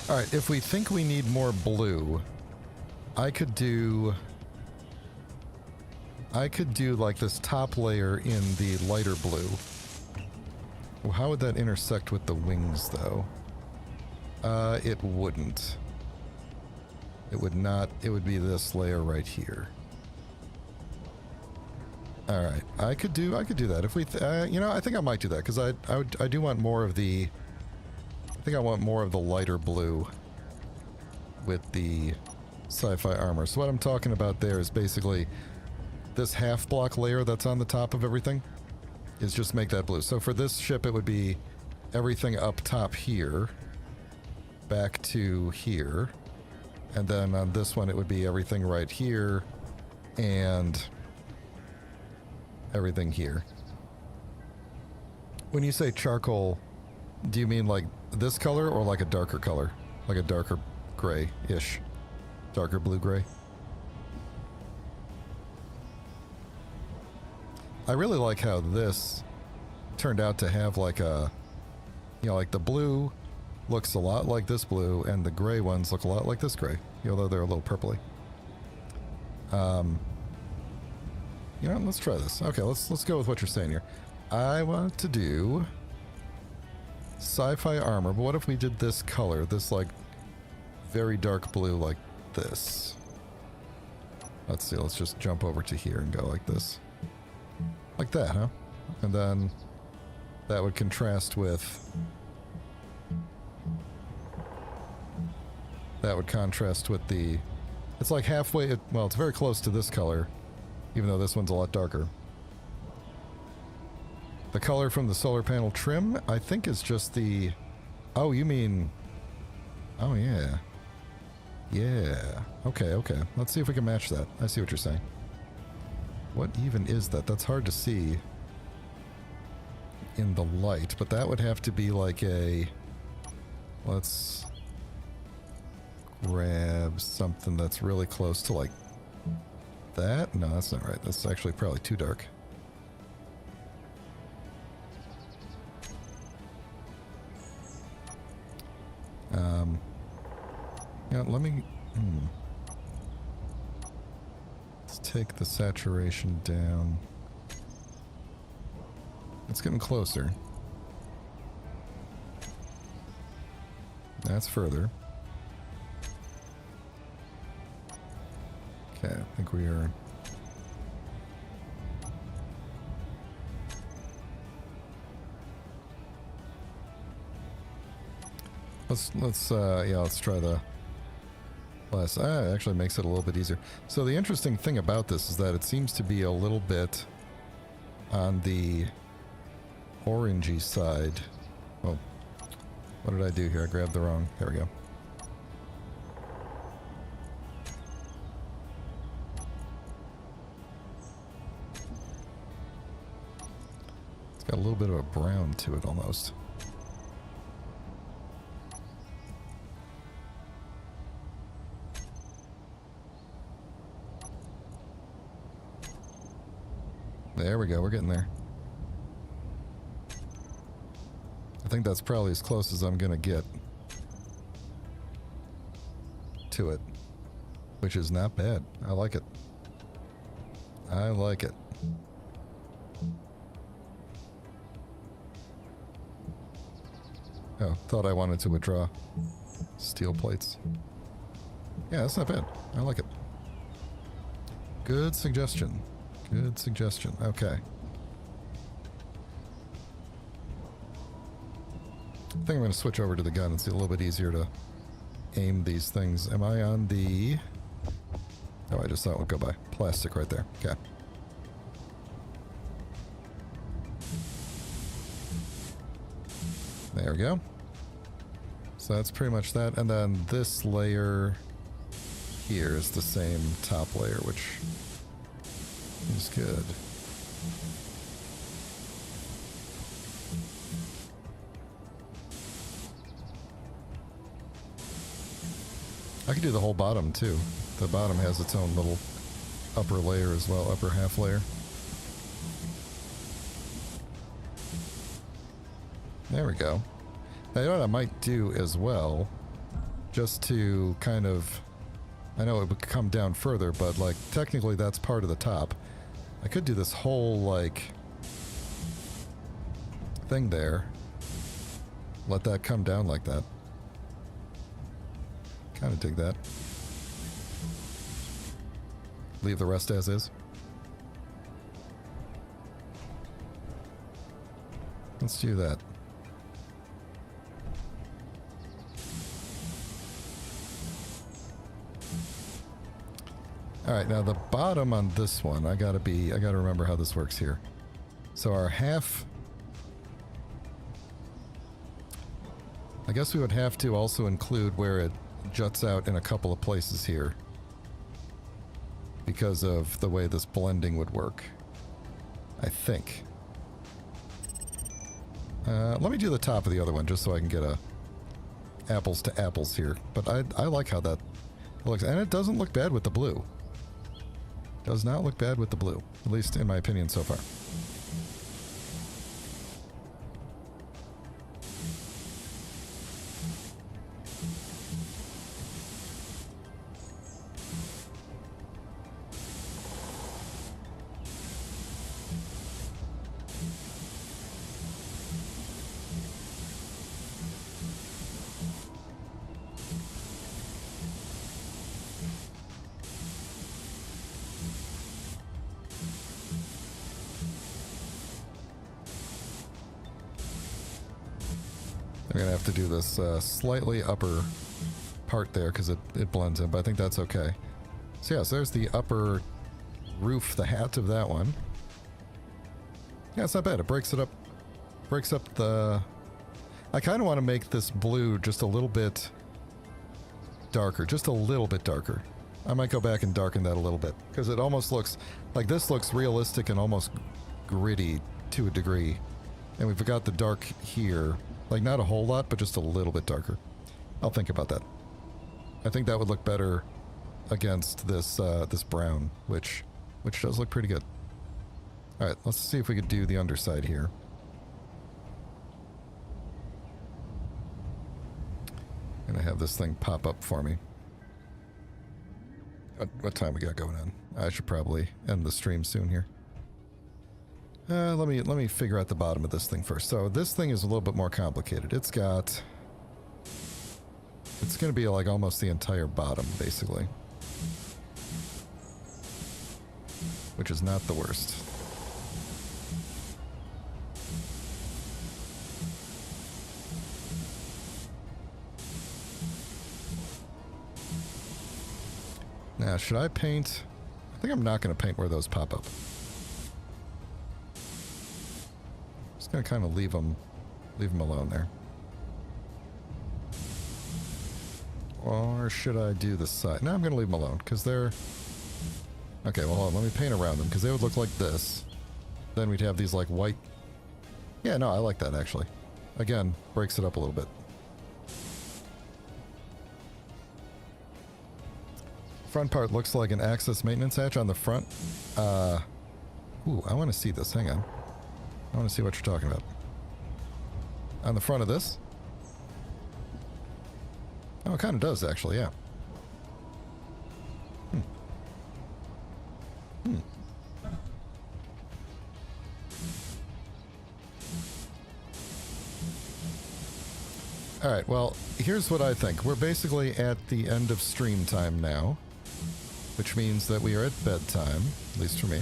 Alright, if we think we need more blue, I could do like this top layer in the lighter blue. Well, how would that intersect with the wings, though? It wouldn't. It would not. It would be this layer right here. All right, I could do that if we. You know, I think I might do that because I do want more of the. I think I want more of the lighter blue with the sci-fi armor. So what I'm talking about there is basically this half block layer that's on the top of everything is just make that blue. So for this ship, it would be everything up top here, back to here, and then on this one, it would be everything right here and everything here. When you say charcoal, do you mean like this color or like a darker color? Like a darker gray-ish? Darker blue-gray? I really like how this turned out to have like a, you know, like the blue looks a lot like this blue and the gray ones look a lot like this gray, although they're a little purpley. You know, let's try this. Okay, let's go with what you're saying here. I want to do sci-fi armor, but what if we did this color, this like very dark blue like this? Let's see, let's just jump over to here and go like this. Like that, huh? And then that would contrast with... That would contrast with the... It's like halfway... Well, it's very close to this color, even though this one's a lot darker. The color from the solar panel trim, I think, is just the... Oh, you mean... Oh, yeah. Yeah. Okay, okay. Let's see if we can match that. I see what you're saying. What even is that? That's hard to see in the light, but that would have to be like a... Let's grab something that's really close to like that. No, that's not right. That's actually probably too dark. Yeah, let me... Let's take the saturation down. It's getting closer. That's further. Okay, I think we are... let's try the less. It actually makes it a little bit easier. So the interesting thing about this is that it seems to be a little bit on the orangey side. Oh, what did I do here? I grabbed the wrong. There we go. It's got a little bit of a brown to it almost. There we go, we're getting there. I think that's probably as close as I'm gonna get to it, which is not bad. I like it. I like it. Oh, thought I wanted to withdraw steel plates. Yeah, that's not bad. I like it. Good suggestion. Good suggestion. Okay. I think I'm going to switch over to the gun. It's a little bit easier to aim these things. Am I on the... Oh, I just thought it would go by. Plastic right there. Okay. There we go. So that's pretty much that. And then this layer here is the same top layer, which... is good. I could do the whole bottom too. The bottom has its own little upper layer as well, upper half layer. There we go. Now, you know what I might do as well, just to kind of... I know it would come down further, but like technically that's part of the top. I could do this whole like thing there. Let that come down like that. Kind of dig that. Leave the rest as is. Let's do that. Alright, now the bottom on this one, I gotta remember how this works here. So our half... I guess we would have to also include where it juts out in a couple of places here. Because of the way this blending would work. I think. Let me do the top of the other one, just so I can get a apples to apples here. But I like how that looks. And it doesn't look bad with the blue. Does not look bad with the blue, at least in my opinion so far. We're gonna have to do this slightly upper part there because it blends in, but I think that's okay. So yeah, so there's the upper roof, the hat of that one. Yeah, it's not bad. It breaks it up. Breaks up the... I kind of want to make this blue just a little bit darker. Just a little bit darker. I might go back and darken that a little bit. Because it almost looks... Like, this looks realistic and almost gritty to a degree. And we've got the dark here. Like, not a whole lot, but just a little bit darker. I'll think about that. I think that would look better against this this brown, which does look pretty good. Alright, let's see if we could do the underside here. I'm gonna have this thing pop up for me. What time we got going on? I should probably end the stream soon here. Let me figure out the bottom of this thing first. So this thing is a little bit more complicated. It's gonna be like almost the entire bottom, basically. Which is not the worst. Now, should I paint? I think I'm not going to paint where those pop up. Just going to kind of leave them alone there. Or should I do the side? No, I'm going to leave them alone because they're... Okay, well, hold on. Let me paint around them because they would look like this. Then we'd have these like white... Yeah, no, I like that actually. Again, breaks it up a little bit. Front part looks like an access maintenance hatch on the front. Ooh, I want to see this. Hang on. I want to see what you're talking about. On the front of this? Oh, it kind of does, actually, yeah. Alright, well, here's what I think. We're basically at the end of stream time now. Which means that we are at bedtime, at least for me.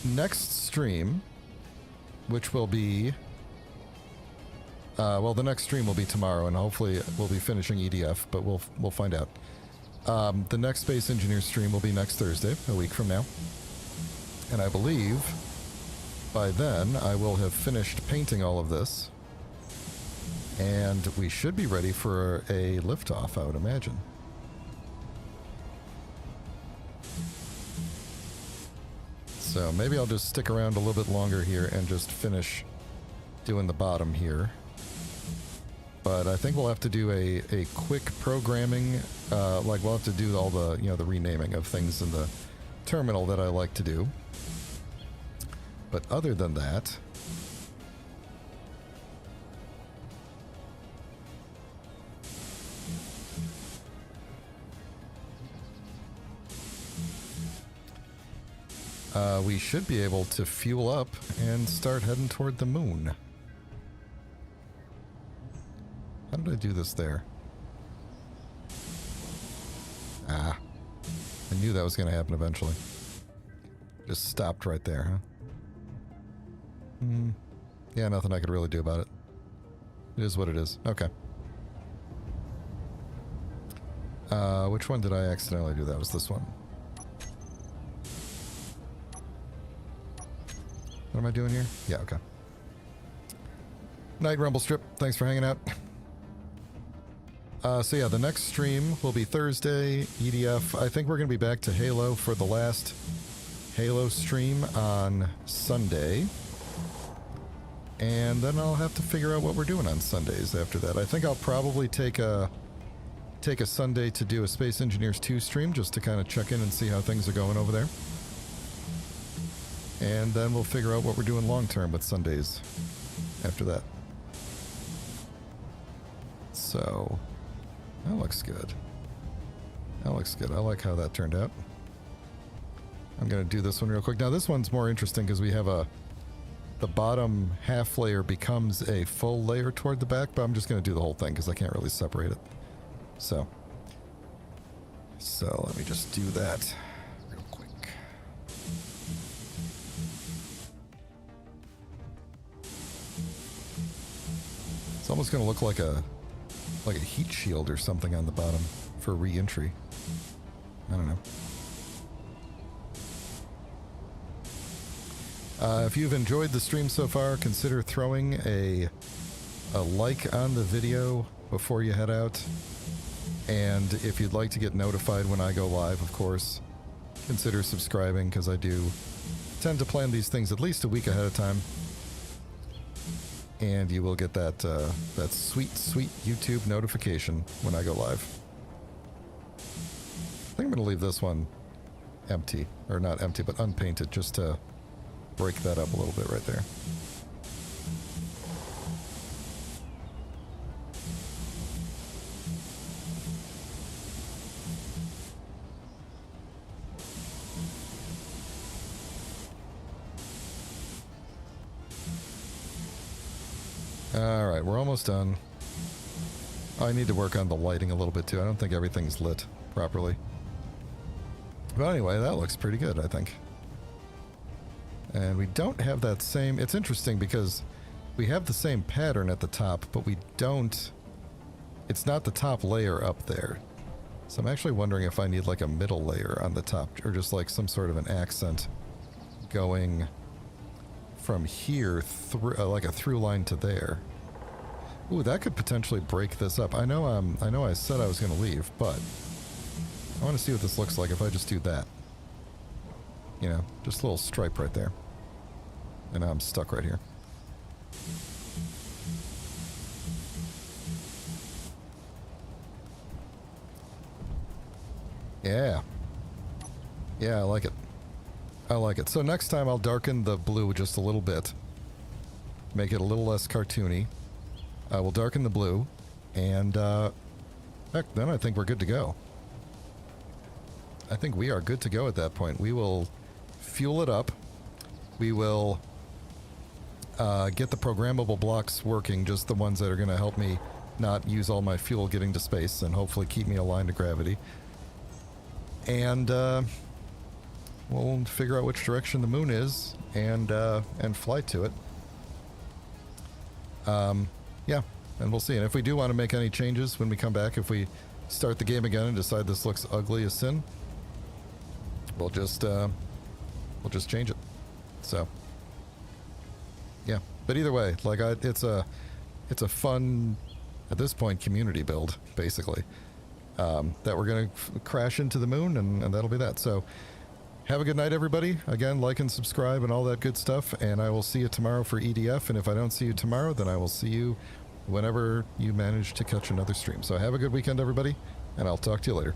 Next stream, which will be... well, the next stream will be tomorrow, and hopefully we'll be finishing EDF, but we'll find out. The next Space Engineer stream will be next Thursday, a week from now. And I believe by then I will have finished painting all of this. And we should be ready for a liftoff, I would imagine. So maybe I'll just stick around a little bit longer here and just finish doing the bottom here. But I think we'll have to do a quick programming, like we'll have to do all the, you know, the renaming of things in the terminal that I like to do. But other than that... we should be able to fuel up and start heading toward the moon. How did I do this there? Ah. I knew that was going to happen eventually. Just stopped right there, huh? Yeah, nothing I could really do about it. It is what it is. Okay. Which one did I accidentally do? That was this one. What am I doing here? Yeah, okay. Night Rumble Strip, thanks for hanging out. So yeah, the next stream will be Thursday, EDF. I think we're going to be back to Halo for the last Halo stream on Sunday. And then I'll have to figure out what we're doing on Sundays after that. I think I'll probably take a Sunday to do a Space Engineers 2 stream just to kind of check in and see how things are going over there. And then we'll figure out what we're doing long term with Sundays after that. So, that looks good. That looks good. I like how that turned out. I'm going to do this one real quick. Now this one's more interesting because we have the bottom half layer becomes a full layer toward the back, but I'm just going to do the whole thing because I can't really separate it. So let me just do that real quick. It's almost going to look like a heat shield or something on the bottom for re-entry. I don't know. If you've enjoyed the stream so far, consider throwing a like on the video before you head out. And if you'd like to get notified when I go live, of course, consider subscribing, because I do tend to plan these things at least a week ahead of time. And you will get that that sweet, sweet YouTube notification when I go live. I think I'm going to leave this one empty. Or not empty, but unpainted, just to break that up a little bit right there. Alright, we're almost done. I need to work on the lighting a little bit too. I don't think everything's lit properly. But anyway, that looks pretty good, I think. And we don't have that same... It's interesting because we have the same pattern at the top, but we don't... It's not the top layer up there. So I'm actually wondering if I need like a middle layer on the top, or just like some sort of an accent going from here through, like a through line to there. Ooh, that could potentially break this up. I know I said I was going to leave, but I want to see what this looks like if I just do that. You know, just a little stripe right there. And now I'm stuck right here. Yeah. Yeah, I like it. I like it. So next time I'll darken the blue just a little bit. Make it a little less cartoony. I will darken the blue. And, heck, then I think we're good to go. I think we are good to go at that point. We will fuel it up. We will get the programmable blocks working, just the ones that are going to help me not use all my fuel getting to space and hopefully keep me aligned to gravity. And we'll figure out which direction the moon is and fly to it. Yeah, and we'll see. And if we do want to make any changes when we come back, if we start the game again and decide this looks ugly as sin, we'll just change it. So yeah, but either way, like it's a fun, at this point, community build basically, that we're gonna crash into the moon, and that'll be that. So have a good night, everybody. Again, like and subscribe and all that good stuff, and I will see you tomorrow for EDF. And if I don't see you tomorrow, then I will see you whenever you manage to catch another stream. So have a good weekend, everybody, and I'll talk to you later.